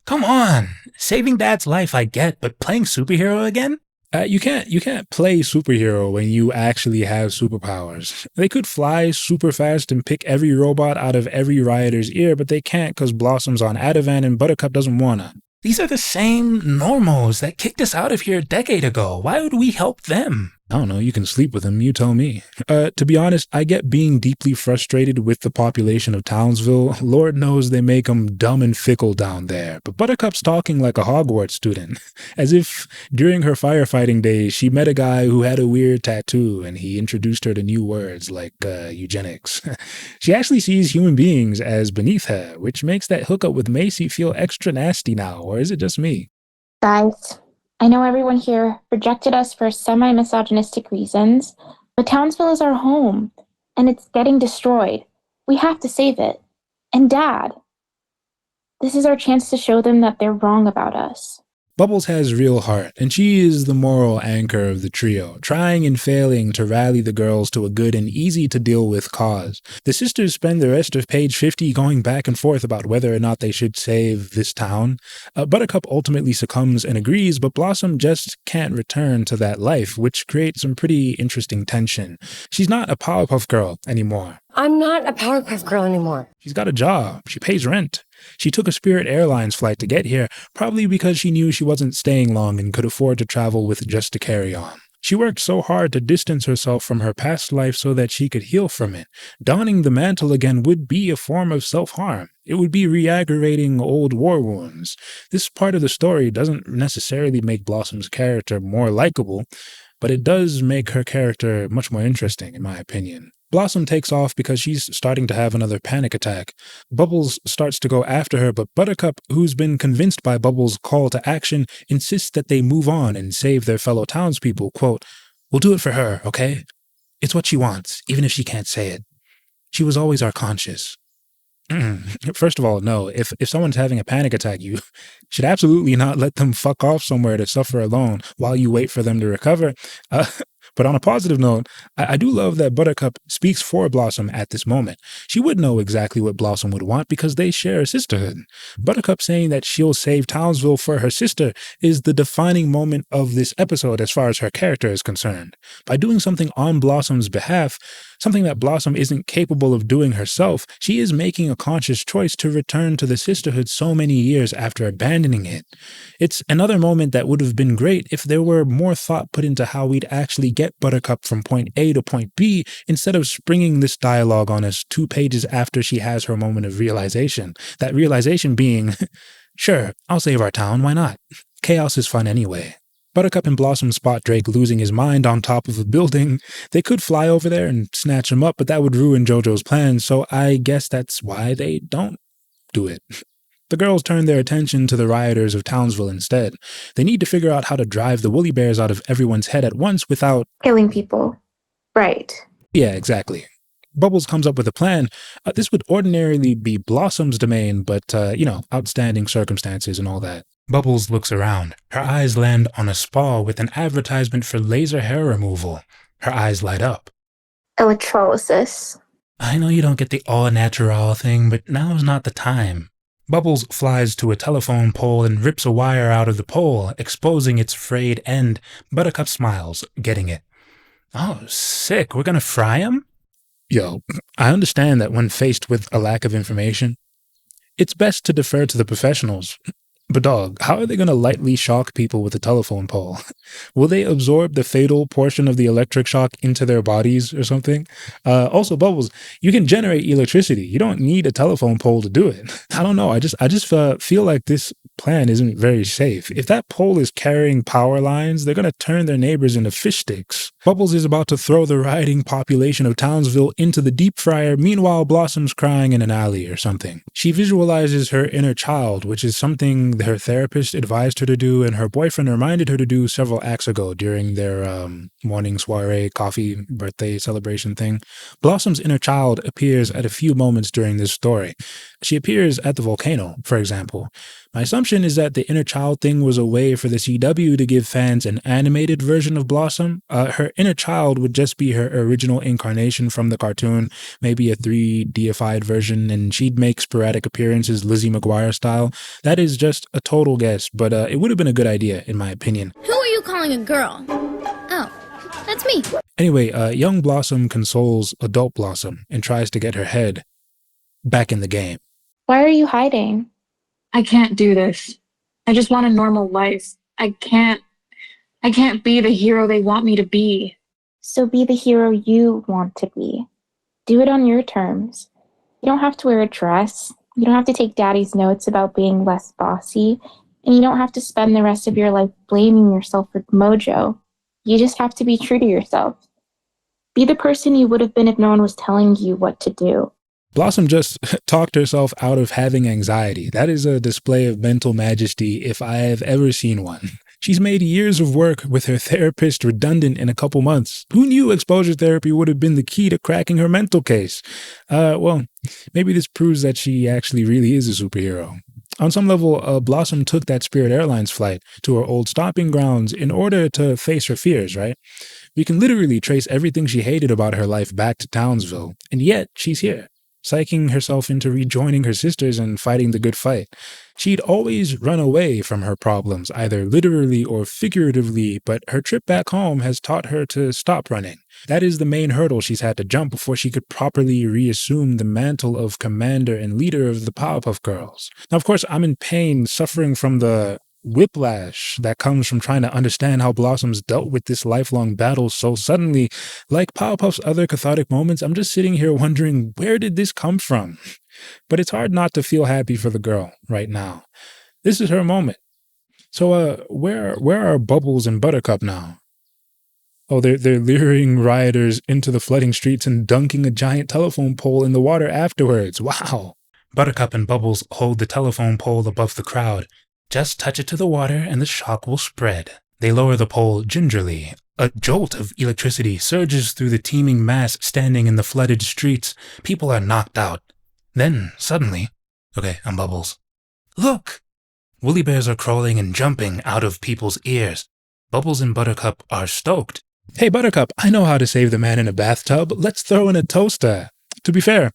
Come on! Saving Dad's life I get, but playing superhero again? You can't play superhero when you actually have superpowers. They could fly super fast and pick every robot out of every rioter's ear, but they can't because Blossom's on Ativan and Buttercup doesn't wanna. These are the same normos that kicked us out of here a decade ago. Why would we help them? I don't know, you can sleep with them, you tell me. To be honest, I get being deeply frustrated with the population of Townsville. Lord knows they make them dumb and fickle down there. But Buttercup's talking like a Hogwarts student. As if during her firefighting days, she met a guy who had a weird tattoo and he introduced her to new words like eugenics. She actually sees human beings as beneath her, which makes that hookup with Macy feel extra nasty now, or is it just me? Guys, I know everyone here rejected us for semi-misogynistic reasons, but Townsville is our home, and it's getting destroyed. We have to save it. And Dad, this is our chance to show them that they're wrong about us. Bubbles has real heart, and she is the moral anchor of the trio, trying and failing to rally the girls to a good and easy-to-deal-with cause. The sisters spend the rest of page 50 going back and forth about whether or not they should save this town. Buttercup ultimately succumbs and agrees, but Blossom just can't return to that life, which creates some pretty interesting tension. She's not a Powerpuff Girl anymore. I'm not a Powerpuff Girl anymore. She's got a job. She pays rent. She took a Spirit Airlines flight to get here, probably because she knew she wasn't staying long and could afford to travel with just a carry-on. She worked so hard to distance herself from her past life so that she could heal from it. Donning the mantle again would be a form of self-harm. It would be re-aggravating old war wounds. This part of the story doesn't necessarily make Blossom's character more likable, but it does make her character much more interesting, in my opinion. Blossom takes off because she's starting to have another panic attack. Bubbles starts to go after her, but Buttercup, who's been convinced by Bubbles' call to action, insists that they move on and save their fellow townspeople. Quote, "We'll do it for her, okay? It's what she wants, even if she can't say it. She was always our conscience." First of all, no. If someone's having a panic attack, you should absolutely not let them fuck off somewhere to suffer alone while you wait for them to recover. But on a positive note, I do love that Buttercup speaks for Blossom at this moment. She would know exactly what Blossom would want because they share a sisterhood. Buttercup saying that she'll save Townsville for her sister is the defining moment of this episode as far as her character is concerned. By doing something on Blossom's behalf, something that Blossom isn't capable of doing herself, she is making a conscious choice to return to the sisterhood so many years after abandoning it. It's another moment that would have been great if there were more thought put into how we'd actually get Buttercup from point A to point B instead of springing this dialogue on us 2 pages after she has her moment of realization. That realization being, sure, I'll save our town, why not? Chaos is fun anyway. Buttercup and Blossom spot Drake losing his mind on top of a building. They could fly over there and snatch him up, but that would ruin JoJo's plans, so I guess that's why they don't do it. The girls turn their attention to the rioters of Townsville instead. They need to figure out how to drive the woolly bears out of everyone's head at once without killing people. Right. Yeah, exactly. Bubbles comes up with a plan. This would ordinarily be Blossom's domain, but, outstanding circumstances and all that. Bubbles looks around. Her eyes land on a spa with an advertisement for laser hair removal. Her eyes light up. Electrolysis. I know you don't get the all-natural thing, but now's not the time. Bubbles flies to a telephone pole and rips a wire out of the pole, exposing its frayed end. Buttercup smiles, getting it. Oh, sick. We're gonna fry him? Yo, I understand that when faced with a lack of information, it's best to defer to the professionals. But dog, how are they going to lightly shock people with a telephone pole? Will they absorb the fatal portion of the electric shock into their bodies or something? Also, Bubbles, you can generate electricity. You don't need a telephone pole to do it. I don't know. I just feel like this plan isn't very safe. If that pole is carrying power lines, they're going to turn their neighbors into fish sticks. Bubbles is about to throw the rioting population of Townsville into the deep fryer. Meanwhile, Blossom's crying in an alley or something. She visualizes her inner child, which is something her therapist advised her to do and her boyfriend reminded her to do several acts ago during their morning soiree, coffee, birthday celebration thing. Blossom's inner child appears at a few moments during this story. She appears at the volcano, for example. My assumption is that the inner child thing was a way for the CW to give fans an animated version of Blossom. Her inner child would just be her original incarnation from the cartoon, maybe a 3D-ified version, and she'd make sporadic appearances Lizzie McGuire style. That is just a total guess, but it would have been a good idea, in my opinion. Who are you calling a girl? Oh, that's me. Anyway, young Blossom consoles adult Blossom and tries to get her head back in the game. Why are you hiding? I can't do this. I just want a normal life. I can't be the hero they want me to be. So be the hero you want to be. Do it on your terms. You don't have to wear a dress. You don't have to take daddy's notes about being less bossy. And you don't have to spend the rest of your life blaming yourself for mojo. You just have to be true to yourself. Be the person you would have been if no one was telling you what to do. Blossom just talked herself out of having anxiety. That is a display of mental majesty if I have ever seen one. She's made years of work with her therapist redundant in a couple months. Who knew exposure therapy would have been the key to cracking her mental case? Well, maybe this proves that she actually really is a superhero. On some level, Blossom took that Spirit Airlines flight to her old stomping grounds in order to face her fears, right? We can literally trace everything she hated about her life back to Townsville, and yet she's here, psyching herself into rejoining her sisters and fighting the good fight. She'd always run away from her problems, either literally or figuratively, but her trip back home has taught her to stop running. That is the main hurdle she's had to jump before she could properly reassume the mantle of commander and leader of the Powerpuff Girls. Now, of course, I'm in pain, suffering from the whiplash that comes from trying to understand how Blossom's dealt with this lifelong battle so suddenly. Like Powerpuff's other cathartic moments, I'm just sitting here wondering, where did this come from? But it's hard not to feel happy for the girl right now. This is her moment. So, where are Bubbles and Buttercup now? Oh, they're luring rioters into the flooding streets and dunking a giant telephone pole in the water afterwards. Wow. Buttercup and Bubbles hold the telephone pole above the crowd. Just touch it to the water and the shock will spread. They lower the pole gingerly. A jolt of electricity surges through the teeming mass standing in the flooded streets. People are knocked out. Then, suddenly... Okay, I'm Bubbles. Look! Woolly bears are crawling and jumping out of people's ears. Bubbles and Buttercup are stoked. Hey, Buttercup, I know how to save the man in a bathtub. Let's throw in a toaster. To be fair,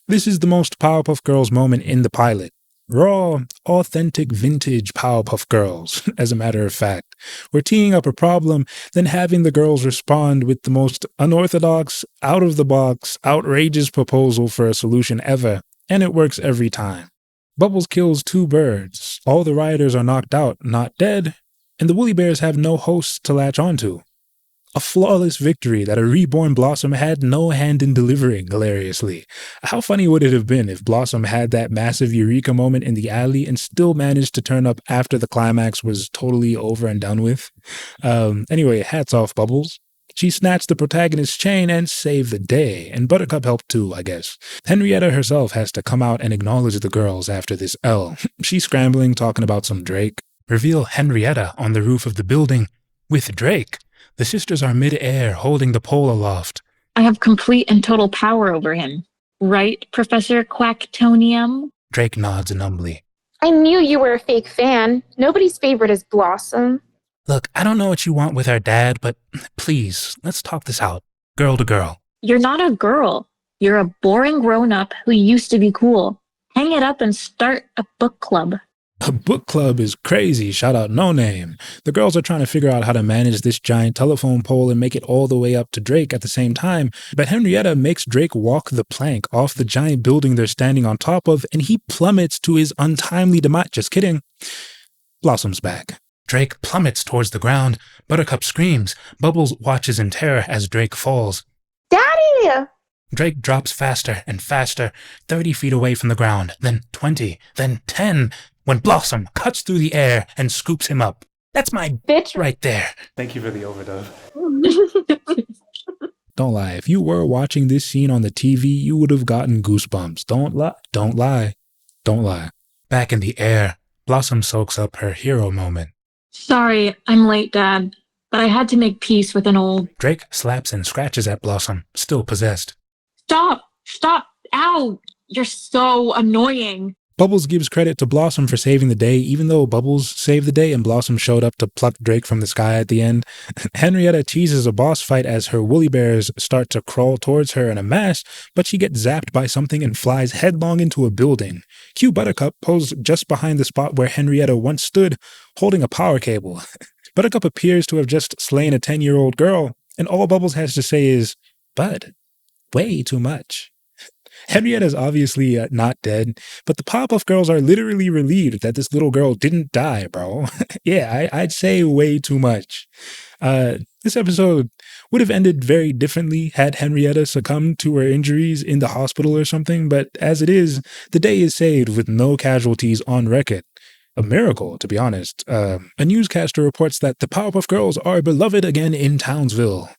this is the most Powerpuff Girls moment in the pilot. Raw, authentic, vintage Powerpuff Girls, as a matter of fact. We're teeing up a problem, then having the girls respond with the most unorthodox, out-of-the-box, outrageous proposal for a solution ever, and it works every time. Bubbles kills 2 birds. All the rioters are knocked out, not dead, and the Woolly Bears have no hosts to latch onto. A flawless victory that a reborn Blossom had no hand in delivering, hilariously. How funny would it have been if Blossom had that massive eureka moment in the alley and still managed to turn up after the climax was totally over and done with? Anyway, hats off, Bubbles. She snatched the protagonist's chain and saved the day, and Buttercup helped too, I guess. Henrietta herself has to come out and acknowledge the girls after this L. She's scrambling, talking about some Drake. Reveal Henrietta on the roof of the building with Drake. The sisters are mid-air, holding the pole aloft. I have complete and total power over him. Right, Professor Quacktonium? Drake nods numbly. I knew you were a fake fan. Nobody's favorite is Blossom. Look, I don't know what you want with our dad, but please, let's talk this out. Girl to girl. You're not a girl. You're a boring grown-up who used to be cool. Hang it up and start a book club. A book club is crazy, shout out No Name. The girls are trying to figure out how to manage this giant telephone pole and make it all the way up to Drake at the same time, but Henrietta makes Drake walk the plank off the giant building they're standing on top of, and he plummets to his untimely demise. Just kidding. Blossom's back. Drake plummets towards the ground. Buttercup screams. Bubbles watches in terror as Drake falls. Daddy! Drake drops faster and faster, 30 feet away from the ground, then 20, then 10, when Blossom cuts through the air and scoops him up. That's my bitch right there. Thank you for the overdub. Don't lie. If you were watching this scene on the TV, you would have gotten goosebumps. Don't lie. Don't lie. Don't lie. Back in the air, Blossom soaks up her hero moment. Sorry, I'm late, Dad, but I had to make peace with an old... Drake slaps and scratches at Blossom, still possessed. Stop! Stop! Ow! You're so annoying. Bubbles gives credit to Blossom for saving the day, even though Bubbles saved the day and Blossom showed up to pluck Drake from the sky at the end. Henrietta teases a boss fight as her woolly bears start to crawl towards her in a mass, but she gets zapped by something and flies headlong into a building. Cue Buttercup posed just behind the spot where Henrietta once stood, holding a power cable. Buttercup appears to have just slain a 10-year-old girl, and all Bubbles has to say is, "Bud, way too much." Henrietta's obviously not dead, but the Powerpuff Girls are literally relieved that this little girl didn't die, bro. Yeah, I'd say way too much. This episode would have ended very differently had Henrietta succumbed to her injuries in the hospital or something, but as it is, the day is saved with no casualties on record. A miracle, to be honest. A newscaster reports that the Powerpuff Girls are beloved again in Townsville.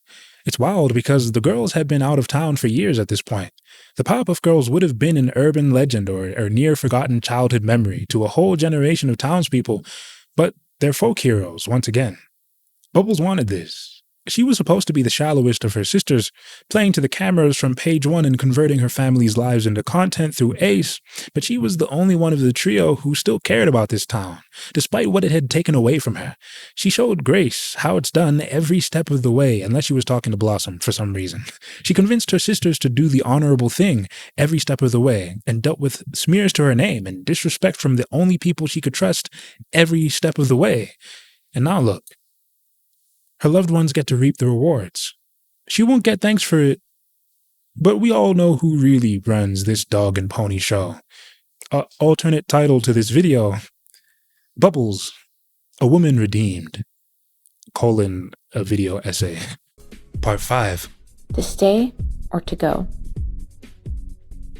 It's wild because the girls have been out of town for years at this point. The Powerpuff Girls would have been an urban legend or near-forgotten childhood memory to a whole generation of townspeople, but they're folk heroes once again. Bubbles wanted this. She was supposed to be the shallowest of her sisters, playing to the cameras from page one and converting her family's lives into content through Ace, but she was the only one of the trio who still cared about this town, despite what it had taken away from her. She showed Grace how it's done every step of the way, unless she was talking to Blossom for some reason. She convinced her sisters to do the honorable thing every step of the way, and dealt with smears to her name and disrespect from the only people she could trust every step of the way. And now look. Her loved ones get to reap the rewards. She won't get thanks for it, but we all know who really runs this dog and pony show. Alternate title to this video, Bubbles, A Woman Redeemed, : a video essay. Part 5. To stay or to go?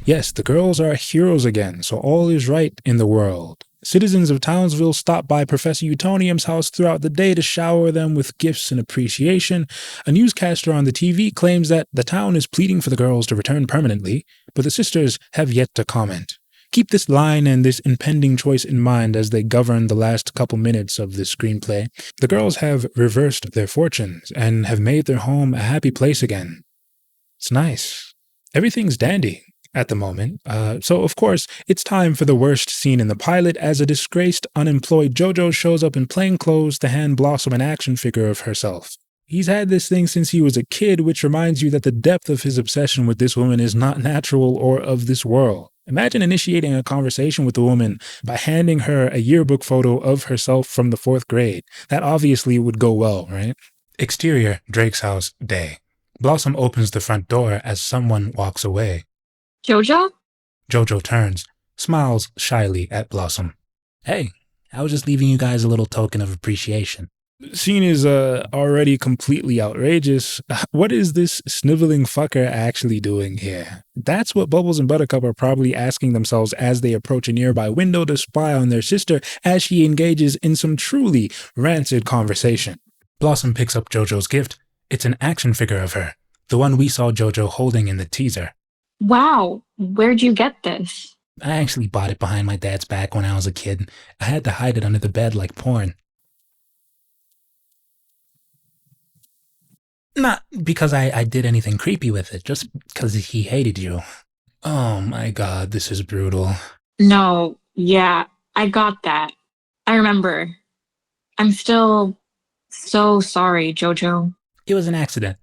Yes, the girls are heroes again, so all is right in the world. Citizens of Townsville stop by Professor Utonium's house throughout the day to shower them with gifts and appreciation. A newscaster on the TV claims that the town is pleading for the girls to return permanently, but the sisters have yet to comment. Keep this line and this impending choice in mind as they govern the last couple minutes of this screenplay. The girls have reversed their fortunes and have made their home a happy place again. It's nice. Everything's dandy at the moment. So, of course, it's time for the worst scene in the pilot as a disgraced, unemployed JoJo shows up in plain clothes to hand Blossom an action figure of herself. He's had this thing since he was a kid, which reminds you that the depth of his obsession with this woman is not natural or of this world. Imagine initiating a conversation with a woman by handing her a yearbook photo of herself from the 4th grade. That obviously would go well, right? Exterior, Drake's house, day. Blossom opens the front door as someone walks away. Jojo? Jojo turns, smiles shyly at Blossom. Hey, I was just leaving you guys a little token of appreciation. Scene is already completely outrageous. What is this sniveling fucker actually doing here? That's what Bubbles and Buttercup are probably asking themselves as they approach a nearby window to spy on their sister as she engages in some truly rancid conversation. Blossom picks up Jojo's gift. It's an action figure of her, the one we saw Jojo holding in the teaser. Wow, where'd you get this? I actually bought it behind my dad's back when I was a kid. I had to hide it under the bed like porn. Not because I did anything creepy with it, just because he hated you. Oh my god, this is brutal. No, yeah, I got that. I remember. I'm still so sorry, Jojo. It was an accident.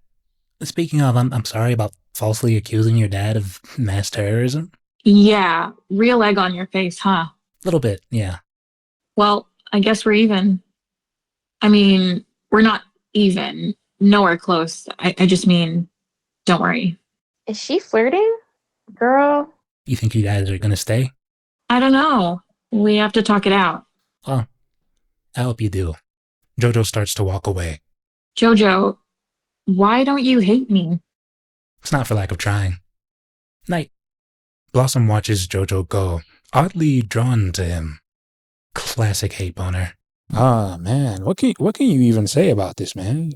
Speaking of, I'm sorry about falsely accusing your dad of mass terrorism. Yeah, real egg on your face, huh? Little bit, yeah. Well, I guess we're even. I mean, we're not even. Nowhere close. I just mean, don't worry. Is she flirting? Girl. You think you guys are gonna stay? I don't know. We have to talk it out. Oh, I hope you do. Jojo starts to walk away. Jojo, why don't you hate me? It's not for lack of trying. Night. Blossom watches Jojo go, oddly drawn to him. Classic hate boner. Ah, man, what can you even say about this, man?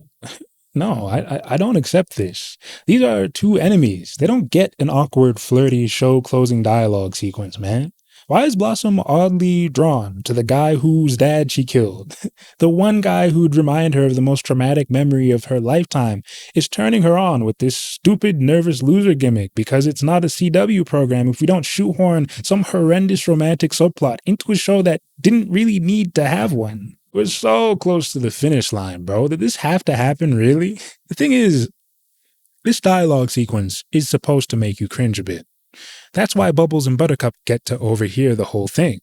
No, I don't accept this. These are two enemies. They don't get an awkward, flirty, show-closing dialogue sequence, man. Why is Blossom oddly drawn to the guy whose dad she killed? The one guy who'd remind her of the most traumatic memory of her lifetime is turning her on with this stupid, nervous loser gimmick because it's not a CW program if we don't shoehorn some horrendous romantic subplot into a show that didn't really need to have one. We're so close to the finish line, bro. Did this have to happen, really? The thing is, this dialogue sequence is supposed to make you cringe a bit. That's why Bubbles and Buttercup get to overhear the whole thing.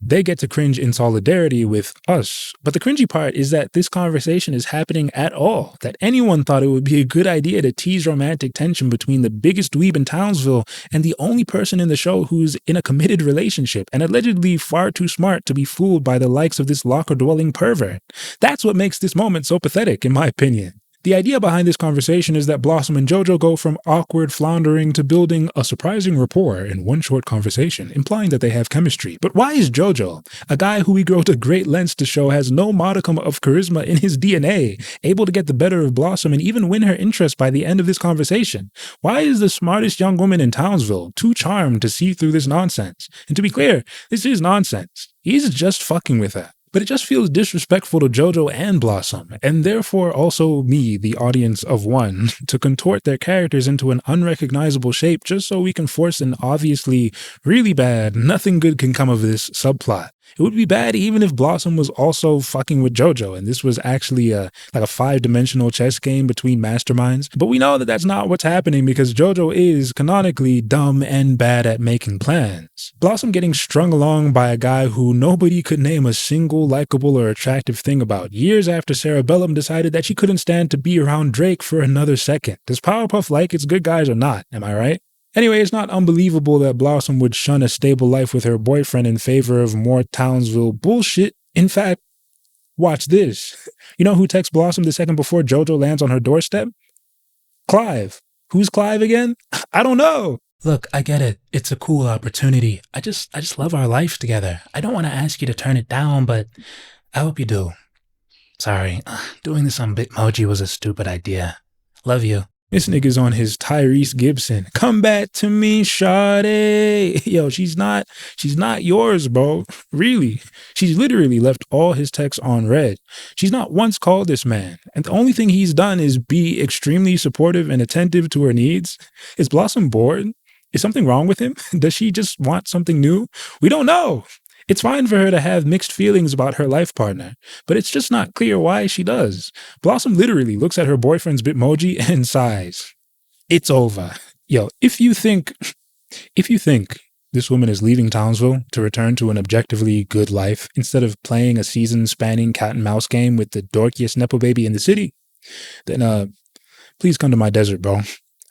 They get to cringe in solidarity with us. But the cringy part is that this conversation is happening at all, that anyone thought it would be a good idea to tease romantic tension between the biggest dweeb in Townsville and the only person in the show who's in a committed relationship and allegedly far too smart to be fooled by the likes of this locker-dwelling pervert. That's what makes this moment so pathetic, in my opinion. The idea behind this conversation is that Blossom and Jojo go from awkward floundering to building a surprising rapport in one short conversation, implying that they have chemistry. But why is Jojo, a guy who we go to great lengths to show has no modicum of charisma in his DNA, able to get the better of Blossom and even win her interest by the end of this conversation? Why is the smartest young woman in Townsville too charmed to see through this nonsense? And to be clear, this is nonsense. He's just fucking with her. But it just feels disrespectful to JoJo and Blossom, and therefore also me, the audience of one, to contort their characters into an unrecognizable shape just so we can force an obviously really bad, nothing good can come of this subplot. It would be bad even if Blossom was also fucking with JoJo and this was actually a 5-dimensional chess game between masterminds. But we know that that's not what's happening because JoJo is canonically dumb and bad at making plans. Blossom getting strung along by a guy who nobody could name a single likable or attractive thing about years after Cerebellum decided that she couldn't stand to be around Drake for another second. Does Powerpuff like its good guys or not? Am I right? Anyway, it's not unbelievable that Blossom would shun a stable life with her boyfriend in favor of more Townsville bullshit. In fact, watch this. You know who texts Blossom the second before JoJo lands on her doorstep? Clive. Who's Clive again? I don't know. Look, I get it. It's a cool opportunity. I just love our life together. I don't want to ask you to turn it down, but I hope you do. Sorry, doing this on Bitmoji was a stupid idea. Love you. This nigga's on his Tyrese Gibson. Come back to me, shawty. Yo, she's not yours, bro. Really. She's literally left all his texts on read. She's not once called this man. And the only thing he's done is be extremely supportive and attentive to her needs. Is Blossom bored? Is something wrong with him? Does she just want something new? We don't know. It's fine for her to have mixed feelings about her life partner, but it's just not clear why she does. Blossom literally looks at her boyfriend's Bitmoji and sighs. It's over. Yo, if you think this woman is leaving Townsville to return to an objectively good life instead of playing a season-spanning cat and mouse game with the dorkiest nepo baby in the city, then please come to my desert, bro.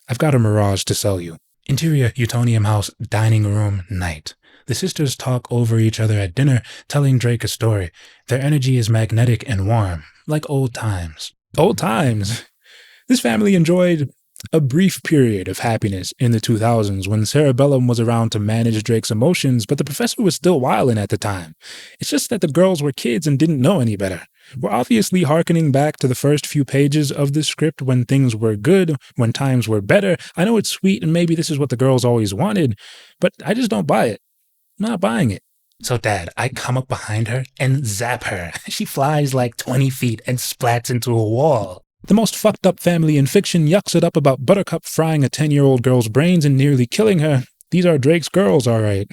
I've got a Mirage to sell you. Interior Utonium House, dining room, night. The sisters talk over each other at dinner, telling Drake a story. Their energy is magnetic and warm, like old times. Old times? This family enjoyed a brief period of happiness in the 2000s when Cerebellum was around to manage Drake's emotions, but the professor was still wildin' at the time. It's just that the girls were kids and didn't know any better. We're obviously hearkening back to the first few pages of this script when things were good, when times were better. I know it's sweet and maybe this is what the girls always wanted, but I just don't buy it. Not buying it. So, Dad, I come up behind her and zap her. She flies like 20 feet and splats into a wall. The most fucked up family in fiction yucks it up about Buttercup frying a 10-year-old girl's brains and nearly killing her. These are Drake's girls, all right.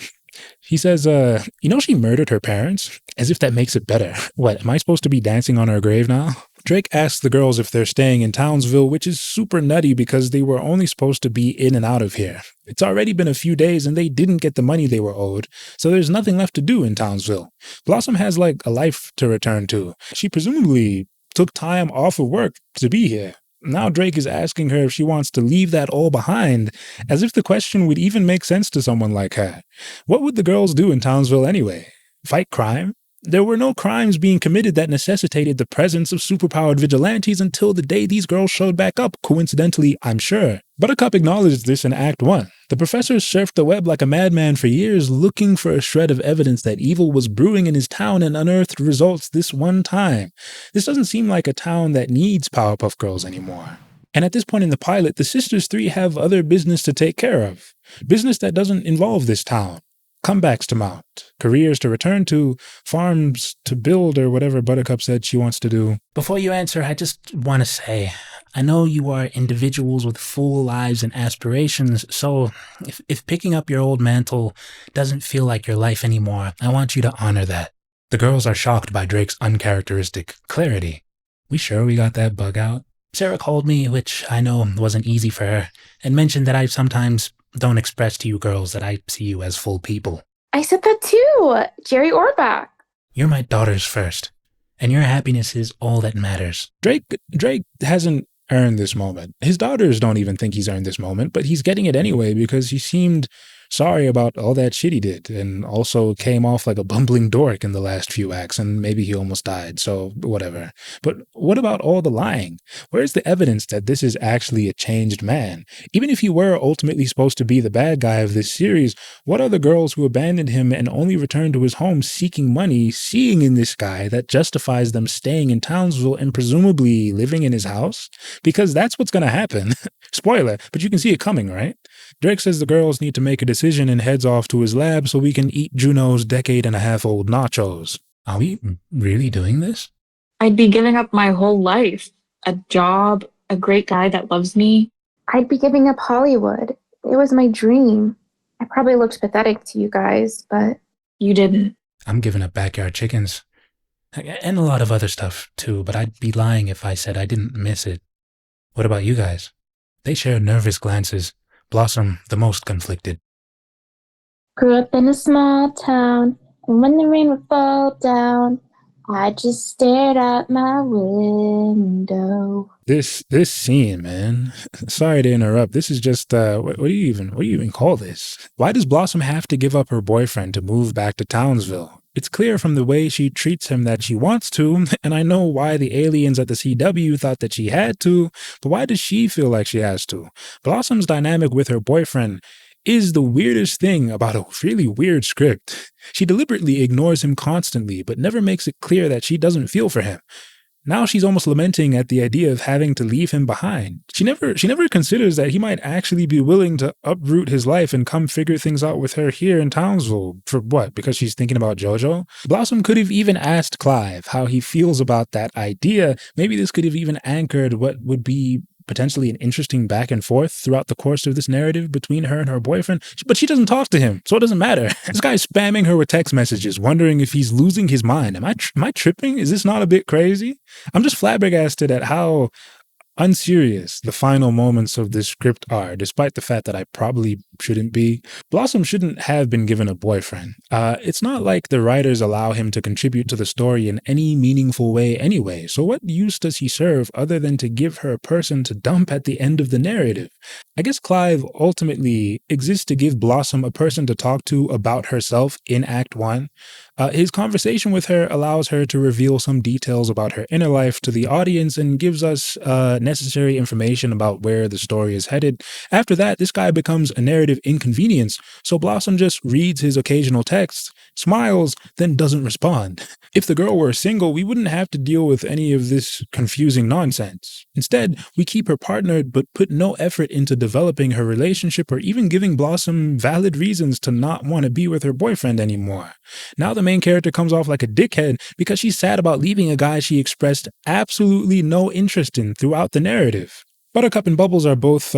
He says, you know she murdered her parents? As if that makes it better. What, am I supposed to be dancing on her grave now? Drake asks the girls if they're staying in Townsville, which is super nutty because they were only supposed to be in and out of here. It's already been a few days and they didn't get the money they were owed, so there's nothing left to do in Townsville. Blossom has like a life to return to. She presumably took time off of work to be here. Now Drake is asking her if she wants to leave that all behind, as if the question would even make sense to someone like her. What would the girls do in Townsville anyway? Fight crime? There were no crimes being committed that necessitated the presence of superpowered vigilantes until the day these girls showed back up, coincidentally, I'm sure. Buttercup acknowledged this in Act 1. The professor surfed the web like a madman for years, looking for a shred of evidence that evil was brewing in his town and unearthed results this one time. This doesn't seem like a town that needs Powerpuff Girls anymore. And at this point in the pilot, the Sisters 3 have other business to take care of. Business that doesn't involve this town. Comebacks to mount, careers to return to, farms to build, or whatever Buttercup said she wants to do. Before you answer, I just want to say, I know you are individuals with full lives and aspirations, so if picking up your old mantle doesn't feel like your life anymore, I want you to honor that. The girls are shocked by Drake's uncharacteristic clarity. We sure we got that bug out? Sarah called me, which I know wasn't easy for her, and mentioned that I sometimes don't express to you girls that I see you as full people. I said that too, Jerry Orbach. You're my daughters first, and your happiness is all that matters. Drake hasn't earned this moment. His daughters don't even think he's earned this moment, but he's getting it anyway because he seemed sorry about all that shit he did and also came off like a bumbling dork in the last few acts and maybe he almost died, so whatever. But what about all the lying? Where's the evidence that this is actually a changed man? Even if he were ultimately supposed to be the bad guy of this series, what are the girls who abandoned him and only returned to his home seeking money seeing in this guy that justifies them staying in Townsville and presumably living in his house? Because that's what's going to happen. Spoiler, but you can see it coming, right? Drake says the girls need to make a decision and heads off to his lab so we can eat Juno's decade-and-a-half-old nachos. Are we really doing this? I'd be giving up my whole life, a job, a great guy that loves me. I'd be giving up Hollywood. It was my dream. I probably looked pathetic to you guys, but you didn't. I'm giving up backyard chickens. And a lot of other stuff, too, but I'd be lying if I said I didn't miss it. What about you guys? They share nervous glances. Blossom, the most conflicted. Grew up in a small town, and when the rain would fall down, I just stared out my window. This scene, man. Sorry to interrupt. This is just what do you even call this? Why does Blossom have to give up her boyfriend to move back to Townsville? It's clear from the way she treats him that she wants to, and I know why the aliens at the CW thought that she had to, but why does she feel like she has to? Blossom's dynamic with her boyfriend is the weirdest thing about a really weird script. She deliberately ignores him constantly, but never makes it clear that she doesn't feel for him. Now she's almost lamenting at the idea of having to leave him behind. She never considers that he might actually be willing to uproot his life and come figure things out with her here in Townsville. For what? Because she's thinking about JoJo? Blossom could have even asked Clive how he feels about that idea. Maybe this could have even anchored what would be potentially an interesting back and forth throughout the course of this narrative between her and her boyfriend, but she doesn't talk to him, so it doesn't matter. This guy's spamming her with text messages, wondering if he's losing his mind. Am I tripping? Is this not a bit crazy? I'm just flabbergasted at how unserious the final moments of this script are, despite the fact that I probably shouldn't be. Blossom shouldn't have been given a boyfriend. It's not like the writers allow him to contribute to the story in any meaningful way anyway, so what use does he serve other than to give her a person to dump at the end of the narrative? I guess Clive ultimately exists to give Blossom a person to talk to about herself in Act 1. His conversation with her allows her to reveal some details about her inner life to the audience and gives us necessary information about where the story is headed. After that, this guy becomes a narrative inconvenience, so Blossom just reads his occasional texts, smiles, then doesn't respond. If the girl were single, we wouldn't have to deal with any of this confusing nonsense. Instead, we keep her partnered but put no effort into developing her relationship or even giving Blossom valid reasons to not want to be with her boyfriend anymore. Now the main character comes off like a dickhead because she's sad about leaving a guy she expressed absolutely no interest in throughout the narrative. Buttercup and Bubbles are both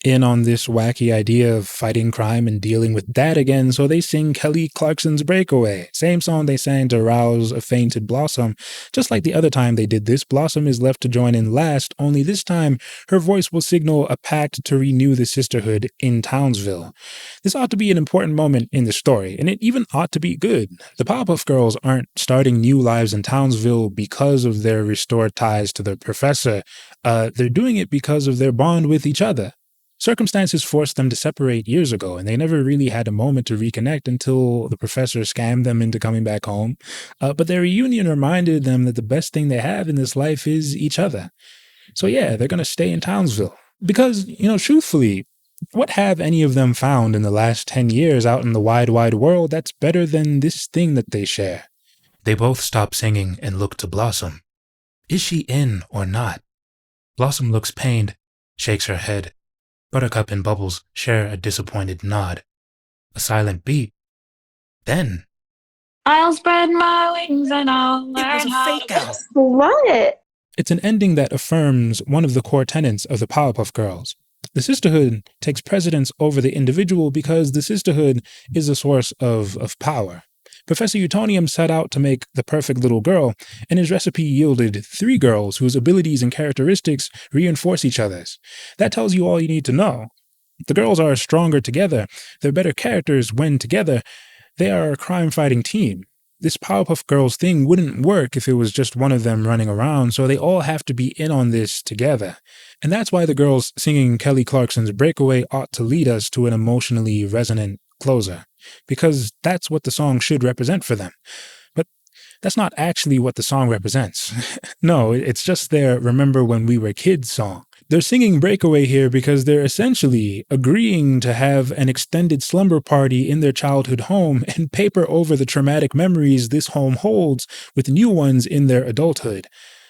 in on this wacky idea of fighting crime and dealing with that again, so they sing Kelly Clarkson's Breakaway, same song they sang to rouse a fainted Blossom. Just like the other time they did this, Blossom is left to join in last, only this time her voice will signal a pact to renew the sisterhood in Townsville. This ought to be an important moment in the story, and it even ought to be good. The Powerpuff Girls aren't starting new lives in Townsville because of their restored ties to the professor. They're doing it because of their bond with each other. Circumstances forced them to separate years ago, and they never really had a moment to reconnect until the professor scammed them into coming back home. But their reunion reminded them that the best thing they have in this life is each other. So yeah, they're going to stay in Townsville. Because, truthfully, what have any of them found in the last 10 years out in the wide, wide world that's better than this thing that they share? They both stop singing and look to Blossom. Is she in or not? Blossom looks pained, shakes her head. Buttercup and Bubbles share a disappointed nod. A silent beat. Then, I'll spread my wings and I'll learn how to... What? It's an ending that affirms one of the core tenets of the Powerpuff Girls. The sisterhood takes precedence over the individual because the sisterhood is a source of power. Professor Utonium set out to make the perfect little girl, and his recipe yielded 3 girls whose abilities and characteristics reinforce each other's. That tells you all you need to know. The girls are stronger together, they're better characters when together, they are a crime-fighting team. This Powerpuff Girls thing wouldn't work if it was just one of them running around, so they all have to be in on this together. And that's why the girls singing Kelly Clarkson's Breakaway ought to lead us to an emotionally resonant closer. Because that's what the song should represent for them. But that's not actually what the song represents. No, it's just their Remember When We Were Kids song. They're singing Breakaway here because they're essentially agreeing to have an extended slumber party in their childhood home and paper over the traumatic memories this home holds with new ones in their adulthood.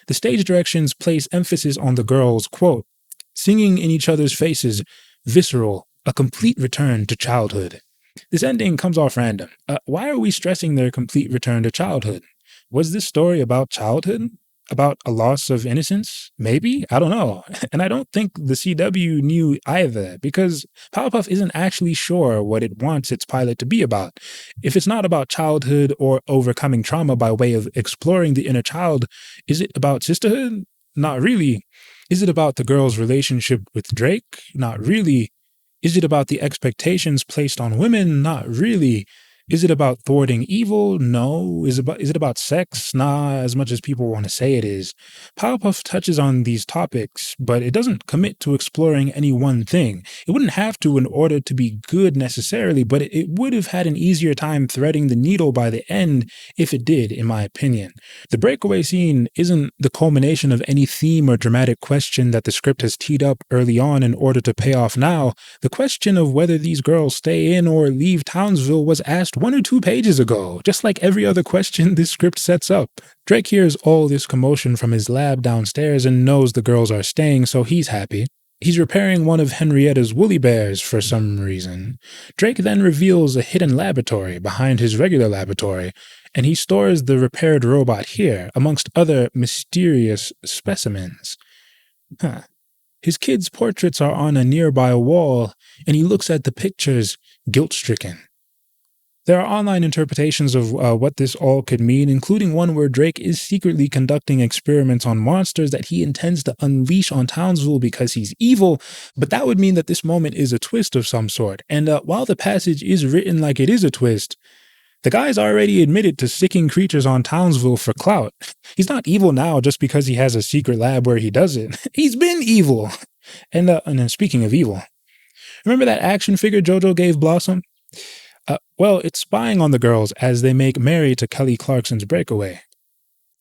The stage directions place emphasis on the girls, quote, singing in each other's faces, visceral, a complete return to childhood. This ending comes off random. Why are we stressing their complete return to childhood? Was this story about childhood? About a loss of innocence? Maybe? I don't know. And I don't think the CW knew either, because Powerpuff isn't actually sure what it wants its pilot to be about. If it's not about childhood or overcoming trauma by way of exploring the inner child, is it about sisterhood? Not really. Is it about the girl's relationship with Drake? Not really. Is it about the expectations placed on women? Not really. Is it about thwarting evil? No. Is it about sex? Nah, as much as people want to say it is. Powerpuff touches on these topics, but it doesn't commit to exploring any one thing. It wouldn't have to in order to be good necessarily, but it would have had an easier time threading the needle by the end if it did, in my opinion. The breakaway scene isn't the culmination of any theme or dramatic question that the script has teed up early on in order to pay off now. The question of whether these girls stay in or leave Townsville was asked 1 or 2 pages ago, just like every other question this script sets up. Drake hears all this commotion from his lab downstairs and knows the girls are staying, so he's happy. He's repairing one of Henrietta's woolly bears for some reason. Drake then reveals a hidden laboratory behind his regular laboratory, and he stores the repaired robot here, amongst other mysterious specimens. His kids' portraits are on a nearby wall, and he looks at the pictures, guilt-stricken. There are online interpretations of what this all could mean, including one where Drake is secretly conducting experiments on monsters that he intends to unleash on Townsville because he's evil, but that would mean that this moment is a twist of some sort. And while the passage is written like it is a twist, the guy's already admitted to sicking creatures on Townsville for clout. He's not evil now just because he has a secret lab where he does it. He's been evil. And then speaking of evil, remember that action figure JoJo gave Blossom? Well, it's spying on the girls as they make merry to Kelly Clarkson's breakaway.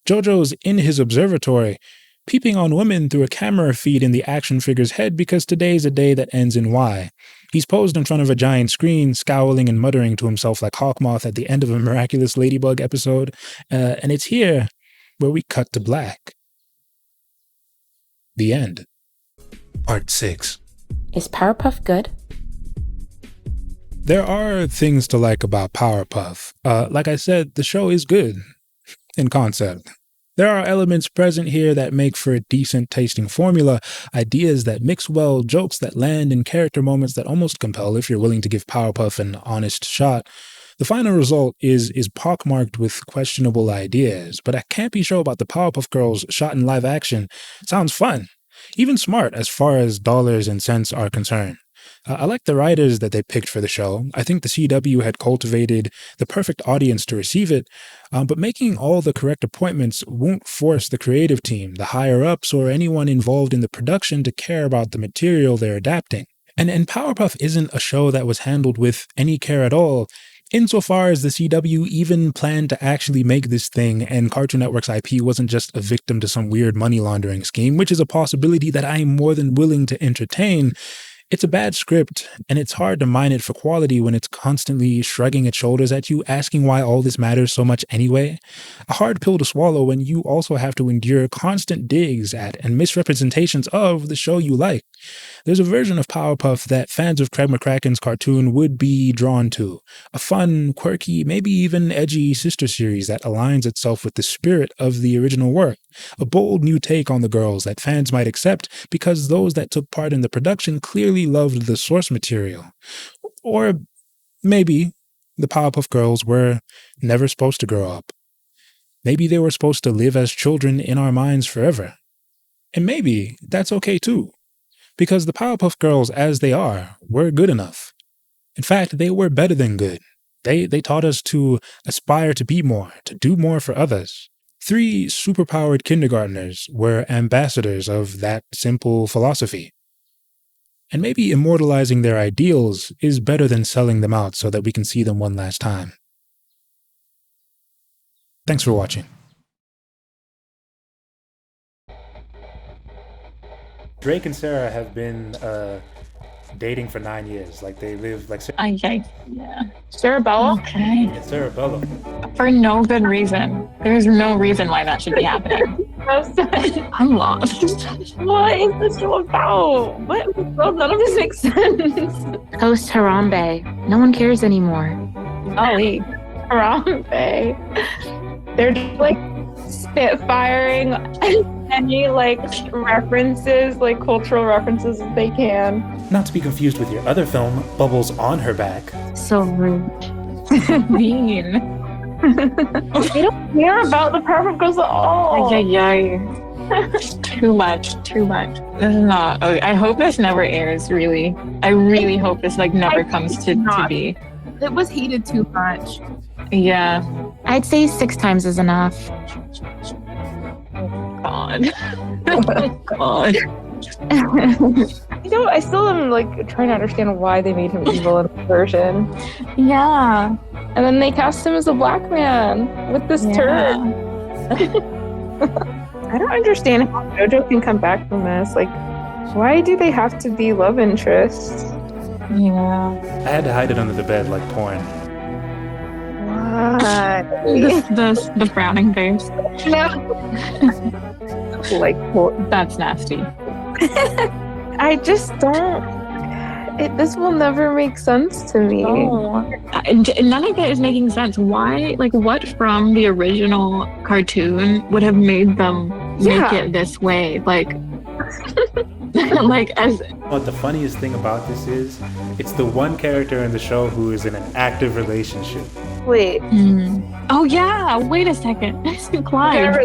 JoJo's in his observatory, peeping on women through a camera feed in the action figure's head because today's a day that ends in Y. He's posed in front of a giant screen, scowling and muttering to himself like Hawkmoth at the end of a Miraculous Ladybug episode, and it's here where we cut to black. The end. Part 6. Is Powerpuff good? There are things to like about Powerpuff. Like I said, the show is good in concept. There are elements present here that make for a decent tasting formula, ideas that mix well, jokes that land, and character moments that almost compel if you're willing to give Powerpuff an honest shot. The final result is pockmarked with questionable ideas, but a campy show about the Powerpuff Girls shot in live action sounds fun, even smart as far as dollars and cents are concerned. I like the writers that they picked for the show. I think the CW had cultivated the perfect audience to receive it, but making all the correct appointments won't force the creative team, the higher-ups, or anyone involved in the production to care about the material they're adapting. And Powerpuff isn't a show that was handled with any care at all, insofar as the CW even planned to actually make this thing and Cartoon Network's IP wasn't just a victim to some weird money laundering scheme, which is a possibility that I am more than willing to entertain. It's a bad script, and it's hard to mine it for quality when it's constantly shrugging its shoulders at you, asking why all this matters so much anyway. A hard pill to swallow when you also have to endure constant digs at and misrepresentations of the show you like. There's a version of Powerpuff that fans of Craig McCracken's cartoon would be drawn to. A fun, quirky, maybe even edgy sister series that aligns itself with the spirit of the original work. A bold new take on the girls that fans might accept because those that took part in the production clearly loved the source material. Or maybe the Powerpuff Girls were never supposed to grow up. Maybe they were supposed to live as children in our minds forever. And maybe that's okay too, because the Powerpuff Girls as they are were good enough. In fact, they were better than good. They taught us to aspire to be more, to do more for others. 3 superpowered kindergartners were ambassadors of that simple philosophy. And maybe immortalizing their ideals is better than selling them out so that we can see them one last time. Thanks for watching. Drake and Sarah have been dating for 9 years. Like they live like Yeah. Cerebellum? Okay. it's cerebellum. For no good reason. There's no reason why that should be happening. I'm lost. What is this show about? What? Well, none of this makes sense. Post Harambe. No one cares anymore. Golly. Harambe. They're just like spitfiring any like references, like cultural references as they can. Not to be confused with your other film, Bubbles on Her Back. So rude. Mean. They don't care about the Powerpuff Girls at all. Too much. This is not. Okay, I hope this never airs. Really, I really hope this like never comes to be. It was heated too much. Yeah. I'd say 6 times is enough. God. God. I still am like trying to understand why they made him evil in the version. Yeah. And then they cast him as a black man with this turd. I don't understand how JoJo can come back from this. Like, why do they have to be love interests? Yeah. I had to hide it under the bed like porn. Why? The frowning face. No. Like, that's nasty. I just don't. This will never make sense to me. Oh. None of it is making sense. Why? Like, what from the original cartoon would have made them make it this way? Like, like as. What the funniest thing about this is, it's the one character in the show who is in an active relationship. Wait. Oh yeah. Wait a second. Clyde.